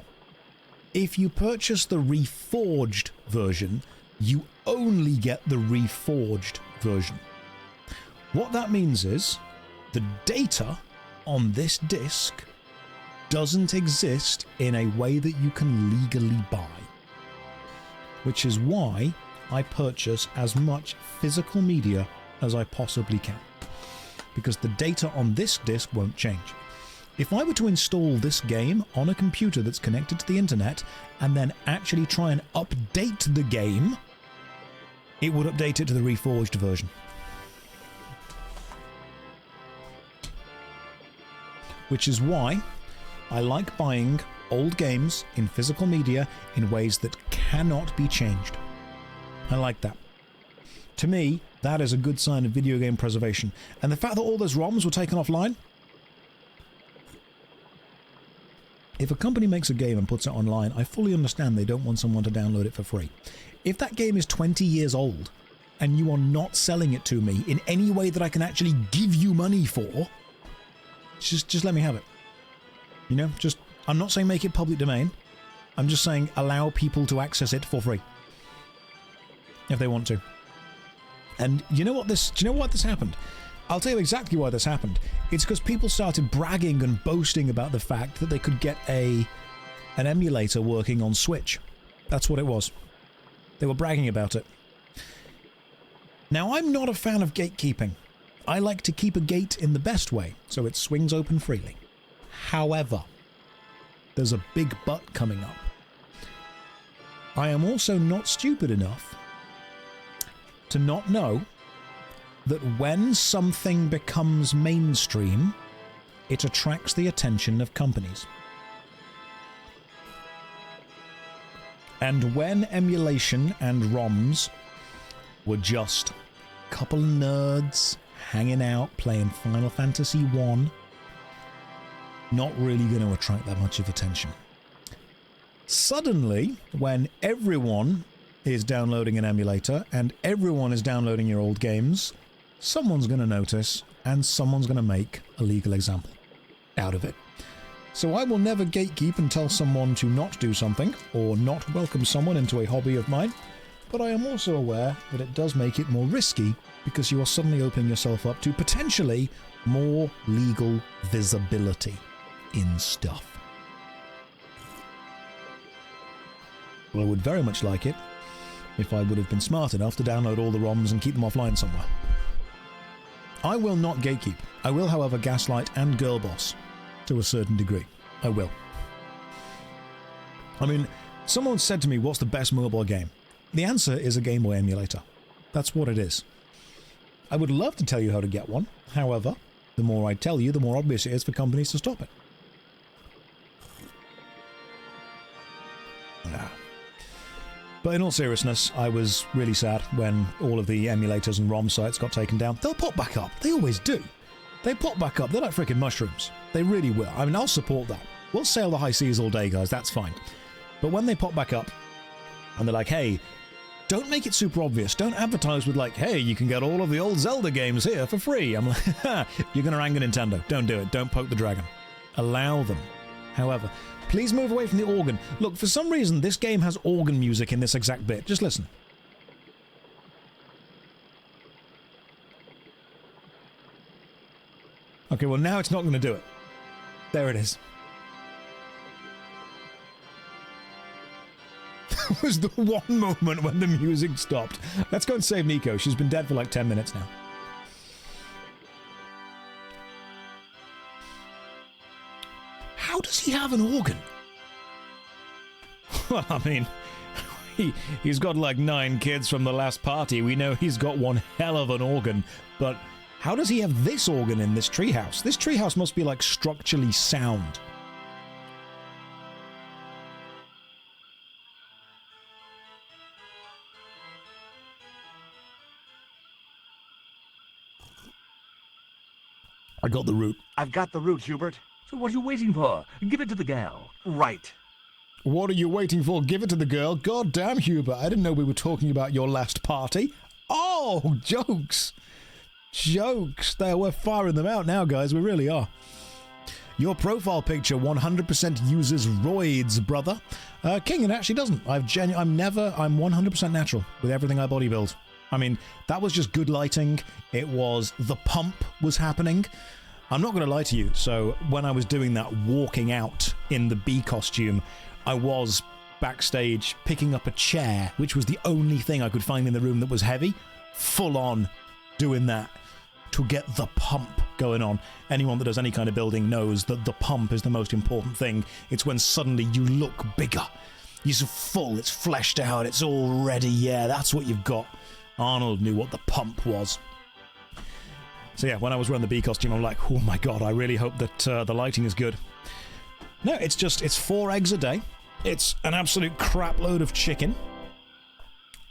If you purchase the reforged version, you only get the reforged version. What that means is the data on this disc doesn't exist in a way that you can legally buy. Which is why I purchase as much physical media as I possibly can. Because the data on this disc won't change. If I were to install this game on a computer that's connected to the internet and then actually try and update the game, it would update it to the reforged version. Which is why I like buying old games in physical media in ways that cannot be changed. I like that. To me, that is a good sign of video game preservation. And the fact that all those ROMs were taken offline, if a company makes a game and puts it online, I fully understand they don't want someone to download it for free. If that game is 20 years old and you are not selling it to me in any way that I can actually give you money for, just let me have it. You know, I'm not saying make it public domain. I'm just saying allow people to access it for free. If they want to. And do you know what this happened? I'll tell you exactly why this happened. It's because people started bragging and boasting about the fact that they could get an emulator working on Switch. That's what it was. They were bragging about it. Now, I'm not a fan of gatekeeping. I like to keep a gate in the best way, so it swings open freely. However, there's a big but coming up. I am also not stupid enough to not know that when something becomes mainstream, it attracts the attention of companies. And when emulation and ROMs were just a couple of nerds hanging out playing Final Fantasy 1, not really going to attract that much of attention. Suddenly, when everyone is downloading an emulator and everyone is downloading your old games, someone's going to notice and someone's going to make a legal example out of it. So I will never gatekeep and tell someone to not do something or not welcome someone into a hobby of mine, but I am also aware that it does make it more risky because you are suddenly opening yourself up to potentially more legal visibility in stuff. Well, I would very much like it if I would have been smart enough to download all the ROMs and keep them offline somewhere. I will not gatekeep. I will, however, gaslight and girl boss to a certain degree. I will. I mean, someone said to me, what's the best mobile game? The answer is a Game Boy emulator. That's what it is. I would love to tell you how to get one. However, the more I tell you, the more obvious it is for companies to stop it. But in all seriousness, I was really sad when all of the emulators and ROM sites got taken down. They'll pop back up. They always do. They pop back up. They're like freaking mushrooms. They really will. I mean, I'll support that. We'll sail the high seas all day, guys. That's fine. But when they pop back up and they're like, hey, don't make it super obvious. Don't advertise with like, hey, you can get all of the old Zelda games here for free. I'm like, you're going to anger Nintendo. Don't do it. Don't poke the dragon. Allow them. However, please move away from the organ. Look, for some reason, this game has organ music in this exact bit. Just listen. Okay, well, now it's not going to do it. There it is. That was the one moment when the music stopped. Let's go and save Nico. She's been dead for like 10 minutes now. How does he have an organ? Well, I mean, he's got like 9 kids from the last party. We know he's got one hell of an organ. But how does he have this organ in this treehouse? This treehouse must be like structurally sound. I got the root. I've got the root, Hubert. So what are you waiting for? Give it to the gal. Right. What are you waiting for? Give it to the girl. God damn, Hubert. I didn't know we were talking about your last party. Oh, jokes. Jokes. There, we're firing them out now, guys. We really are. Your profile picture 100% uses roids, brother. King, it actually doesn't. I'm 100% natural with everything I body build. I mean, that was just good lighting. It was, the pump was happening. I'm not going to lie to you. So when I was doing that walking out in the bee costume, I was backstage picking up a chair, which was the only thing I could find in the room that was heavy. Full on doing that to get the pump going on. Anyone that does any kind of building knows that the pump is the most important thing. It's when suddenly you look bigger. You're so full, it's fleshed out, it's all ready. Yeah, that's what you've got. Arnold knew what the pump was. So yeah, when I was wearing the bee costume, I'm like, oh my god, I really hope that the lighting is good. No, it's 4 eggs a day. It's an absolute crap load of chicken,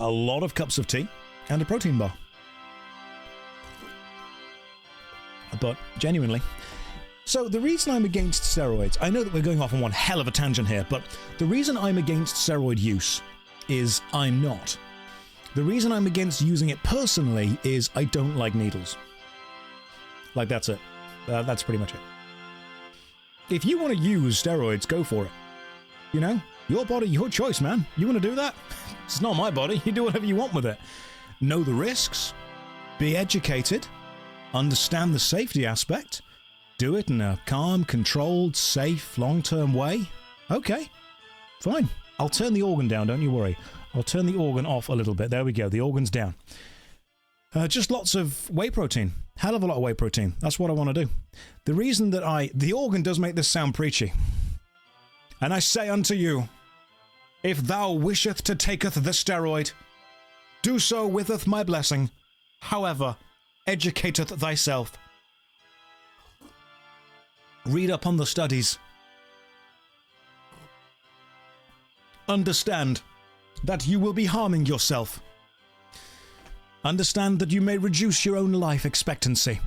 a lot of cups of tea, and a protein bar. But genuinely. So the reason I'm against steroids, I know that we're going off on one hell of a tangent here, but the reason I'm against steroid use is I'm not. The reason I'm against using it personally is I don't like needles. Like, that's it. That's pretty much it. If you want to use steroids, go for it. You know? Your body, your choice, man. You want to do that? It's not my body. You do whatever you want with it. Know the risks. Be educated. Understand the safety aspect. Do it in a calm, controlled, safe, long-term way. Okay. Fine. I'll turn the organ down, don't you worry. I'll turn the organ off a little bit. There we go. The organ's down. Just lots of whey protein. Hell of a lot of whey protein. That's what I want to do. The reason that the organ does make this sound preachy. And I say unto you, if thou wisheth to taketh the steroid, do so witheth my blessing. However, educateth thyself. Read up on the studies. Understand that you will be harming yourself. Understand that you may reduce your own life expectancy.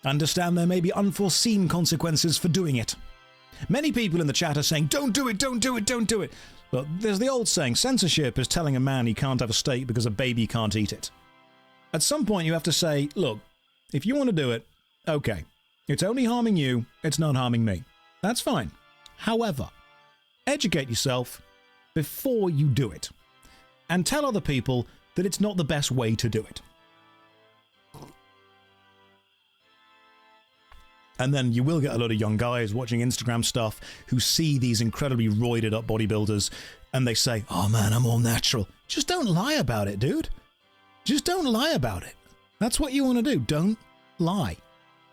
Understand there may be unforeseen consequences for doing it. Many people in the chat are saying, don't do it, don't do it, don't do it. But there's the old saying, censorship is telling a man he can't have a steak because a baby can't eat it. At some point you have to say, look, if you want to do it, okay. It's only harming you, it's not harming me. That's fine. However, educate yourself before you do it. and tell other people that it's not the best way to do it. And then you will get a lot of young guys watching Instagram stuff who see these incredibly roided up bodybuilders and they say, oh man, I'm all natural. Just don't lie about it, dude. Just don't lie about it. That's what you want to do. Don't lie.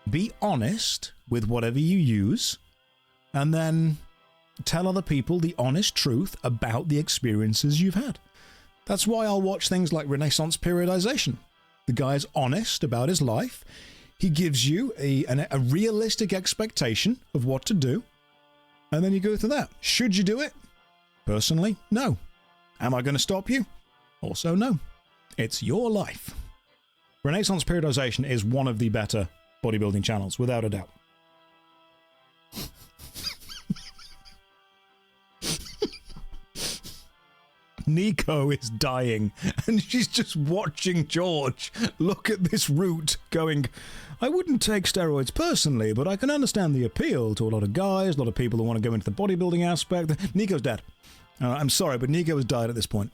Be honest with whatever you use and then tell other people the honest truth about the experiences you've had. That's why I'll watch things like Renaissance Periodization. The guy's honest about his life. He gives you a realistic expectation of what to do, and then you go through that. Should you do it? Personally, no. Am I going to stop you? Also, no. It's your life. Renaissance Periodization is one of the better bodybuilding channels, without a doubt. Nico is dying, and she's just watching George look at this route, going, I wouldn't take steroids personally, but I can understand the appeal to a lot of guys, a lot of people who want to go into the bodybuilding aspect. Nico's dead. I'm sorry, but Nico has died at this point.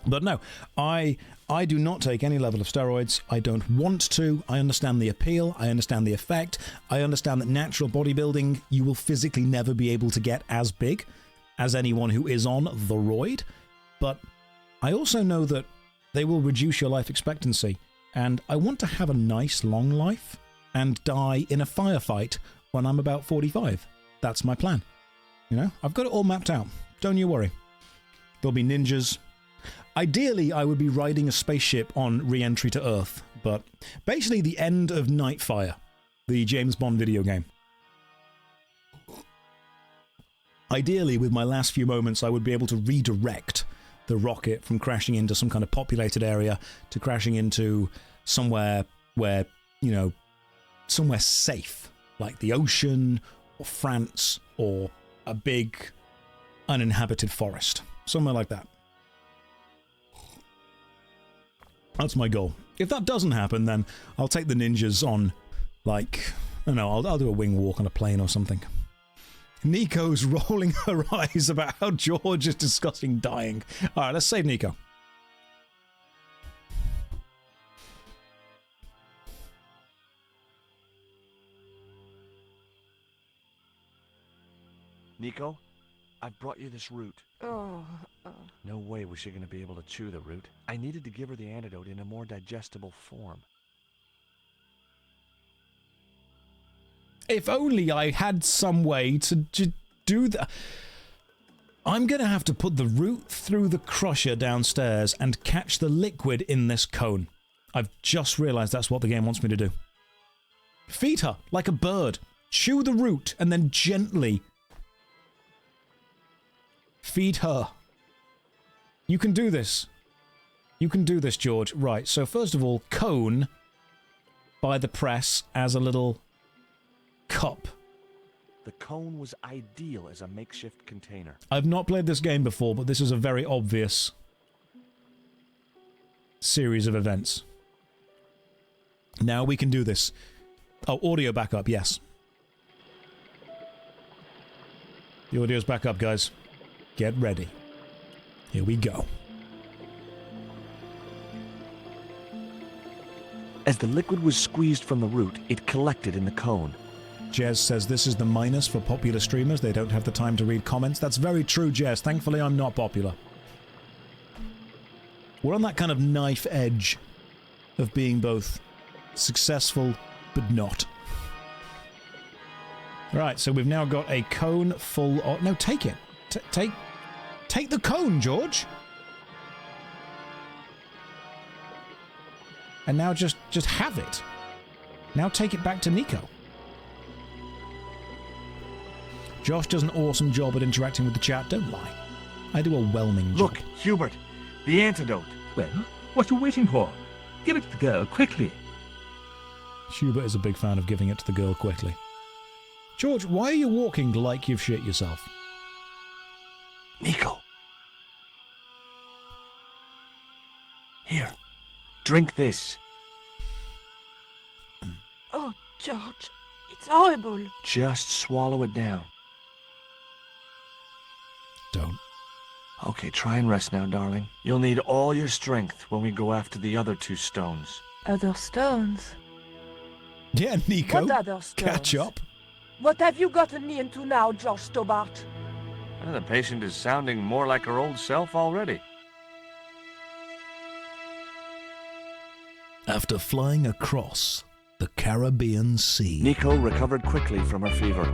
But no, I do not take any level of steroids. I don't want to. I understand the appeal. I understand the effect. I understand that natural bodybuilding, you will physically never be able to get as big as anyone who is on the roid, but I also know that they will reduce your life expectancy, and I want to have a nice long life and die in a firefight when I'm about 45. That's my plan. You know, I've got it all mapped out. Don't you worry. There'll be ninjas. Ideally, I would be riding a spaceship on re-entry to Earth, but basically the end of Nightfire, the James Bond video game. Ideally, with my last few moments, I would be able to redirect the rocket from crashing into some kind of populated area to crashing into somewhere where, you know, somewhere safe, like the ocean or France or a big uninhabited forest. Somewhere like that. That's my goal. If that doesn't happen, then I'll take the ninjas on, like, I don't know, I'll do a wing walk on a plane or something. Nico's rolling her eyes about how George is discussing dying. Alright, let's save Nico. Nico, I've brought you this root. No way was she going to be able to chew the root. I needed to give her the antidote in a more digestible form. If only I had some way to do that. I'm going to have to put the root through the crusher downstairs and catch the liquid in this cone. I've just realized that's what the game wants me to do. Feed her like a bird. Chew the root and then gently feed her. You can do this. You can do this, George. Right, so first of all, cone by the press as a little cup. The cone was ideal as a makeshift container. I've not played this game before, but this is a very obvious series of events. Now we can do this. Oh, audio backup, yes. The audio's back up, guys. Get ready. Here we go. As the liquid was squeezed from the root, it collected in the cone. Jez says this is the minus for popular streamers. They don't have the time to read comments. That's very true, Jez. Thankfully, I'm not popular. We're on that kind of knife edge of being both successful, but not. Right, so we've now got a cone full of... No, take it. Take the cone, George. And now just have it. Now take it back to Nico. Josh does an awesome job at interacting with the chat, don't lie. I do a whelming job. Look, Hubert, the antidote. Well, what are you waiting for? Give it to the girl, quickly. Hubert is a big fan of giving it to the girl quickly. George, why are you walking like you've shit yourself? Nico. Here, drink this. Oh, George, it's horrible. Just swallow it down. Don't. Okay, try and rest now, darling. You'll need all your strength when we go after the other 2 stones. Other stones? Yeah, Nico. What other stones? Catch up. What have you gotten me into now, Josh Stobart? Well, the patient is sounding more like her old self already. After flying across the Caribbean Sea. Nico recovered quickly from her fever.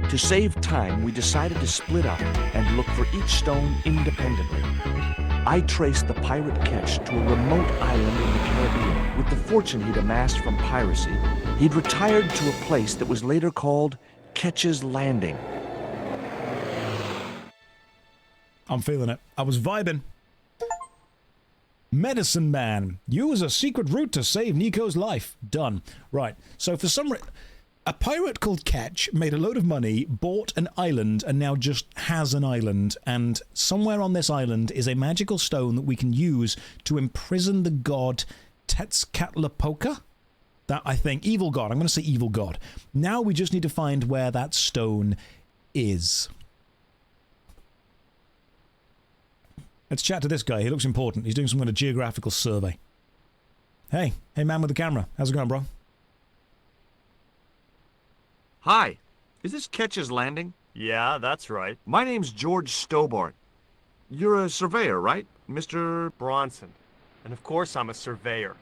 To save time, we decided to split up and look for each stone independently. I traced the pirate Ketch to a remote island in the Caribbean. With the fortune he'd amassed from piracy, he'd retired to a place that was later called Ketch's Landing. I'm feeling it. I was vibing. Medicine Man. Use a secret route to save Nico's life. Done. Right. So for some reason, a pirate called Ketch made a load of money, bought an island, and now just has an island. And somewhere on this island is a magical stone that we can use to imprison the god Tezcatlipoca? That, I think, evil god. I'm going to say evil god. Now we just need to find where that stone is. Let's chat to this guy. He looks important. He's doing some kind of geographical survey. Hey man with the camera. How's it going, bro? Hi, is this Ketch's Landing? Yeah, that's right. My name's George Stobart. You're a surveyor, right, Mr. Bronson. And of course I'm a surveyor.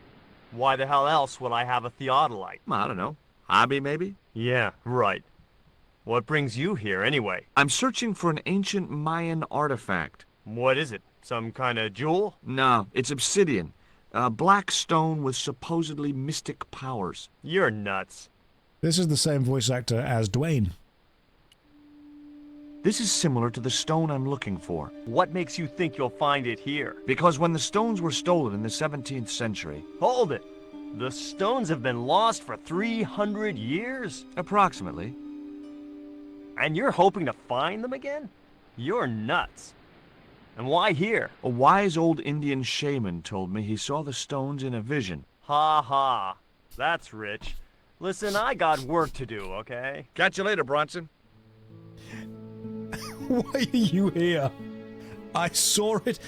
Why the hell else would I have a theodolite? I don't know. Hobby, maybe? Yeah, right. What brings you here, anyway? I'm searching for an ancient Mayan artifact. What is it? Some kind of jewel? No, it's obsidian. A black stone with supposedly mystic powers. You're nuts. This is the same voice actor as Dwayne. This is similar to the stone I'm looking for. What makes you think you'll find it here? Because when the stones were stolen in the 17th century... Hold it! The stones have been lost for 300 years? Approximately. And you're hoping to find them again? You're nuts. And why here? A wise old Indian shaman told me he saw the stones in a vision. Ha ha. That's rich. Listen, I got work to do, okay? Catch you later, Bronson. Why are you here? I saw it.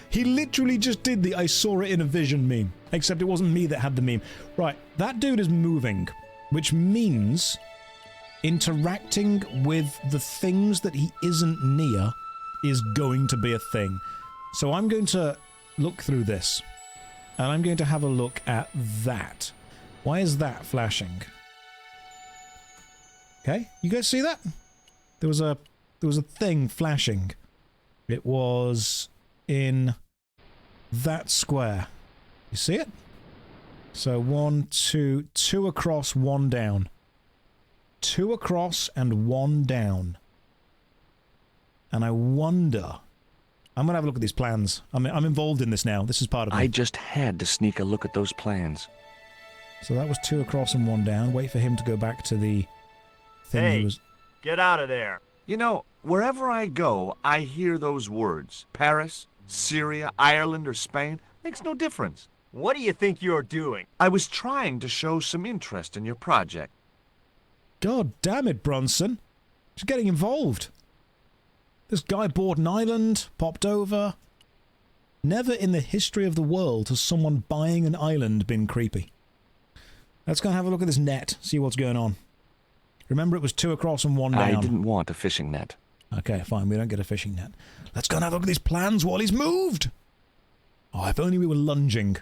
He literally just did the I saw it in a vision meme. Except it wasn't me that had the meme. Right, that dude is moving. Which means interacting with the things that he isn't near is going to be a thing. So I'm going to look through this. And I'm going to have a look at that. Why is that flashing? Okay, you guys see that? There was a thing flashing. It was in that square. You see it? So 1, 2, 2 across, 1 down. 2 across and 1 down. And I wonder... I'm going to have a look at these plans. I'm involved in this now. This is part of it. I just had to sneak a look at those plans. So that was 2 across and 1 down. Wait for him to go back to the thing Hey, he was... get out of there. You know, wherever I go, I hear those words. Paris, Syria, Ireland, or Spain. Makes no difference. What do you think you're doing? I was trying to show some interest in your project. God damn it, Bronson. Just getting involved. This guy bought an island, popped over. Never in the history of the world has someone buying an island been creepy. Let's go and have a look at this net, see what's going on. Remember, it was 2 across and 1 down. I didn't want a fishing net. Okay, fine, we don't get a fishing net. Let's go and have a look at these plans while he's moved! Oh, if only we were lunging.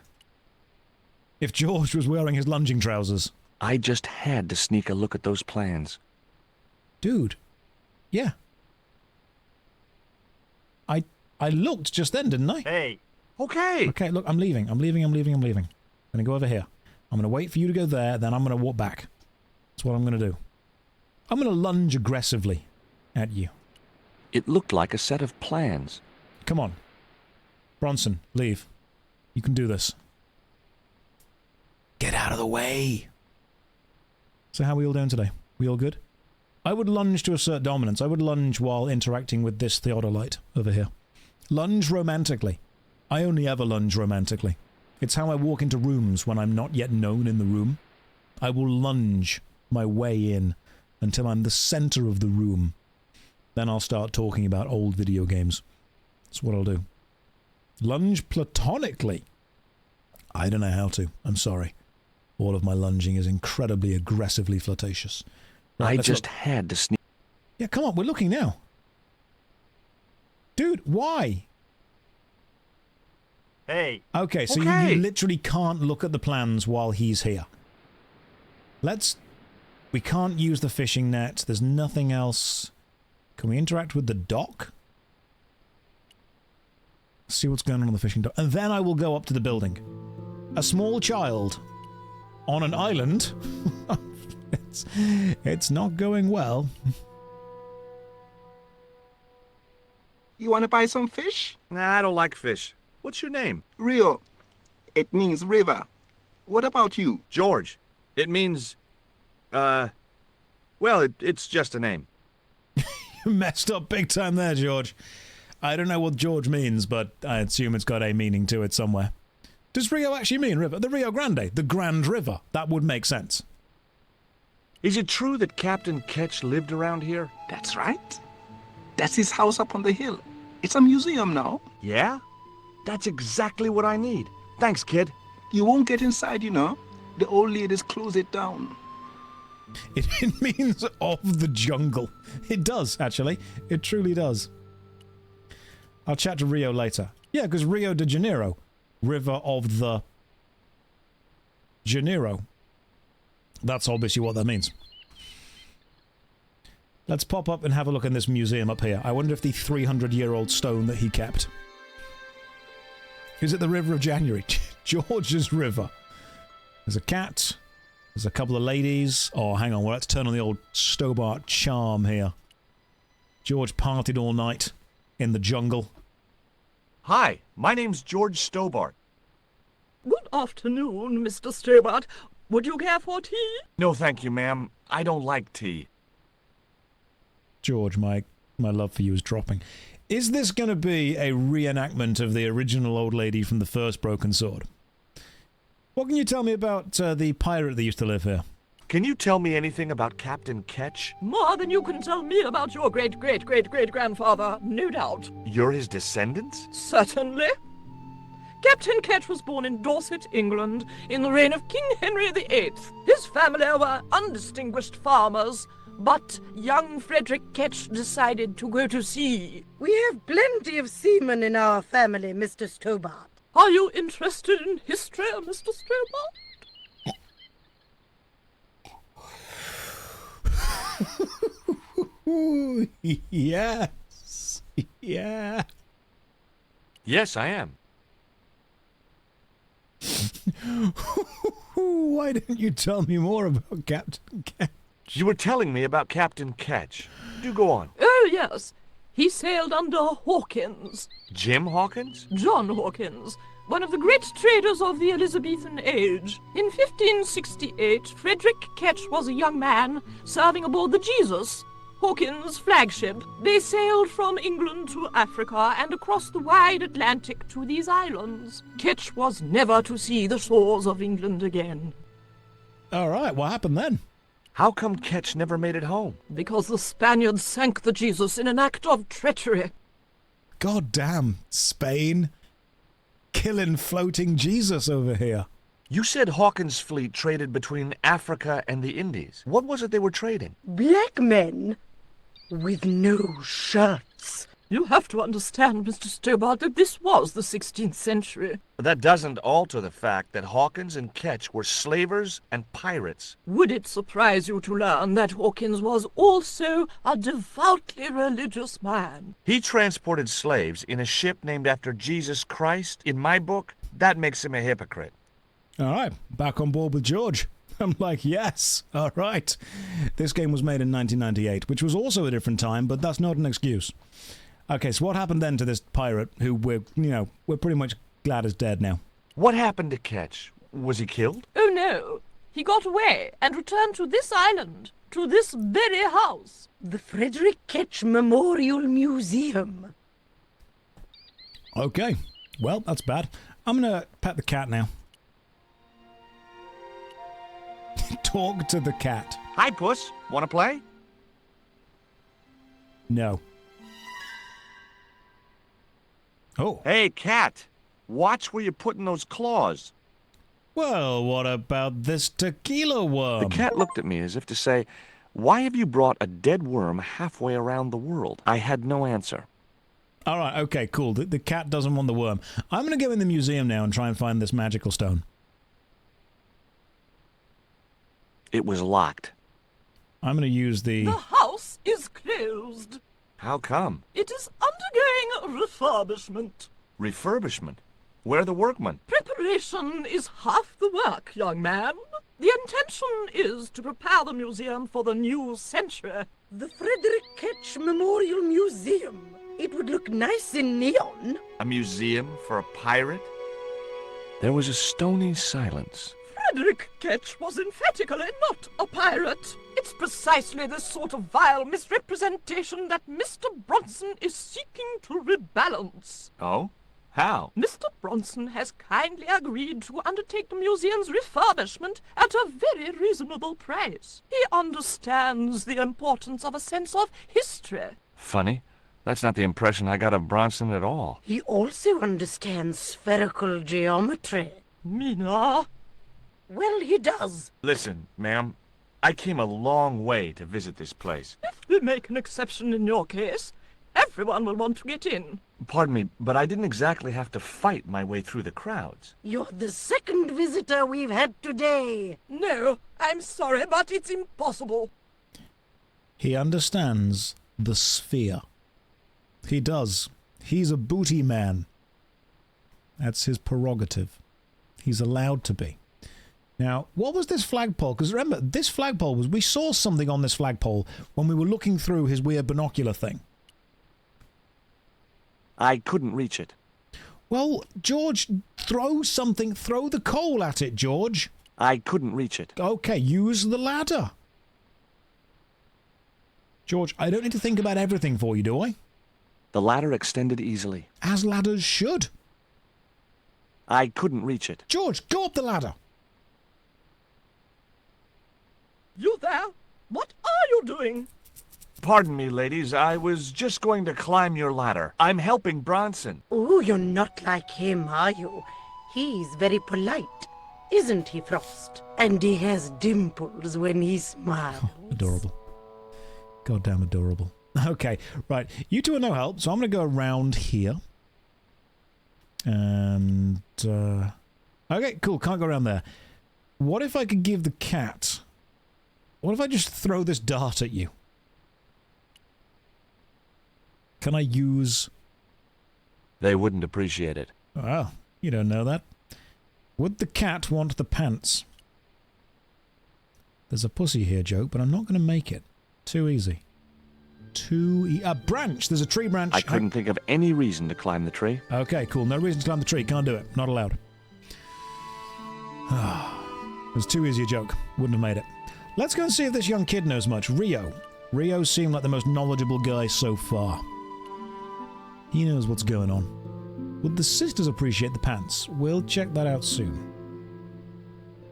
If George was wearing his lunging trousers. I just had to sneak a look at those plans. Dude. Yeah. I looked just then, didn't I? Hey. Okay. Okay, look, I'm leaving. I'm leaving. I'm gonna go over here. I'm gonna wait for you to go there, then I'm gonna walk back. That's what I'm gonna do. I'm gonna lunge aggressively at you. It looked like a set of plans. Come on. Bronson, leave. You can do this. Get out of the way! So how are we all doing today? We all good? I would lunge to assert dominance. I would lunge while interacting with this theodolite over here. Lunge romantically. I only ever lunge romantically. It's how I walk into rooms when I'm not yet known in the room. I will lunge my way in until I'm the center of the room. then I'll start talking about old video games. That's what I'll do. Lunge platonically. I don't know how to. I'm sorry. All of my lunging is incredibly aggressively flirtatious. Right, I let's just look. had to sneak. Yeah, come on, we're looking now. Dude, why? Hey. Okay, so Okay. you literally can't look at the plans while he's here. We can't use the fishing net. There's nothing else. Can we interact with the dock? See what's going on the fishing dock. And then I will go up to the building. A small child on an island. It's not going well. You want to buy some fish? Nah, I don't like fish. What's your name? Rio. It means river. What about you? George. It means, well, it's just a name. You messed up big time there, George. I don't know what George means, but I assume it's got a meaning to it somewhere. Does Rio actually mean river? The Rio Grande, the Grand River. That would make sense. Is it true that Captain Ketch lived around here? That's right. That's his house up on the hill. It's a museum now. Yeah? That's exactly what I need. Thanks, kid. You won't get inside, you know. The old ladies close it down. It means of the jungle. It does, actually. It truly does. I'll chat to Rio later. Yeah, because Rio de Janeiro. River of the Janeiro. That's obviously what that means. Let's pop up and have a look in this museum up here. I wonder if the 300-year-old stone that he kept. Is it the River of January? George's River. There's a cat. There's a couple of ladies. Oh, hang on. Well, let's turn on the old Stobart charm here. George partied all night in the jungle. Hi, my name's George Stobart. Good afternoon, Mr. Stobart. Would you care for tea? No, thank you, ma'am. I don't like tea. George, my love for you is dropping. Is this going to be a reenactment of the original old lady from the first Broken Sword? What can you tell me about the pirate that used to live here? Can you tell me anything about Captain Ketch? More than you can tell me about your great-great-great-great-grandfather, no doubt. You're his descendants? Certainly. Captain Ketch was born in Dorset, England, in the reign of King Henry VIII. His family were undistinguished farmers, but young Frederick Ketch decided to go to sea. We have plenty of seamen in our family, Mr. Stobart. Are you interested in history, Mr. Stobart? Yes. Yeah. Yes, I am. Why didn't you tell me more about Captain Ketch? You were telling me about Captain Ketch. Do go on. Oh, yes. He sailed under Hawkins. Jim Hawkins? John Hawkins, one of the great traders of the Elizabethan age. In 1568, Frederick Ketch was a young man serving aboard the Jesus, Hawkins' flagship. They sailed from England to Africa and across the wide Atlantic to these islands. Ketch was never to see the shores of England again. All right, what happened then? How come Ketch never made it home? Because the Spaniards sank the Jesus in an act of treachery. God damn, Spain. Killing floating Jesus over here. You said Hawkins' fleet traded between Africa and the Indies. What was it they were trading? Black men with no shirts. You have to understand, Mr. Stobart, that this was the 16th century. That doesn't alter the fact that Hawkins and Ketch were slavers and pirates. Would it surprise you to learn that Hawkins was also a devoutly religious man? He transported slaves in a ship named after Jesus Christ. In my book, that makes him a hypocrite. All right, back on board with George. I'm like, yes, all right. This game was made in 1998, which was also a different time, but that's not an excuse. Okay, so what happened then to this pirate who we're pretty much glad is dead now? What happened to Ketch? Was he killed? Oh, no. He got away and returned to this island, to this very house. The Frederick Ketch Memorial Museum. Okay, well, that's bad. I'm going to pet the cat now. Talk to the cat. Hi, Puss. Want to play? No. Oh. Hey, cat! Watch where you're putting those claws. Well, what about this tequila worm? The cat looked at me as if to say, "Why have you brought a dead worm halfway around the world?" I had no answer. All right, okay, cool. The cat doesn't want the worm. I'm going to go in the museum now and try and find this magical stone. It was locked. I'm going to use the... The house is closed. How come? It is undergoing refurbishment. Refurbishment? Where are the workmen? Preparation is half the work, young man. The intention is to prepare the museum for the new century. The Frederick Ketch Memorial Museum. It would look nice in neon. A museum for a pirate? There was a stony silence. Frederick Ketch was emphatically not a pirate. It's precisely this sort of vile misrepresentation that Mr. Bronson is seeking to rebalance. Oh? How? Mr. Bronson has kindly agreed to undertake the museum's refurbishment at a very reasonable price. He understands the importance of a sense of history. Funny. That's not the impression I got of Bronson at all. He also understands spherical geometry. Mina? Well, he does. Listen, ma'am. I came a long way to visit this place. If we make an exception in your case, everyone will want to get in. Pardon me, but I didn't exactly have to fight my way through the crowds. You're the second visitor we've had today. No, I'm sorry, but it's impossible. He understands the sphere. He does. He's a booty man. That's his prerogative. He's allowed to be. Now, what was this flagpole? Because remember, this flagpole was... We saw something on this flagpole when we were looking through his weird binocular thing. I couldn't reach it. Well, George, throw something. Throw the coal at it, George. I couldn't reach it. Okay, use the ladder. George, I don't need to think about everything for you, do I? The ladder extended easily. As ladders should. I couldn't reach it. George, go up the ladder. You there? What are you doing? Pardon me, ladies. I was just going to climb your ladder. I'm helping Bronson. Oh, you're not like him, are you? He's very polite, isn't he, Frost? And he has dimples when he smiles. Oh, adorable. Goddamn adorable. Okay, right. You two are no help, so I'm going to go around here. And, okay, cool. Can't go around there. What if I could give the cat... What if I just throw this dart at you? Can I use... They wouldn't appreciate it. Well, you don't know that. Would the cat want the pants? There's a pussy here joke, but I'm not going to make it. Too easy. A branch! There's a tree branch. I couldn't think of any reason to climb the tree. Okay, cool. No reason to climb the tree. Can't do it. Not allowed. It was too easy a joke. Wouldn't have made it. Let's go and see if this young kid knows much. Rio. Rio seemed like the most knowledgeable guy so far. He knows what's going on. Would the sisters appreciate the pants? We'll check that out soon.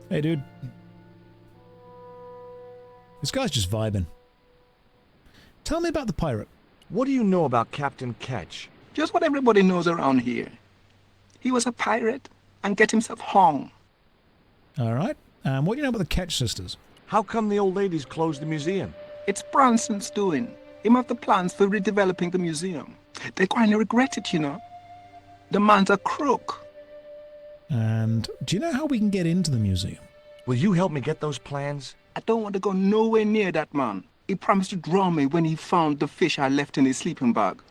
Hey, dude. This guy's just vibing. Tell me about the pirate. What do you know about Captain Ketch? Just what everybody knows around here. He was a pirate and get himself hung. Alright. What do you know about the Ketch sisters? How come the old ladies closed the museum? It's Bronson's doing. Him have the plans for redeveloping the museum. They kind of regret it, you know. The man's a crook. And do you know how we can get into the museum? Will you help me get those plans? I don't want to go nowhere near that man. He promised to draw me when he found the fish I left in his sleeping bag.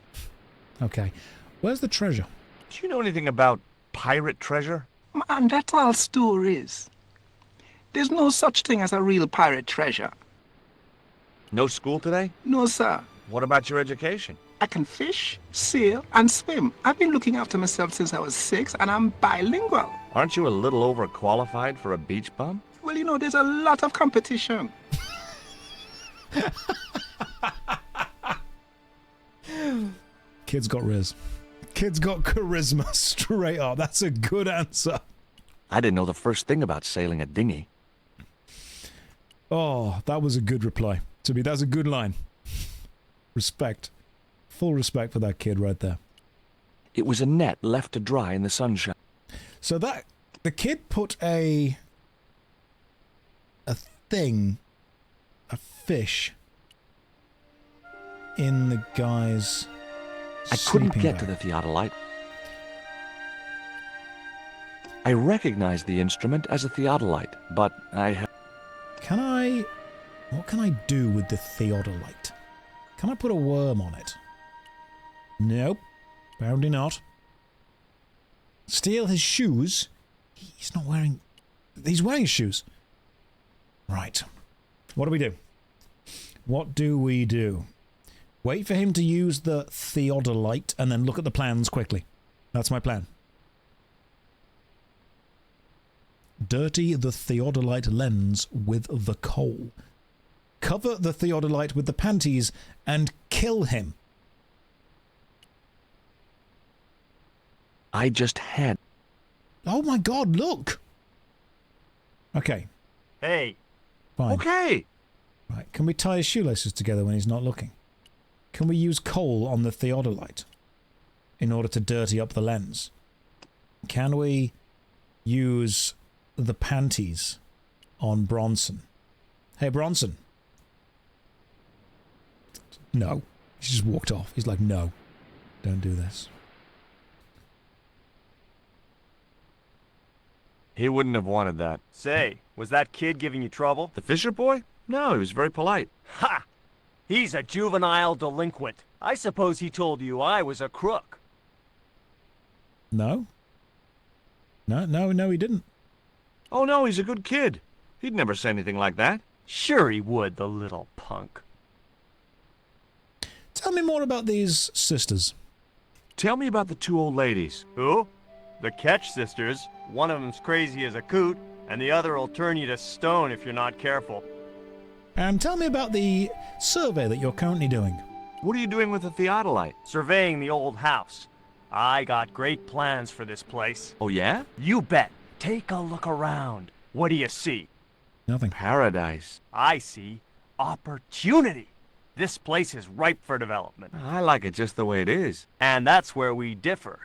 Okay. Where's the treasure? Do you know anything about pirate treasure? Man, that's all stories. There's no such thing as a real pirate treasure. No school today? No, sir. What about your education? I can fish, sail, and swim. I've been looking after myself since I was 6, and I'm bilingual. Aren't you a little overqualified for a beach bum? Well, you know, there's a lot of competition. Kid's got riz. Kid's got charisma straight up. That's a good answer. I didn't know the first thing about sailing a dinghy. Oh, that was a good reply. To me, that's a good line. Respect. Full respect for that kid right there. It was a net left to dry in the sunshine. So that the kid put a fish in the guy's I couldn't sleeping get bag. to the theodolite. I recognized the instrument as a theodolite, but What can I do with the theodolite? Can I put a worm on it? Nope. Apparently not. Steal his shoes? He's not wearing... He's wearing his shoes. Right. What do we do? What do we do? Wait for him to use the theodolite and then look at the plans quickly. That's my plan. Dirty the theodolite lens with the coal. Cover the theodolite with the panties and kill him. I just had... Oh my god, look! Okay, Hey, fine. Okay! Right, can we tie his shoelaces together when he's not looking? Can we use coal on the theodolite in order to dirty up the lens? Can we use the panties on Bronson? Hey, Bronson. No. He just walked off. He's like, no, don't do this. He wouldn't have wanted that. say, was that kid giving you trouble? The Fisher boy? No, he was very polite. Ha! He's a juvenile delinquent. I suppose he told you I was a crook. No? No, he didn't. Oh no, he's a good kid. He'd never say anything like that. Sure he would, the little punk. Tell me more about these sisters. Tell me about the two old ladies. Who? The Ketch sisters. One of them's crazy as a coot, and the other will turn you to stone if you're not careful. And tell me about the survey that you're currently doing. What are you doing with the theodolite? Surveying the old house. I got great plans for this place. Oh yeah? You bet. Take a look around. What do you see? Nothing. Paradise. I see opportunity. This place is ripe for development. I like it just the way it is. And that's where we differ.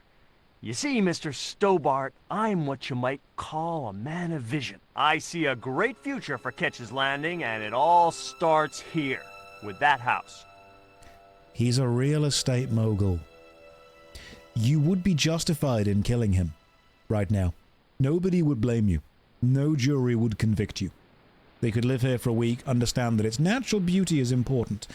You see, Mr. Stobart, I'm what you might call a man of vision. I see a great future for Ketch's Landing, and it all starts here, with that house. He's a real estate mogul. You would be justified in killing him right now. Nobody would blame you. No jury would convict you. They could live here for a week, understand that its natural beauty is important.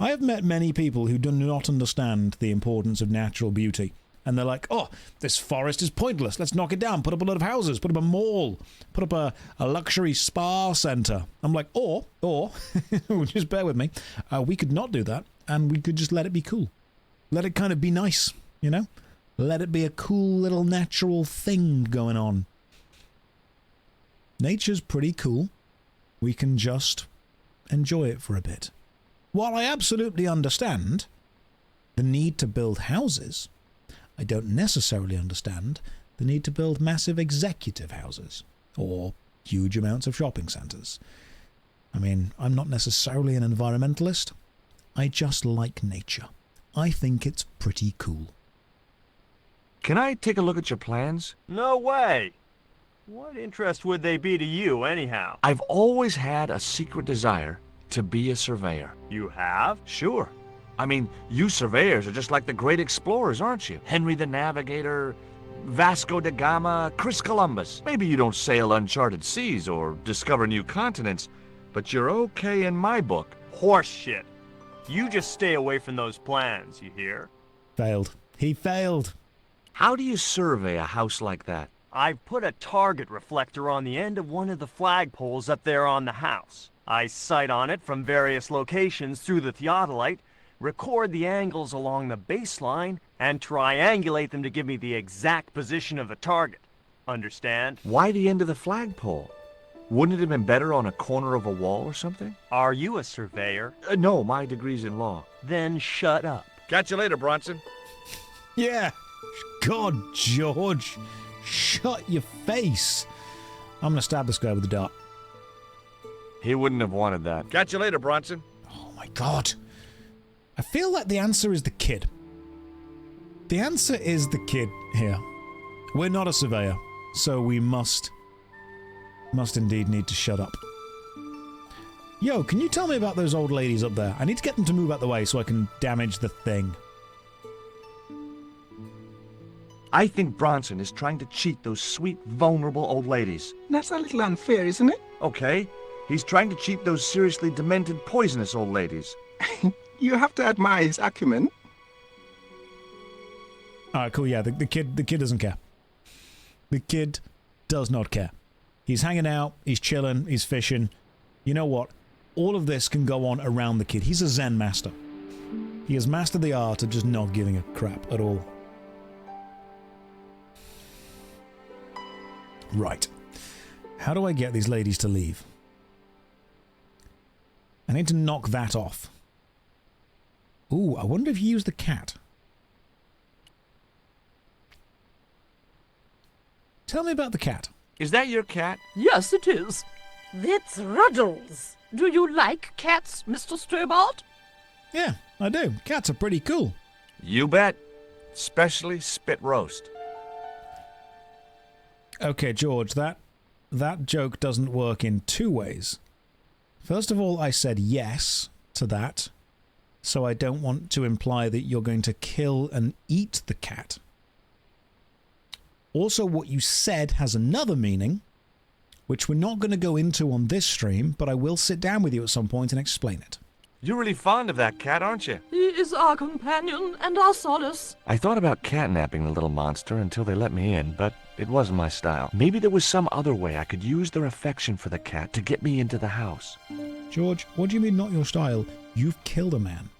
I have met many people who do not understand the importance of natural beauty. And they're like, oh, this forest is pointless. Let's knock it down. Put up a lot of houses. Put up a mall. Put up a luxury spa center. I'm like, or, just bear with me. We could not do that. And we could just let it be cool. Let it kind of be nice, you know? Let it be a cool little natural thing going on. Nature's pretty cool. We can just enjoy it for a bit. While I absolutely understand the need to build houses, I don't necessarily understand the need to build massive executive houses or huge amounts of shopping centres. I mean, I'm not necessarily an environmentalist. I just like nature. I think it's pretty cool. Can I take a look at your plans? No way! What interest would they be to you, anyhow? I've always had a secret desire to be a surveyor. You have? Sure. I mean, you surveyors are just like the great explorers, aren't you? Henry the Navigator, Vasco da Gama, Chris Columbus. Maybe you don't sail uncharted seas or discover new continents, but you're okay in my book. Horse shit. You just stay away from those plans, you hear? Failed. He failed. How do you survey a house like that? I've put a target reflector on the end of one of the flagpoles up there on the house. I sight on it from various locations through the theodolite, record the angles along the baseline, and triangulate them to give me the exact position of the target. Understand? Why the end of the flagpole? Wouldn't it have been better on a corner of a wall or something? Are you a surveyor? No, my degree's in law. Then shut up. Catch you later, Bronson. Yeah. God, George. Shut your face. I'm going to stab this guy with a dart. He wouldn't have wanted that. Catch you later, Bronson. Oh my God. I feel like the answer is the kid. The answer is the kid here. We're not a surveyor, so we must indeed need to shut up. Yo, can you tell me about those old ladies up there? I need to get them to move out the way so I can damage the thing. I think Bronson is trying to cheat those sweet, vulnerable old ladies. That's a little unfair, isn't it? Okay, he's trying to cheat those seriously demented, poisonous old ladies. You have to admire his acumen. Alright, cool, yeah, the kid doesn't care. The kid does not care. He's hanging out, he's chilling, he's fishing. You know what? All of this can go on around the kid. He's a Zen master. He has mastered the art of just not giving a crap at all. Right. How do I get these ladies to leave? I need to knock that off. Ooh, I wonder if you use the cat. Tell me about the cat. Is that your cat? Yes, it is. That's Ruddles. Do you like cats, Mr. Stobart? Yeah, I do. Cats are pretty cool. You bet. Especially spit roast. Okay, George, that joke doesn't work in two ways. First of all, I said yes to that, so I don't want to imply that you're going to kill and eat the cat. Also, what you said has another meaning, which we're not going to go into on this stream, but I will sit down with you at some point and explain it. You're really fond of that cat, aren't you? He is our companion and our solace. I thought about catnapping the little monster until they let me in, but it wasn't my style. Maybe there was some other way I could use their affection for the cat to get me into the house. George, what do you mean not your style? You've killed a man.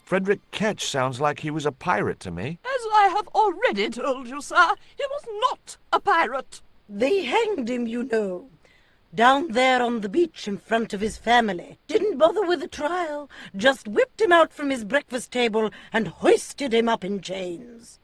Frederick Ketch sounds like he was a pirate to me. As I have already told you, sir, he was not a pirate. They hanged him, you know. Down there on the beach in front of his family. Didn't bother with a trial. Just whipped him out from his breakfast table and hoisted him up in chains.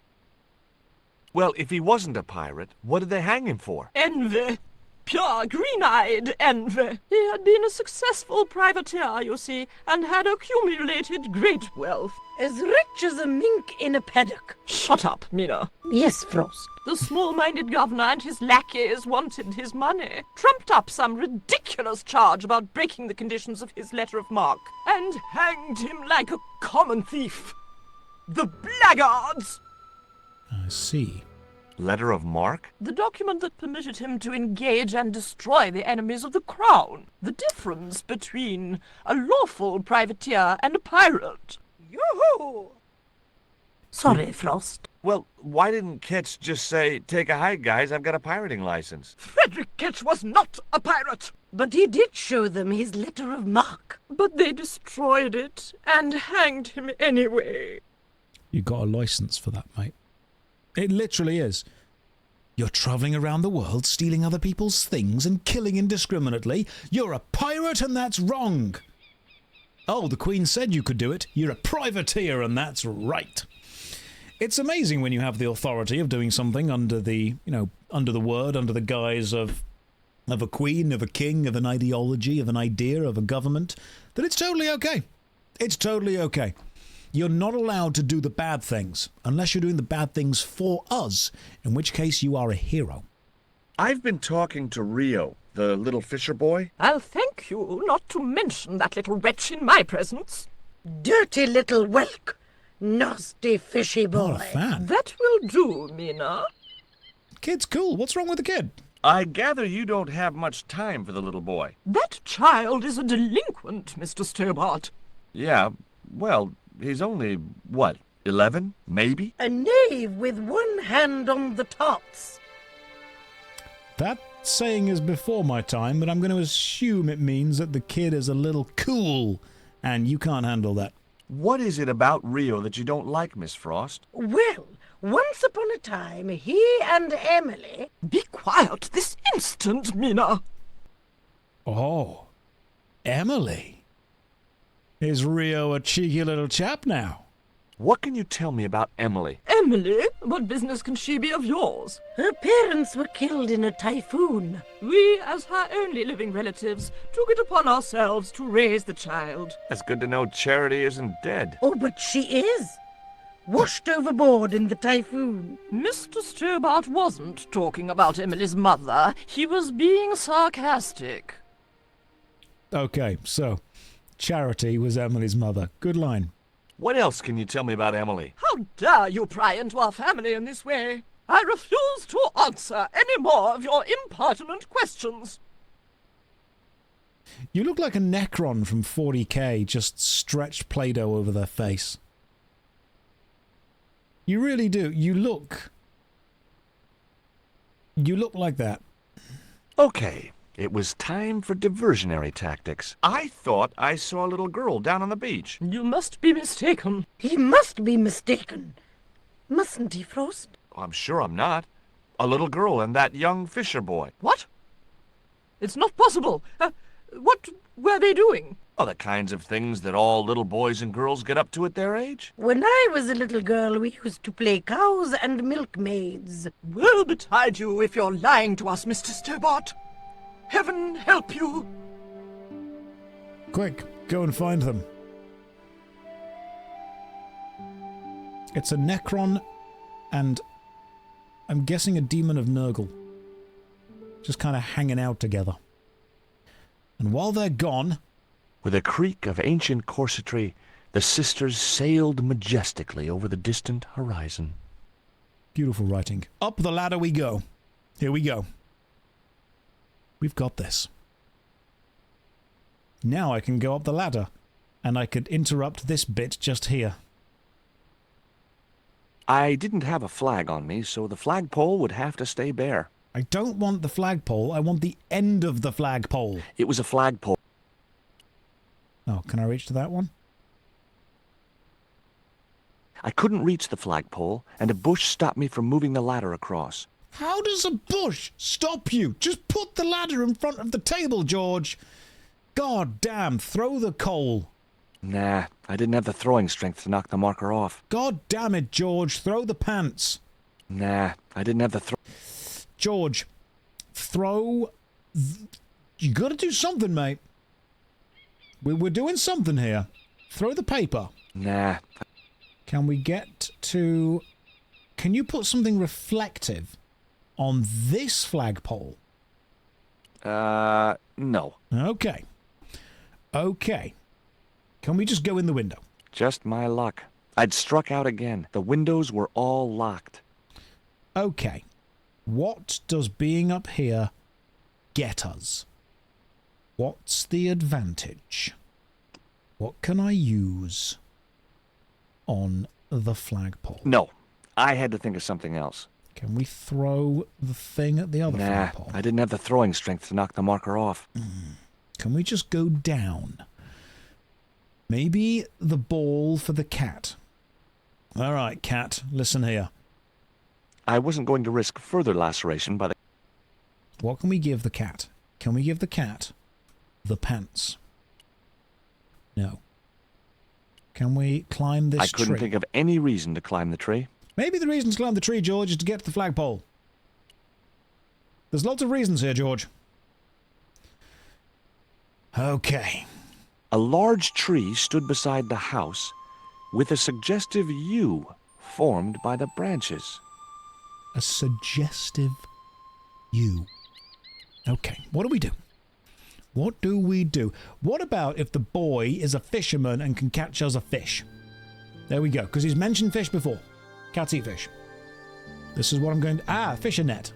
Well, if he wasn't a pirate, what did they hang him for? Envy. Pure green-eyed envy. He had been a successful privateer, you see, and had accumulated great wealth. As rich as a mink in a paddock. Shut up, Mina. Yes, Frost. The small-minded governor and his lackeys wanted his money, trumped up some ridiculous charge about breaking the conditions of his letter of marque, and hanged him like a common thief. The blackguards! I see. Letter of marque? The document that permitted him to engage and destroy the enemies of the crown. The difference between a lawful privateer and a pirate. Yoo-hoo! Sorry, Frost. Well, why didn't Ketch just say, take a hike, guys, I've got a pirating license? Frederick Ketch was not a pirate! But he did show them his letter of marque. But they destroyed it and hanged him anyway. You got a license for that, mate. It literally is. You're travelling around the world, stealing other people's things and killing indiscriminately. You're a pirate and that's wrong. Oh, the Queen said you could do it. You're a privateer and that's right. It's amazing when you have the authority of doing something under the, under the word, under the guise of a queen, of a king, of an ideology, of an idea, of a government, that it's totally okay. It's totally okay. You're not allowed to do the bad things unless you're doing the bad things for us, in which case you are a hero. I've been talking to Rio, the little fisher boy. I'll thank you not to mention that little wretch in my presence. Dirty little whelk. Nasty fishy boy. Not a fan. That will do, Mina. Kid's cool. What's wrong with the kid? I gather you don't have much time for the little boy. That child is a delinquent, Mr. Stobart. Yeah, well, he's only, 11, maybe? A knave with one hand on the tots. That saying is before my time, but I'm going to assume it means that the kid is a little cool, and you can't handle that. What is it about Rio that you don't like, Miss Frost? Well, once upon a time, he and Emily... Be quiet this instant, Mina. Oh, Emily. Is Rio a cheeky little chap now? What can you tell me about Emily? Emily? What business can she be of yours? Her parents were killed in a typhoon. We, as her only living relatives, took it upon ourselves to raise the child. That's good to know Charity isn't dead. Oh, but she is. Washed overboard in the typhoon. Mr. Stobart wasn't talking about Emily's mother. He was being sarcastic. Okay, so Charity was Emily's mother. Good line. What else can you tell me about Emily? How dare you pry into our family in this way? I refuse to answer any more of your impertinent questions. You look like a Necron from 40k, just stretched Play-Doh over their face. You really do. You look like that. Okay, it was time for diversionary tactics. I thought I saw a little girl down on the beach. You must be mistaken. He must be mistaken. Mustn't he, Frost? I'm sure I'm not. A little girl and that young fisher boy. What? It's not possible. What were they doing? Oh, the kinds of things that all little boys and girls get up to at their age. When I was a little girl, we used to play cows and milkmaids. Woe betide you if you're lying to us, Mr. Stobart. Heaven help you. Quick, go and find them. It's a Necron and I'm guessing a demon of Nurgle. Just kind of hanging out together. And while they're gone... With a creak of ancient corsetry, the sisters sailed majestically over the distant horizon. Beautiful writing. Up the ladder we go. Here we go. We've got this. Now I can go up the ladder, and I could interrupt this bit just here. I didn't have a flag on me, so the flagpole would have to stay bare. I don't want the flagpole, I want the end of the flagpole. It was a flagpole. Oh, can I reach to that one? I couldn't reach the flagpole, and a bush stopped me from moving the ladder across. How does a bush stop you? Just put the ladder in front of the table, George. God damn, throw the coal. Nah, I didn't have the throwing strength to knock the marker off. God damn it, George, throw the pants. Nah, I didn't have the George, throw... You gotta do something, mate. We're doing something here. Throw the paper. Nah. Can we get to... Can you put something reflective on this flagpole? No. Okay. Okay. Can we just go in the window? Just my luck. I'd struck out again. The windows were all locked. Okay. What does being up here get us? What's the advantage? What can I use on the flagpole? No. I had to think of something else. Can we throw the thing at the other flagpole? I didn't have the throwing strength to knock the marker off. Can we just go down? Maybe the ball for the cat. All right, cat, listen here. I wasn't going to risk further laceration by the... What can we give the cat? Can we give the cat the pants? No. Can we climb this tree? I couldn't think of any reason to climb the tree. Maybe the reason to climb the tree, George, is to get to the flagpole. There's lots of reasons here, George. Okay. A large tree stood beside the house with a suggestive U formed by the branches. A suggestive U. Okay, what do we do? What do we do? What about if the boy is a fisherman and can catch us a fish? There we go, because he's mentioned fish before. Cats eat fish. This is what I'm going to... Ah, fisher net.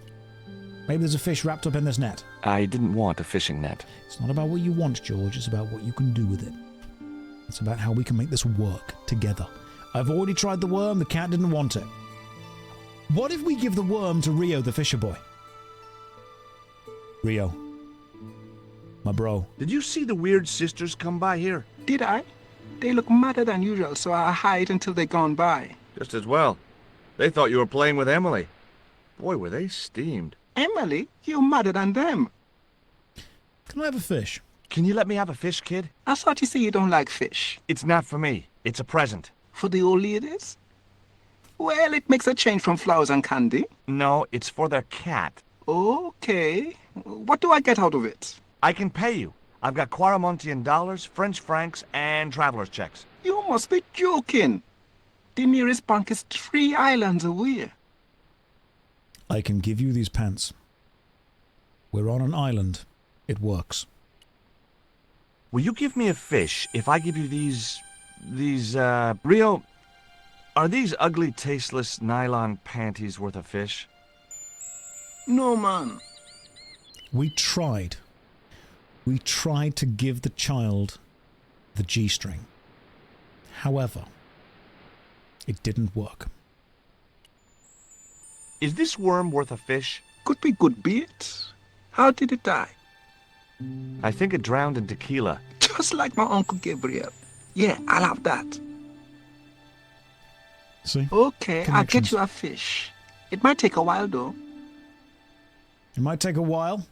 Maybe there's a fish wrapped up in this net. I didn't want a fishing net. It's not about what you want, George. It's about what you can do with it. It's about how we can make this work together. I've already tried the worm. The cat didn't want it. What if we give the worm to Rio, the fisher boy? Rio. My bro. Did you see the weird sisters come by here? Did I? They look madder than usual, so I hide until they're gone by. Just as well. They thought you were playing with Emily. Boy, were they steamed. Emily, you're madder than them. Can I have a fish? Can you let me have a fish, kid? I thought you say you don't like fish. It's not for me. It's a present. For the old ladies? Well, it makes a change from flowers and candy. No, it's for their cat. Okay. What do I get out of it? I can pay you. I've got Quarramontian dollars, French francs, and traveler's checks. You must be joking. The nearest bank is 3 islands away. I can give you these pants. We're on an island. It works. Will you give me a fish if I give you these, Rio, are these ugly, tasteless nylon panties worth a fish? No, man. We tried. We tried to give the child the G-string. However, it didn't work. Is this worm worth a fish? Could be good bait. How did it die? I think it drowned in tequila. Just like my Uncle Gabriel. Yeah, I'll have that. See? Okay, I'll get Connections. you a fish. It might take a while, though. It might take a while.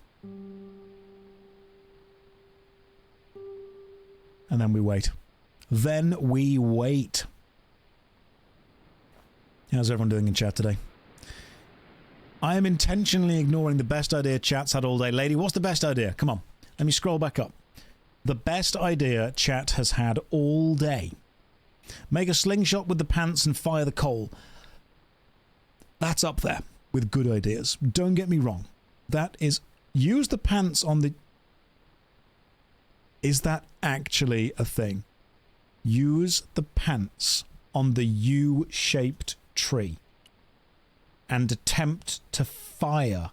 And then we wait. Then we wait. How's everyone doing in chat today? I am intentionally ignoring the best idea chat's had all day. Lady, what's the best idea? Come on. Let me scroll back up. The best idea chat has had all day. Make a slingshot with the pants and fire the coal. That's up there with good ideas. Don't get me wrong. That is... Use the pants on the... Is that actually a thing? Use the pants on the U-shaped tree and attempt to fire.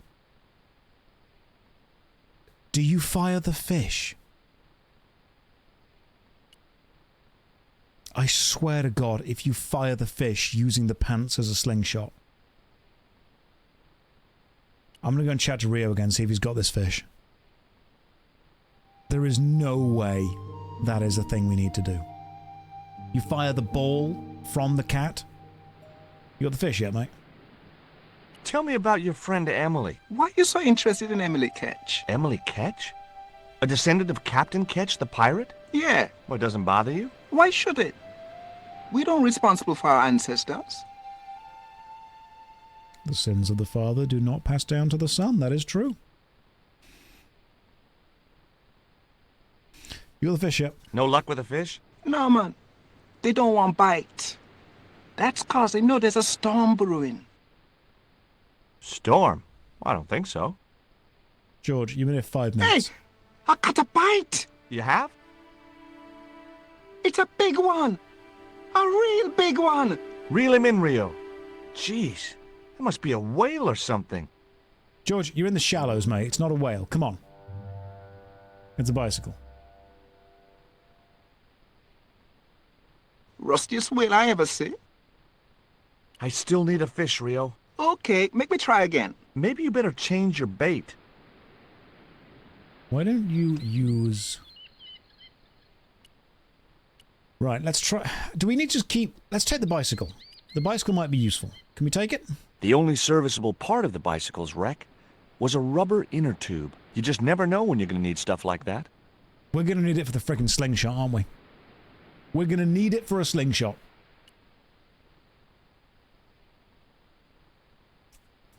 Do you fire the fish? I swear to God, if you fire the fish using the pants as a slingshot. I'm going to go and chat to Rio again, see if he's got this fish. There is no way that is a thing we need to do. You fire the ball from the cat. You got the fish yet, mate? Tell me about your friend Emily. Why are you so interested in Emily Ketch? Emily Ketch? A descendant of Captain Ketch, the pirate? Yeah. Well, it doesn't bother you? Why should it? We don't responsible for our ancestors. The sins of the father do not pass down to the son. That is true. You got the fish yet? No luck with a fish? No, man. They don't want bite. That's cause they know there's a storm brewing. Storm? I don't think so. George, you've been here 5 minutes. Hey! I got a bite! You have? It's a big one! A real big one! Reel him in, Rio. Jeez, it must be a whale or something. George, you're in the shallows, mate. It's not a whale. Come on. It's a bicycle. Rustiest whale I ever see. I still need a fish, Rio. Okay, make me try again. Maybe you better change your bait. Why don't you use... Right, let's try... Do we need to just keep... Let's take the bicycle. The bicycle might be useful. Can we take it? The only serviceable part of the bicycle's wreck was a rubber inner tube. You just never know when you're going to need stuff like that. We're going to need it for the frickin' slingshot, aren't we? We're going to need it for a slingshot.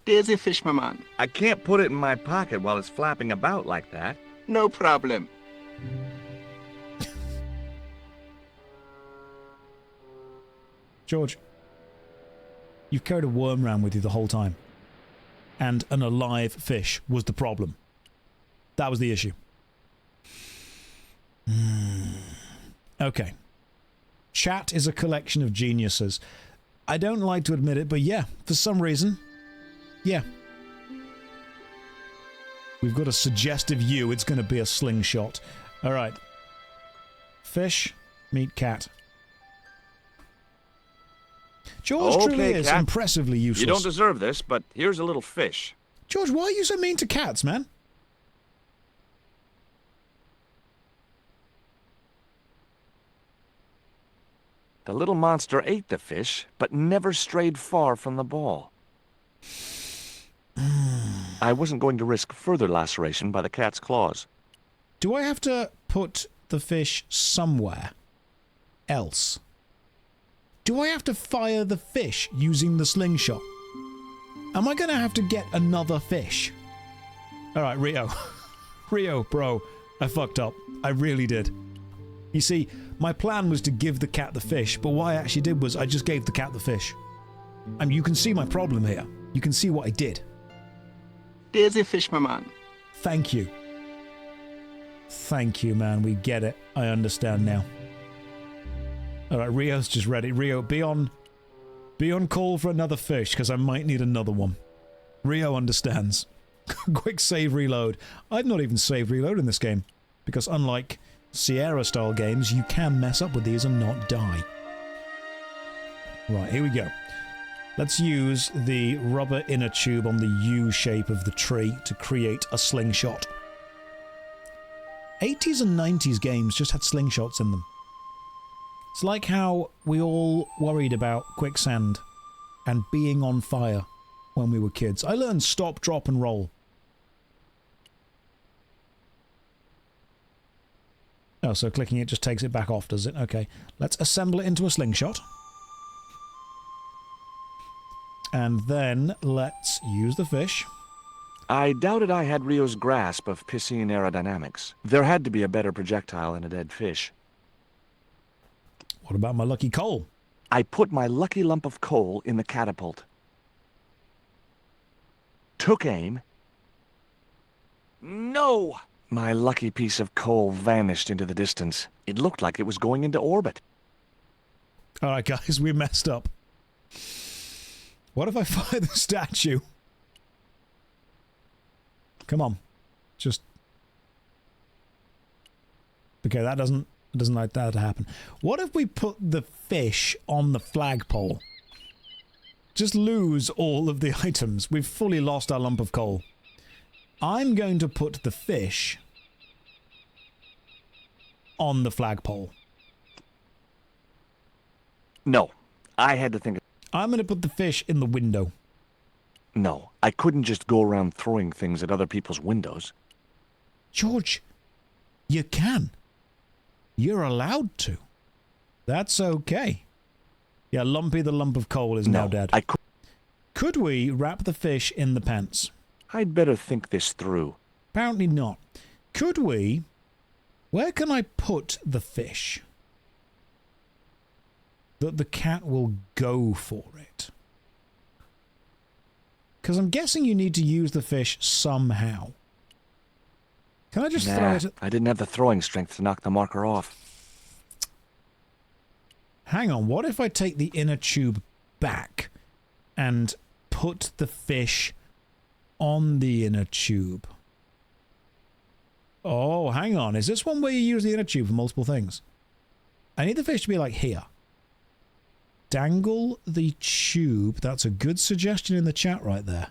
There's a fish, my man. I can't put it in my pocket while it's flapping about like that. No problem. George, you've carried a worm around with you the whole time. And an alive fish was the problem. That was the issue. Okay. Chat is a collection of geniuses. I don't like to admit it, but yeah, for some reason, yeah. We've got a suggestive you. It's going to be a slingshot. All right. Fish, meet cat. George truly is cat. impressively useless. You don't deserve this, but here's a little fish. George, why are you so mean to cats, man? The little monster ate the fish, but never strayed far from the ball. I wasn't going to risk further laceration by the cat's claws. Do I have to put the fish somewhere else? Do I have to fire the fish using the slingshot? Am I going to have to get another fish? Alright, Rio. Rio, bro. I fucked up. I really did. You see, my plan was to give the cat the fish, but what I actually did was I just gave the cat the fish. And you can see my problem here. You can see what I did. There's a fish, my man. Thank you. Thank you, man. We get it. I understand now. Alright, Rio's just ready. Rio, be on call for another fish, because I might need another one. Rio understands. Quick save reload. I'd not even save reload in this game, because unlike Sierra-style games, you can mess up with these and not die. Right, here we go. Let's use the rubber inner tube on the U shape of the tree to create a slingshot. 80s and 90s games just had slingshots in them. It's like how we all worried about quicksand and being on fire when we were kids. I learned stop, drop, and roll. Oh, so clicking it just takes it back off, does it? Okay. Let's assemble it into a slingshot. And then let's use the fish. I doubted I had Rio's grasp of piscine aerodynamics. There had to be a better projectile in a dead fish. What about my lucky coal? I put my lucky lump of coal in the catapult. Took aim. No! My lucky piece of coal vanished into the distance. It looked like it was going into orbit. Alright guys, we messed up. What if I fire the statue? Come on. Just... Okay, that doesn't like that to happen. What if we put the fish on the flagpole? Just lose all of the items. We've fully lost our lump of coal. I'm going to put the fish on the flagpole. No, I had to think... I'm going to put the fish in the window. No, I couldn't just go around throwing things at other people's windows. George, you can. You're allowed to. That's okay. Yeah, Lumpy the lump of coal is now dead. Could we wrap the fish in the pants? I'd better think this through. Apparently not. Could we... Where can I put the fish? That the cat will go for it. Because I'm guessing you need to use the fish somehow. Can I just throw it... I didn't have the throwing strength to knock the marker off. Hang on, what if I take the inner tube back and put the fish on the inner tube? Oh, hang on. Is this one where you use the inner tube for multiple things? I need the fish to be like here. Dangle the tube. That's a good suggestion in the chat right there.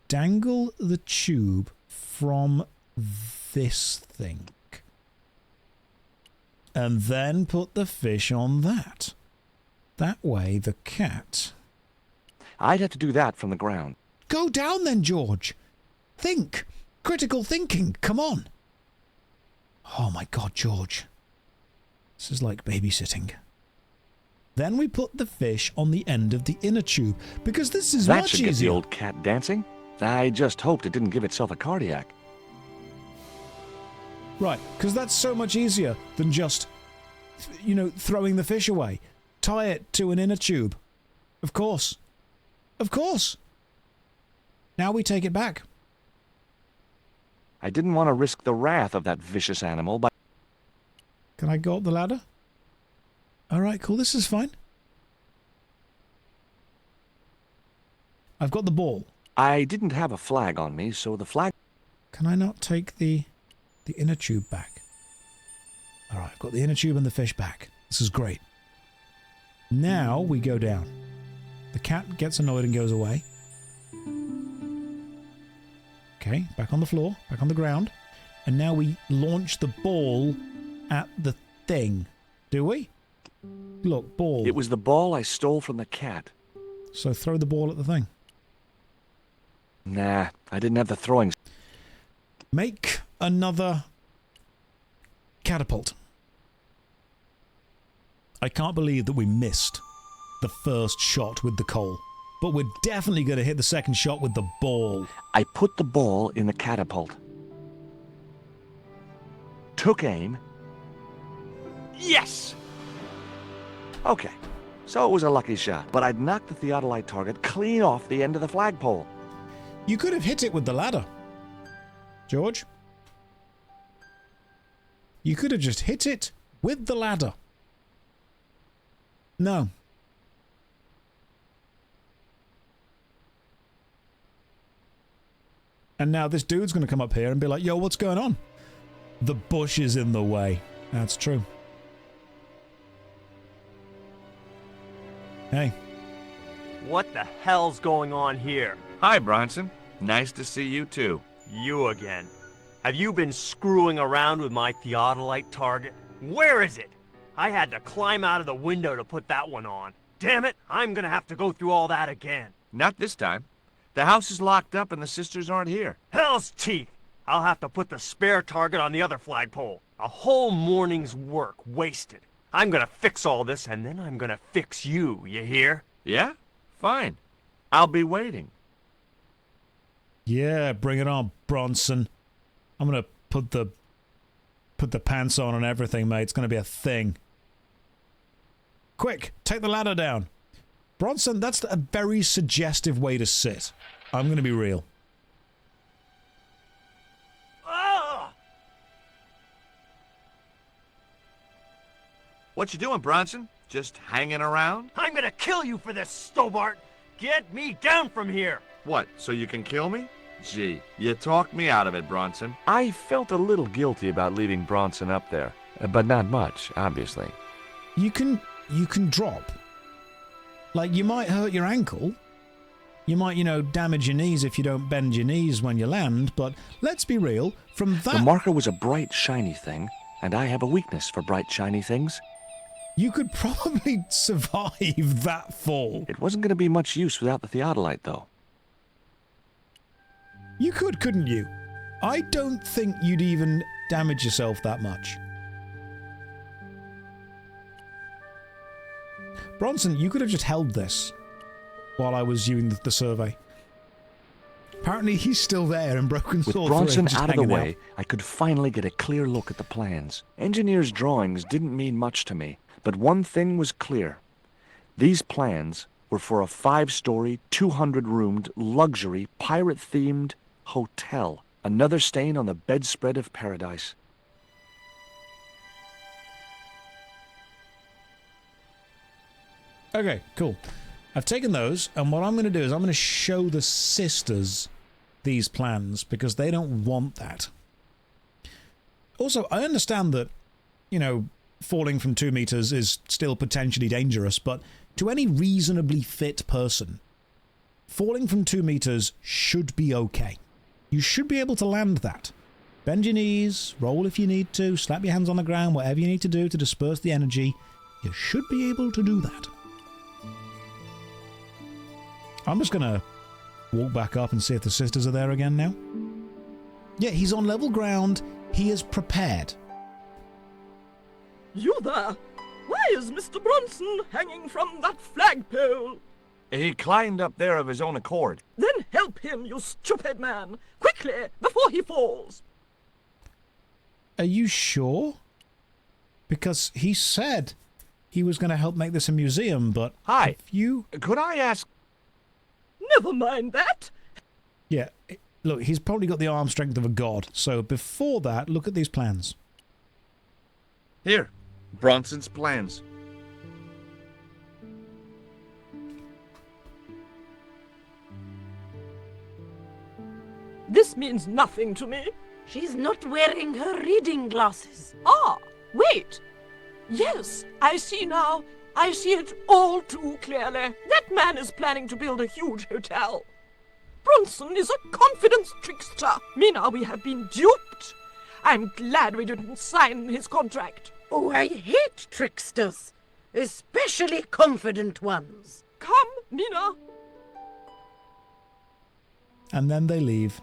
Dangle the tube from this thing. And then put the fish on that. That way the cat... I'd have to do that from the ground. Go down then, George. Think. Critical thinking. Come on. Oh my god, George. This is like babysitting. Then we put the fish on the end of the inner tube, because this is much easier. That should get the old cat dancing. I just hoped it didn't give itself a cardiac. Right, because that's so much easier than just, you know, throwing the fish away. Tie it to an inner tube. Of course. Of course. Now we take it back. I didn't want to risk the wrath of that vicious animal by... Can I go up the ladder? Alright, cool, this is fine. I've got the ball. I didn't have a flag on me, so the flag... Can I not take the inner tube back? Alright, I've got the inner tube and the fish back. This is great. Now we go down. The cat gets annoyed and goes away. Okay, back on the floor, back on the ground. And now we launch the ball at the thing. Do we? Look, ball. It was the ball I stole from the cat. So throw the ball at the thing. Nah, I didn't have the throwing... Make another catapult. I can't believe that we missed the first shot with the coal. But we're definitely going to hit the second shot with the ball. I put the ball in the catapult. Took aim. Yes! Okay, so it was a lucky shot, but I'd knocked the theodolite target clean off the end of the flagpole. You could have hit it with the ladder. George? You could have just hit it with the ladder. No. And now this dude's going to come up here and be like, yo, what's going on? The bush is in the way. That's true. Hey. What the hell's going on here? Hi, Bronson. Nice to see you, too. You again. Have you been screwing around with my theodolite target? Where is it? I had to climb out of the window to put that one on. Damn it, I'm gonna have to go through all that again. Not this time. The house is locked up and the sisters aren't here. Hell's teeth! I'll have to put the spare target on the other flagpole. A whole morning's work wasted. I'm gonna fix all this and then I'm gonna fix you, you hear? Yeah? Fine. I'll be waiting. Yeah, bring it on, Bronson. I'm gonna put the pants on and everything, mate. It's gonna be a thing. Quick, take the ladder down. Bronson, that's a very suggestive way to sit. I'm gonna be real. What you doing, Bronson? Just hanging around? I'm gonna kill you for this, Stobart! Get me down from here! What, so you can kill me? Gee, you talked me out of it, Bronson. I felt a little guilty about leaving Bronson up there, but not much, obviously. You can drop. Like, you might hurt your ankle. You might, you know, damage your knees if you don't bend your knees when you land, but let's be real, from that... The marker was a bright, shiny thing, and I have a weakness for bright, shiny things. You could probably survive that fall. It wasn't going to be much use without the theodolite, though. You could, couldn't you? I don't think you'd even damage yourself that much. Bronson, you could have just held this while I was doing the survey. Apparently he's still there in Broken Sword. With Bronson out of the way, I could finally get a clear look at the plans. Engineers' drawings didn't mean much to me, but one thing was clear. These plans were for a 5-story, 200-roomed, luxury, pirate-themed hotel. Another stain on the bedspread of paradise. Okay, cool. I've taken those, and what I'm going to do is I'm going to show the sisters these plans, because they don't want that. Also, I understand that, you know, falling from 2 meters is still potentially dangerous, but to any reasonably fit person, falling from 2 meters should be okay. You should be able to land that. Bend your knees, roll if you need to, slap your hands on the ground, whatever you need to do to disperse the energy. You should be able to do that. I'm just going to walk back up and see if the sisters are there again now. Yeah, he's on level ground. He is prepared. You there? Why is Mr. Bronson hanging from that flagpole? He climbed up there of his own accord. Then help him, you stupid man! Quickly, before he falls! Are you sure? Because he said he was going to help make this a museum, but... Hi, you... Could I ask... Never mind that! Yeah, look, he's probably got the arm strength of a god, so before that, look at these plans. Here, Bronson's plans. This means nothing to me. She's not wearing her reading glasses. Ah, wait! Yes, I see now. I see it all too clearly. That man is planning to build a huge hotel. Bronson is a confidence trickster. Mina, we have been duped. I'm glad we didn't sign his contract. Oh, I hate tricksters, especially confident ones. Come, Mina. And then they leave.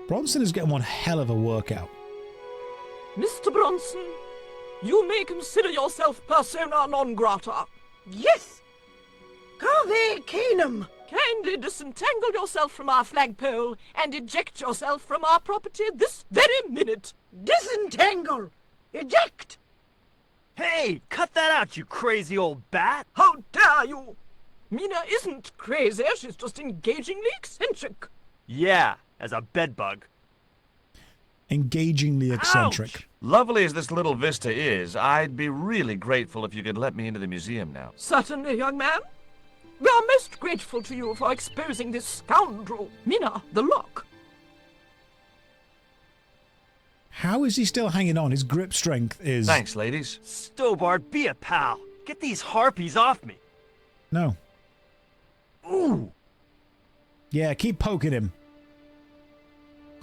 Bronson is getting one hell of a workout. Mr. Bronson, You may consider yourself persona non grata. Yes! Cave Canum! Kindly disentangle yourself from our flagpole and eject yourself from our property this very minute. Disentangle! Eject! Hey, cut that out, you crazy old bat! How dare you! Mina isn't crazy, she's just engagingly eccentric. Yeah, as a bedbug. Engagingly eccentric. Ouch! Lovely as this little vista is, I'd be really grateful if you could let me into the museum now. Certainly, young man. We are most grateful to you for exposing this scoundrel, Mina the Lock. How is he still hanging on? His grip strength is... Thanks, ladies. Stobart, be a pal. Get these harpies off me. No. Ooh! Yeah, keep poking him.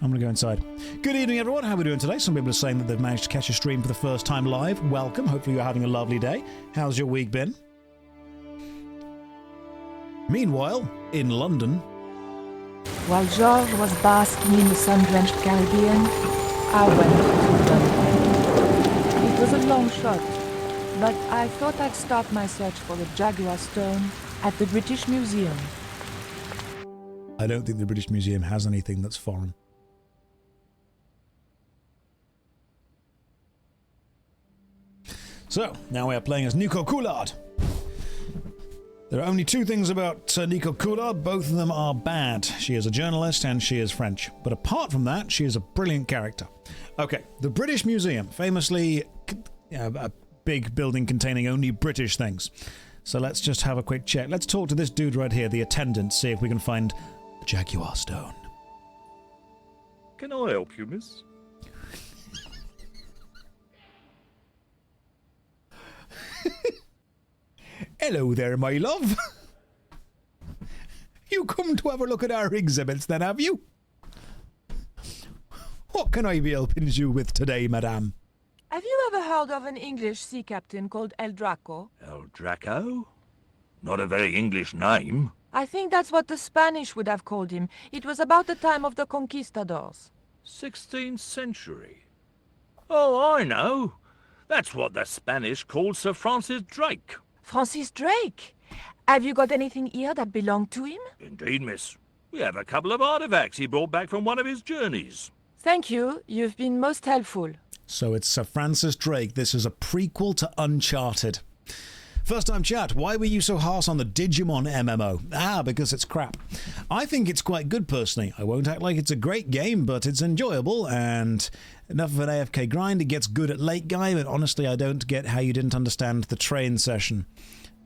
I'm going to go inside. Good evening, everyone. How are we doing today? Some people are saying that they've managed to catch a stream for the first time live. Welcome. Hopefully you're having a lovely day. How's your week been? Meanwhile, in London... While George was basking in the sun-drenched Caribbean, I went to London. It was a long shot, but I thought I'd start my search for the Jaguar Stone at the British Museum. I don't think the British Museum has anything that's foreign. So, now we are playing as Nico Coulard. There are only two things about Nico Coulard. Both of them are bad. She is a journalist and she is French. But apart from that, she is a brilliant character. Okay, the British Museum, famously a big building containing only British things. So let's just have a quick check. Let's talk to this dude right here, the attendant, see if we can find the Jaguar Stone. Can I help you, miss? Hello there, my love. You come to have a look at our exhibits then, have you? What can I be helping you with today, madame? Have you ever heard of an English sea captain called El Draco? El Draco? Not a very English name. I think that's what the Spanish would have called him. It was about the time of the conquistadors. 16th century. Oh, I know. That's what the Spanish called Sir Francis Drake. Francis Drake? Have you got anything here that belonged to him? Indeed, miss. We have a couple of artifacts he brought back from one of his journeys. Thank you. You've been most helpful. So it's Sir Francis Drake. This is a prequel to Uncharted. First time chat, why were you so harsh on the Digimon MMO? Ah, because it's crap. I think it's quite good personally. I won't act like it's a great game, but it's enjoyable and enough of an AFK grind. It gets good at late game, and honestly I don't get how you didn't understand the train session.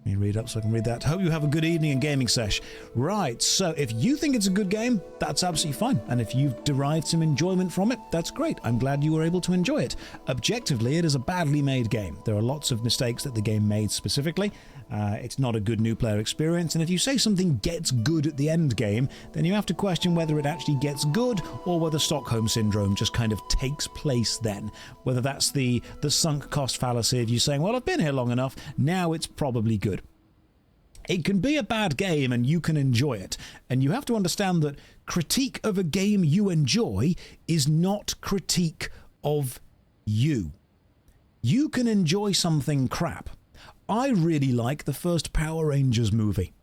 Let me read up so I can read that. Hope you have a good evening and gaming sesh. Right, so if you think it's a good game, that's absolutely fine. And if you've derived some enjoyment from it, that's great. I'm glad you were able to enjoy it. Objectively, it is a badly made game. There are lots of mistakes that the game made specifically. It's not a good new player experience, and if you say something gets good at the end game, then you have to question whether it actually gets good or whether Stockholm Syndrome just kind of takes place then. Whether that's the sunk cost fallacy of you saying, well, I've been here long enough, now it's probably good. It can be a bad game and you can enjoy it, and you have to understand that critique of a game you enjoy is not critique of you. You can enjoy something crap. I really like the first Power Rangers movie.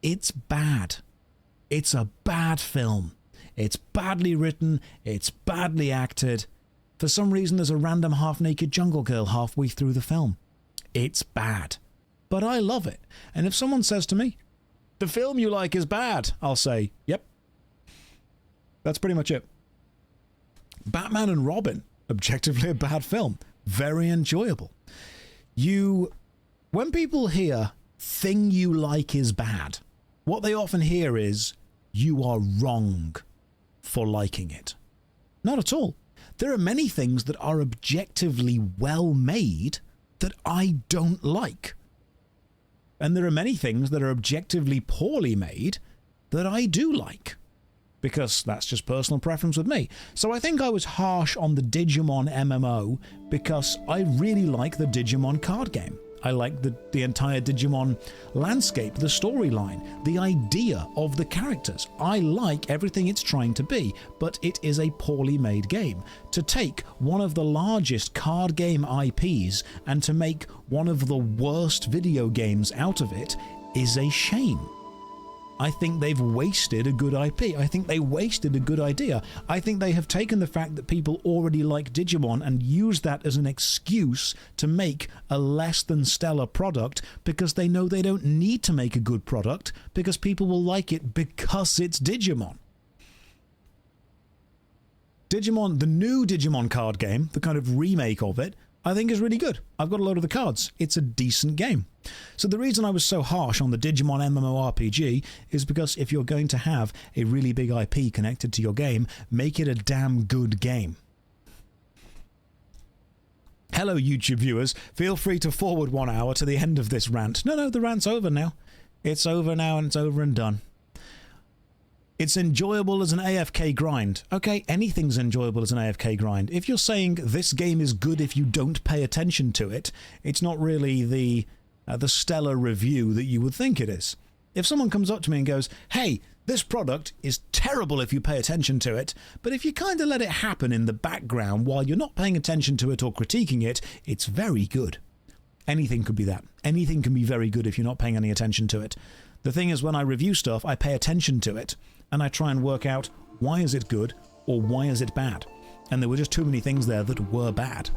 It's bad. It's a bad film. It's badly written. It's badly acted. For some reason, there's a random half-naked jungle girl halfway through the film. It's bad. But I love it. And if someone says to me, the film you like is bad, I'll say, yep. That's pretty much it. Batman and Robin, objectively a bad film. Very enjoyable. When people hear, thing you like is bad, what they often hear is, you are wrong for liking it. Not at all. There are many things that are objectively well made that I don't like. And there are many things that are objectively poorly made that I do like. Because that's just personal preference with me. So I think I was harsh on the Digimon MMO because I really like the Digimon card game. I like the entire Digimon landscape, the storyline, the idea of the characters. I like everything it's trying to be, but it is a poorly made game. To take one of the largest card game IPs and to make one of the worst video games out of it is a shame. I think they've wasted a good IP. I think they wasted a good idea. I think they have taken the fact that people already like Digimon and used that as an excuse to make a less than stellar product because they know they don't need to make a good product because people will like it because it's Digimon. Digimon, the new Digimon card game, the kind of remake of it, I think is really good. I've got a load of the cards. It's a decent game. So the reason I was so harsh on the Digimon MMORPG is because if you're going to have a really big IP connected to your game, make it a damn good game. Hello, YouTube viewers. Feel free to forward 1 hour to the end of this rant. No, the rant's over now. It's over now and it's over and done. It's enjoyable as an AFK grind. Okay, anything's enjoyable as an AFK grind. If you're saying this game is good if you don't pay attention to it, it's not really the stellar review that you would think it is. If someone comes up to me and goes, hey, this product is terrible if you pay attention to it, but if you kind of let it happen in the background while you're not paying attention to it or critiquing it, it's very good. Anything could be that. Anything can be very good if you're not paying any attention to it. The thing is, when I review stuff, I pay attention to it, and I try and work out why is it good or why is it bad. And there were just too many things there that were bad.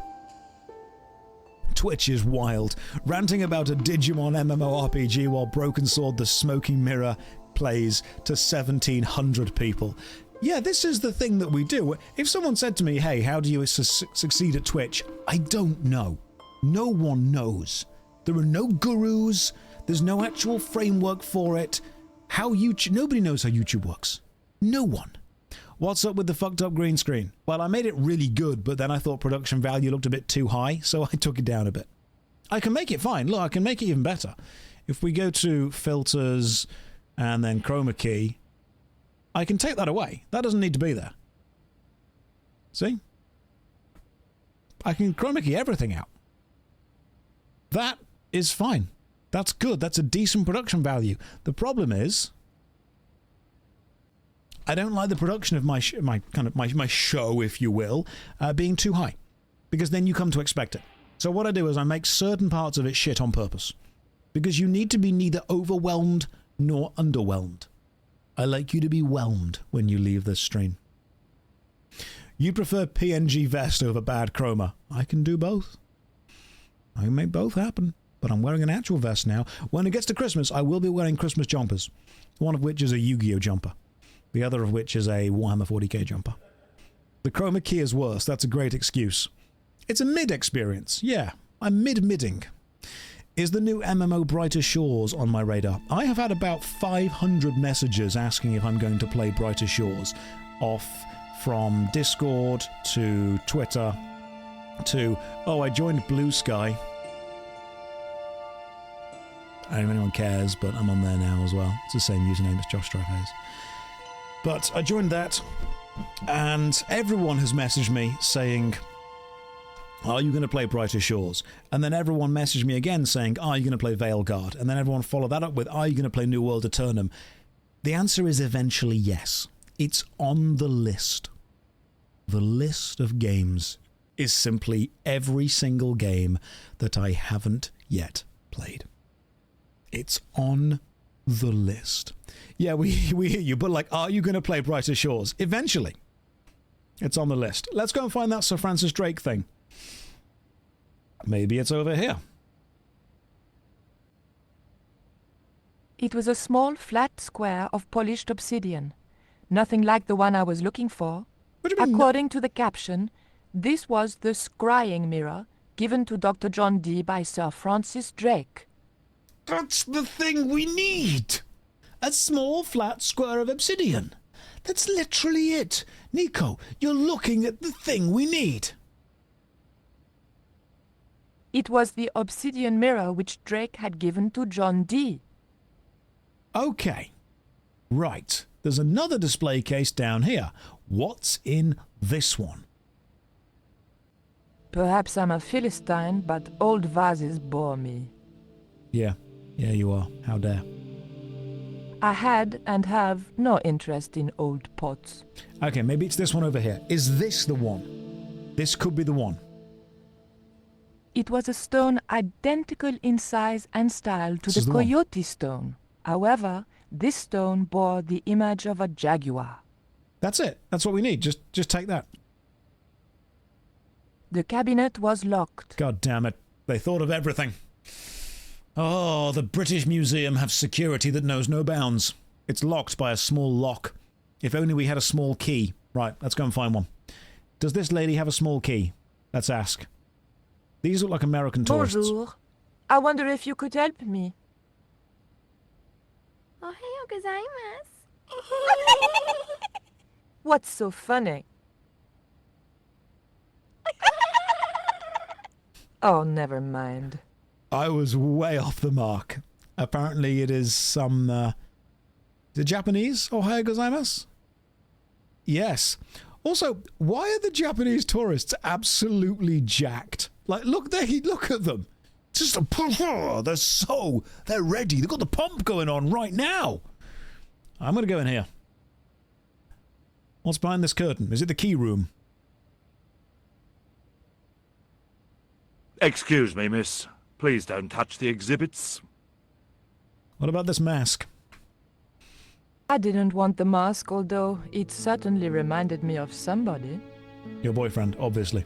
Twitch is wild. Ranting about a Digimon MMORPG while Broken Sword the Smoking Mirror plays to 1,700 people. Yeah, this is the thing that we do. If someone said to me, hey, how do you succeed at Twitch? I don't know. No one knows. There are no gurus. There's no actual framework for it. Nobody knows how YouTube works. No one. What's up with the fucked up green screen? Well, I made it really good, but then I thought production value looked a bit too high, so I took it down a bit. I can make it fine. Look, I can make it even better. If we go to filters and then chroma key, I can take that away. That doesn't need to be there. See? I can chroma key everything out. That is fine. That's good. That's a decent production value. The problem is, I don't like the production of my show, if you will, being too high, because then you come to expect it. So what I do is I make certain parts of it shit on purpose, because you need to be neither overwhelmed nor underwhelmed. I like you to be whelmed when you leave this stream. You prefer PNG vest over bad chroma. I can do both. I can make both happen. But I'm wearing an actual vest now. When it gets to Christmas, I will be wearing Christmas jumpers. One of which is a Yu-Gi-Oh jumper. The other of which is a Warhammer 40k jumper. The chroma key is worse. That's a great excuse. It's a mid experience. Yeah, I'm mid-midding. Is the new MMO Brighter Shores on my radar? I have had about 500 messages asking if I'm going to play Brighter Shores. Off from Discord to Twitter to, oh, I joined Blue Sky. I don't know if anyone cares, but I'm on there now as well. It's the same username as JoshStrifeHayes. But I joined that, and everyone has messaged me saying, are you going to play Brighter Shores? And then everyone messaged me again saying, are you going to play Veilguard? And then everyone followed that up with, are you going to play New World Eternum? The answer is eventually yes. It's on the list. The list of games is simply every single game that I haven't yet played. It's on the list. Yeah, we hear you, but like, are you going to play Brighter Shores? Eventually. It's on the list. Let's go and find that Sir Francis Drake thing. Maybe it's over here. It was a small, flat square of polished obsidian. Nothing like the one I was looking for. What do you mean? According to the caption, this was the scrying mirror given to Dr. John Dee by Sir Francis Drake. That's the thing we need! A small, flat square of obsidian. That's literally it. Nico, you're looking at the thing we need. It was the obsidian mirror which Drake had given to John Dee. Okay. Right. There's another display case down here. What's in this one? Perhaps I'm a Philistine, but old vases bore me. Yeah, you are. How dare. I had and have no interest in old pots. Okay, maybe it's this one over here. Is this the one? This could be the one. It was a stone identical in size and style to the the one. coyote stone. However, this stone bore the image of a jaguar. That's it. That's what we need. Just take that. The cabinet was locked. God damn it. They thought of everything. Oh, the British Museum have security that knows no bounds. It's locked by a small lock. If only we had a small key. Right, let's go and find one. Does this lady have a small key? Let's ask. These look like American tourists. Bonjour. I wonder if you could help me. Ohayou gozaimasu. What's so funny? Oh, never mind. I was way off the mark. Apparently it is some, is it Japanese? Ohayou gozaimasu? Yes. Also, why are the Japanese tourists absolutely jacked? Like, look at them. Just they're ready. They've got the pump going on right now. I'm going to go in here. What's behind this curtain? Is it the key room? Excuse me, miss. Please don't touch the exhibits. What about this mask? I didn't want the mask, although it certainly reminded me of somebody. Your boyfriend, obviously.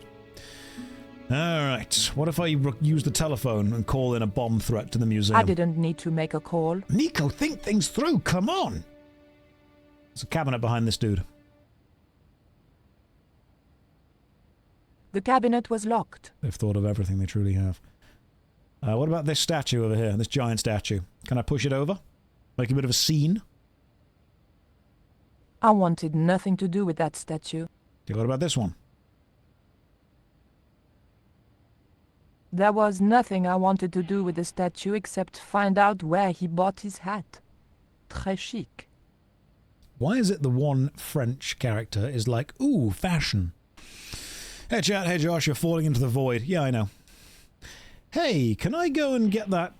Alright, what if I use the telephone and call in a bomb threat to the museum? I didn't need to make a call. Nico, think things through, come on! There's a cabinet behind this dude. The cabinet was locked. They've thought of everything, they truly have. What about this statue over here, this giant statue? Can I push it over? Make a bit of a scene? I wanted nothing to do with that statue. Okay, what about this one? There was nothing I wanted to do with the statue except find out where he bought his hat. Très chic. Why is it the one French character is like, ooh, fashion? Hey chat, hey Josh, you're falling into the void. Yeah, I know. Hey, can I go and get that,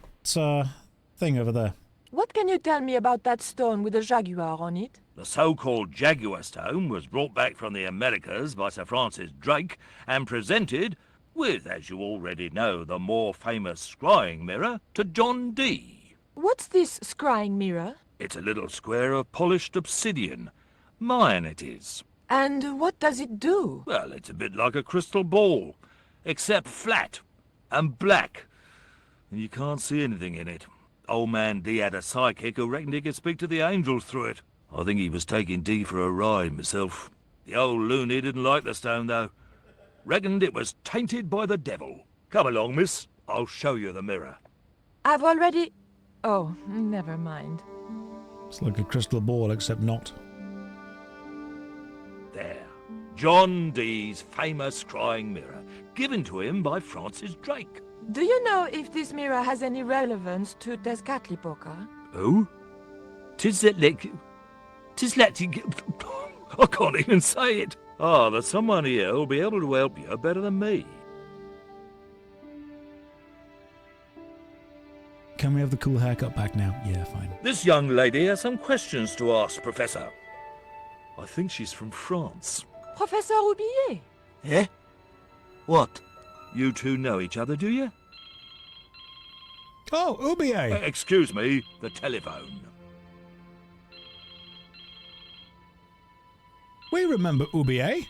thing over there? What can you tell me about that stone with a jaguar on it? The so-called Jaguar stone was brought back from the Americas by Sir Francis Drake and presented, with, as you already know, the more famous scrying mirror, to John Dee. What's this scrying mirror? It's a little square of polished obsidian. Mine it is. And what does it do? Well, it's a bit like a crystal ball, except flat and black. And you can't see anything in it. Old man Dee had a psychic who reckoned he could speak to the angels through it. I think he was taking Dee for a ride myself. The old loony didn't like the stone, though. Reckoned it was tainted by the devil. Come along, miss. I'll show you the mirror. I've already... Oh, never mind. It's like a crystal ball, except not. There. John Dee's famous scrying mirror, given to him by Francis Drake. Do you know if this mirror has any relevance to Tezcatlipoca? Who? Tis that I can't even say it. Ah, there's someone here who'll be able to help you better than me. Can we have the cool haircut back now? Yeah, fine. This young lady has some questions to ask, Professor. I think she's from France. Professor Roubillet? Eh? What? You two know each other, do you? Oh, Oublier! Excuse me, the telephone. We remember Oublier.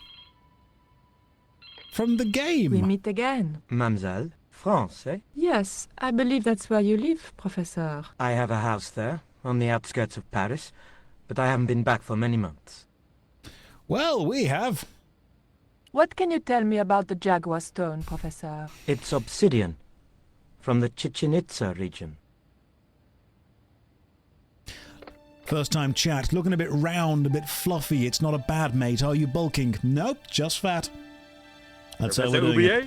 From the game. We meet again. Mademoiselle, France, eh? Yes, I believe that's where you live, Professor. I have a house there, on the outskirts of Paris, but I haven't been back for many months. Well, we have. What can you tell me about the Jaguar stone, Professor? It's obsidian, from the Chichen Itza region. First time chat, looking a bit round, a bit fluffy. It's not a bad mate. Are you bulking? Nope, just fat. That's how we're doing it.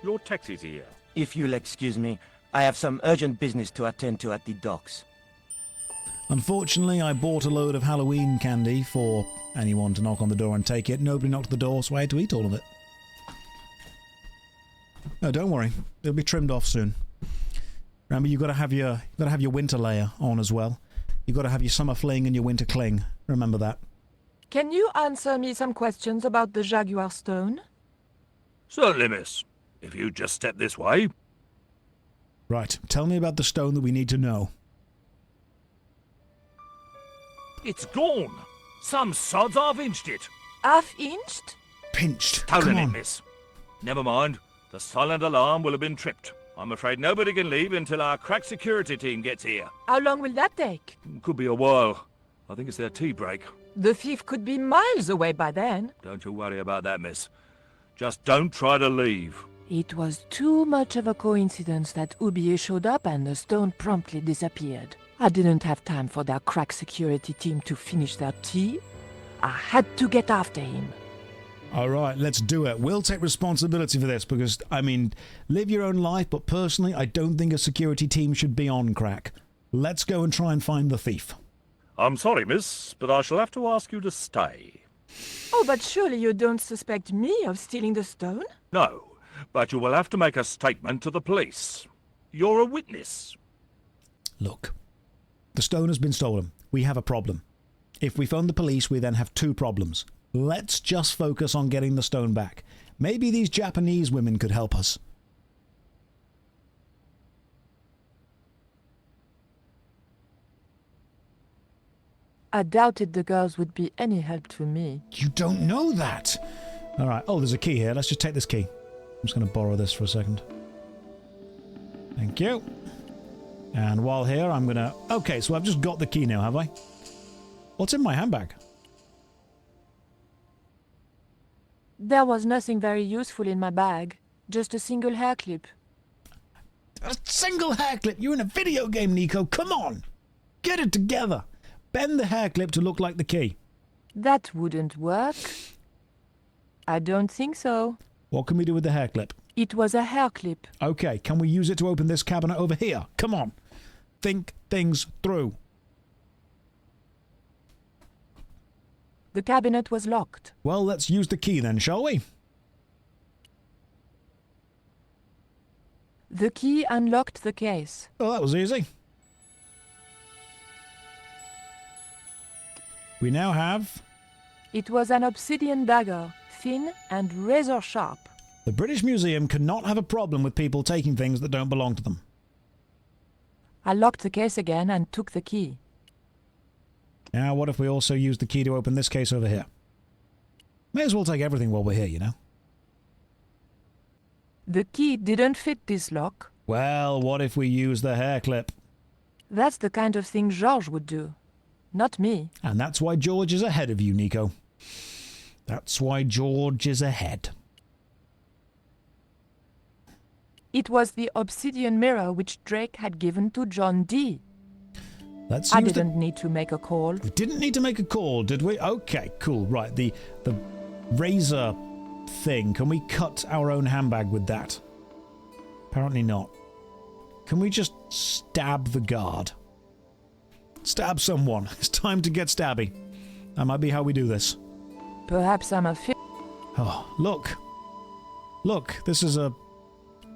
Your taxi's here. If you'll excuse me, I have some urgent business to attend to at the docks. Unfortunately, I bought a load of Halloween candy for anyone to knock on the door and take it. Nobody knocked the door, so I had to eat all of it. No, don't worry. It'll be trimmed off soon. Remember, you got to have your winter layer on as well. You got to have your summer fling and your winter cling. Remember that. Can you answer me some questions about the Jaguar Stone? Certainly, miss. If you just step this way. Right, tell me about the stone that we need to know. It's gone. Some sods half-inched it. Half-inched? Pinched. Stolen Come it, on. miss. Never mind. The silent alarm will have been tripped. I'm afraid nobody can leave until our crack security team gets here. How long will that take? Could be a while. I think it's their tea break. The thief could be miles away by then. Don't you worry about that, miss. Just don't try to leave. It was too much of a coincidence that Oublié showed up and the stone promptly disappeared. I didn't have time for their crack security team to finish their tea. I had to get after him. All right, let's do it. We'll take responsibility for this because, I mean, live your own life, but personally, I don't think a security team should be on crack. Let's go and try and find the thief. I'm sorry, miss, but I shall have to ask you to stay. Oh, but surely you don't suspect me of stealing the stone? No, but you will have to make a statement to the police. You're a witness. Look, the stone has been stolen. We have a problem. If we phone the police, we then have two problems. Let's just focus on getting the stone back. Maybe these Japanese women could help us. I doubted the girls would be any help to me. You don't know that! Alright, oh, there's a key here. Let's just take this key. I'm just going to borrow this for a second. Thank you. And while here, I'm going to... Okay, so I've just got the key now, have I? What's in my handbag? There was nothing very useful in my bag. Just a single hair clip. A single hair clip? You're in a video game, Nico. Come on! Get it together! Bend the hair clip to look like the key. That wouldn't work. I don't think so. What can we do with the hair clip? It was a hair clip. Okay, can we use it to open this cabinet over here? Come on. Think things through. The cabinet was locked. Well, let's use the key then, shall we? The key unlocked the case. Oh, that was easy. We now have... It was an obsidian dagger, thin and razor sharp. The British Museum cannot have a problem with people taking things that don't belong to them. I locked the case again and took the key. Now, what if we also use the key to open this case over here? May as well take everything while we're here, you know? The key didn't fit this lock. Well, what if we use the hair clip? That's the kind of thing George would do. Not me. And that's why George is ahead of you, Nico. That's why George is ahead. It was the obsidian mirror which Drake had given to John Dee. I didn't need to make a call. We didn't need to make a call, did we? Okay, cool. Right, the razor thing. Can we cut our own handbag with that? Apparently not. Can we just stab the guard? Stab someone. It's time to get stabby. That might be how we do this. Perhaps I'm a fit. Oh, look. Look, this is an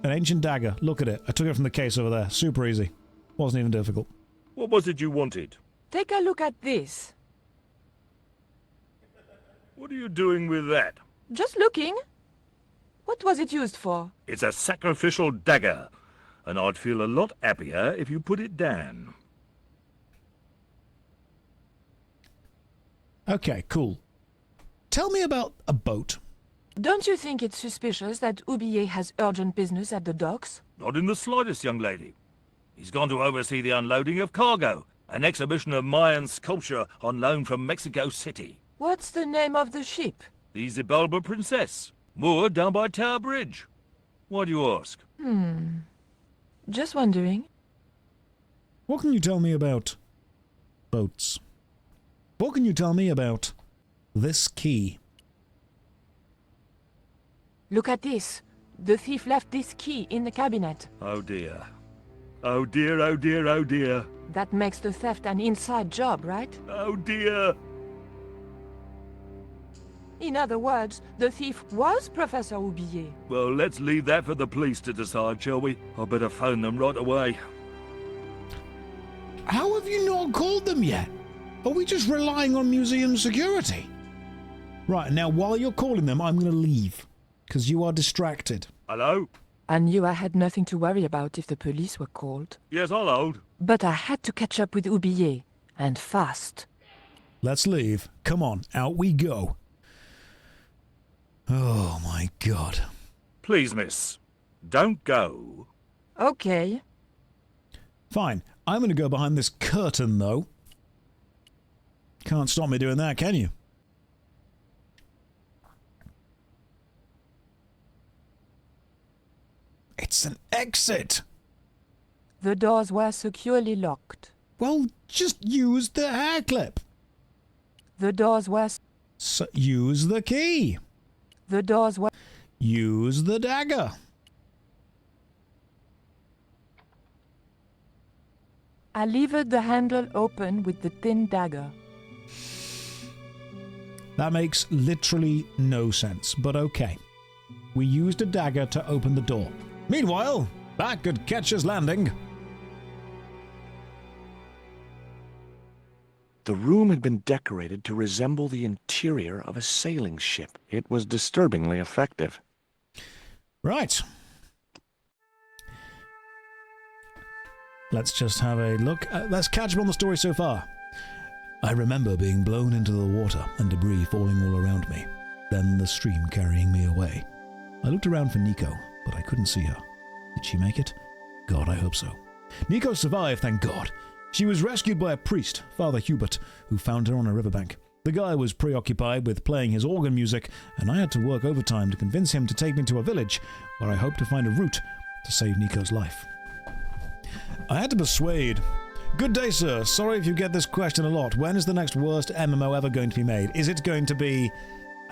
ancient dagger. Look at it. I took it from the case over there. Super easy. Wasn't even difficult. What was it you wanted? Take a look at this. What are you doing with that? Just looking. What was it used for? It's a sacrificial dagger, and I'd feel a lot happier if you put it down. Okay, cool. Tell me about a boat. Don't you think it's suspicious that Oublié has urgent business at the docks? Not in the slightest, young lady. He's gone to oversee the unloading of cargo, an exhibition of Mayan sculpture on loan from Mexico City. What's the name of the ship? The Xibalba Princess, moored down by Tower Bridge. Why do you ask? Just wondering. What can you tell me about boats? What can you tell me about this key? Look at this. The thief left this key in the cabinet. Oh dear. Oh dear, oh dear, oh dear. That makes the theft an inside job, right? Oh dear. In other words, the thief was Professor Oublié. Well, let's leave that for the police to decide, shall we? I better phone them right away. How have you not called them yet? Are we just relying on museum security? Right, now while you're calling them, I'm going to leave. Because you are distracted. Hello? I knew I had nothing to worry about if the police were called. Yes, I'll hold. But I had to catch up with Oublier, and fast. Let's leave. Come on, out we go. Oh my god. Please, miss, don't go. Okay. Fine. I'm going to go behind this curtain, though. Can't stop me doing that, can you? It's an exit! The doors were securely locked. Well, just use the hair clip. The doors were... use the key. The doors were... Use the dagger. I levered the handle open with the thin dagger. That makes literally no sense, but okay. We used a dagger to open the door. Meanwhile, back at Ketch's Landing. The room had been decorated to resemble the interior of a sailing ship. It was disturbingly effective. Right. Let's just have a look. Let's catch up on the story so far. I remember being blown into the water and debris falling all around me. Then the stream carrying me away. I looked around for Nico, but I couldn't see her. Did she make it? God, I hope so. Nico survived, thank God. She was rescued by a priest, Father Hubert, who found her on a riverbank. The guy was preoccupied with playing his organ music, and I had to work overtime to convince him to take me to a village where I hoped to find a route to save Nico's life. I had to persuade. Good day, sir. Sorry if you get this question a lot. When is the next worst MMO ever going to be made? Is it going to be...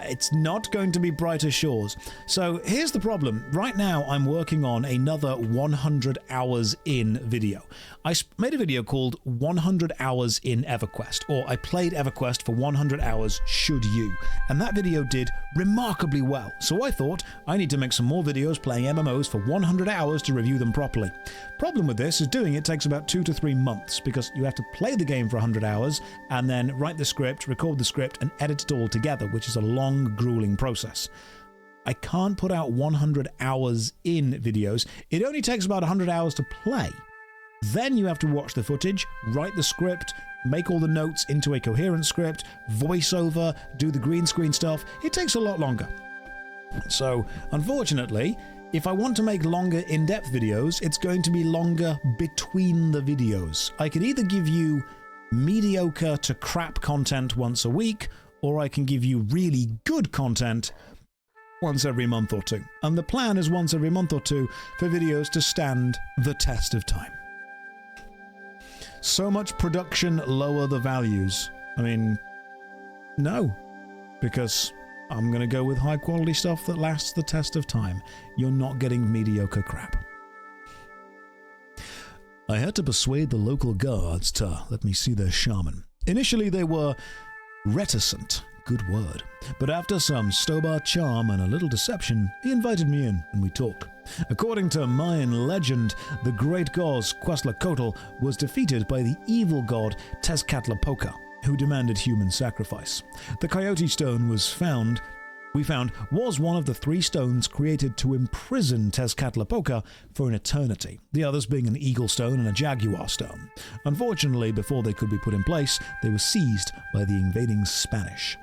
It's not going to be Brighter Shores. So here's the problem. Right now I'm working on another 100 hours in video. I made a video called 100 hours in EverQuest, or I played EverQuest for 100 hours, should you? And that video did remarkably well. So I thought I need to make some more videos playing MMOs for 100 hours to review them properly. Problem with this is doing it takes about 2 to 3 months because you have to play the game for 100 hours and then write the script, record the script and edit it all together, which is a long, grueling process. I can't put out 100 hours in videos. It only takes about 100 hours to play. Then you have to watch the footage, write the script, make all the notes into a coherent script, voiceover, do the green screen stuff. It takes a lot longer. So, unfortunately, if I want to make longer in-depth videos, it's going to be longer between the videos. I can either give you mediocre to crap content once a week, or I can give you really good content once every month or two. And the plan is once every month or two for videos to stand the test of time. So much production, lower the values. I mean, no. Because I'm going to go with high quality stuff that lasts the test of time. You're not getting mediocre crap. I had to persuade the local guards to let me see their shaman. Initially they were reticent, good word, but after some Stobar charm and a little deception, he invited me in and we talked. According to Mayan legend, the great god Quetzalcoatl was defeated by the evil god Tezcatlipoca, who demanded human sacrifice. The coyote stone we found was one of the 3 stones created to imprison Tezcatlipoca for an eternity, the others being an eagle stone and a jaguar stone. Unfortunately, before they could be put in place, they were seized by the invading Spanish.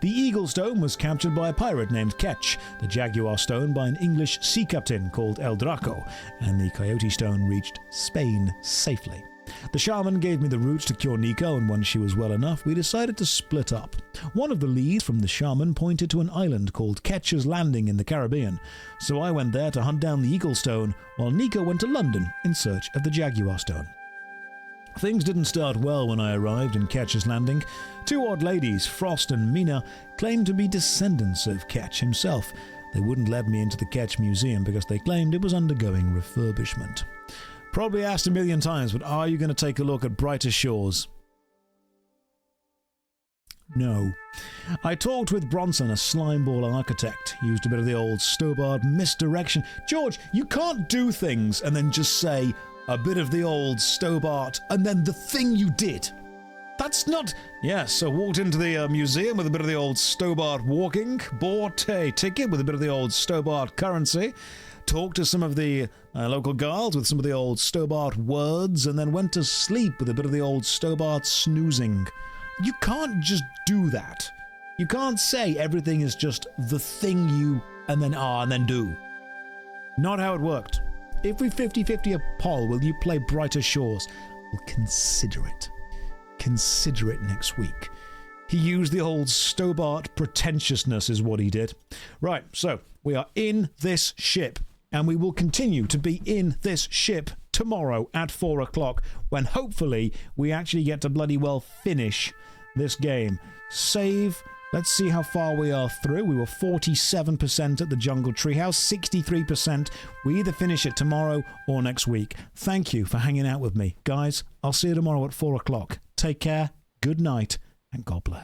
The eagle stone was captured by a pirate named Ketch, the jaguar stone by an English sea captain called El Draco, and the coyote stone reached Spain safely. The shaman gave me the route to cure Nico, and when she was well enough, we decided to split up. One of the leads from the shaman pointed to an island called Ketch's Landing in the Caribbean, so I went there to hunt down the eagle stone, while Nico went to London in search of the jaguar stone. Things didn't start well when I arrived in Ketch's Landing. 2 odd ladies, Frost and Mina, claimed to be descendants of Ketch himself. They wouldn't let me into the Ketch Museum because they claimed it was undergoing refurbishment. Probably asked a million times, but are you going to take a look at Brighter Shores? No. I talked with Bronson, a slimeball architect. Used a bit of the old Stobart misdirection. George, you can't do things and then just say, a bit of the old Stobart, and then the thing you did. That's not... Yes, so walked into the museum with a bit of the old Stobart walking, bought a ticket with a bit of the old Stobart currency, talked to some of the local guards with some of the old Stobart words, and then went to sleep with a bit of the old Stobart snoozing. You can't just do that. You can't say everything is just the thing you and then do. Not how it worked. If we 50-50 a poll, will you play Brighter Shores? We'll consider it. Consider it next week. He used the old Stobart pretentiousness is what he did. Right, so we are in this ship, and we will continue to be in this ship tomorrow at 4 o'clock, when hopefully we actually get to bloody well finish this game. Save. Let's see how far we are through. We were 47% at the Jungle Treehouse, 63%. We either finish it tomorrow or next week. Thank you for hanging out with me. Guys, I'll see you tomorrow at 4 o'clock. Take care, good night, and God bless.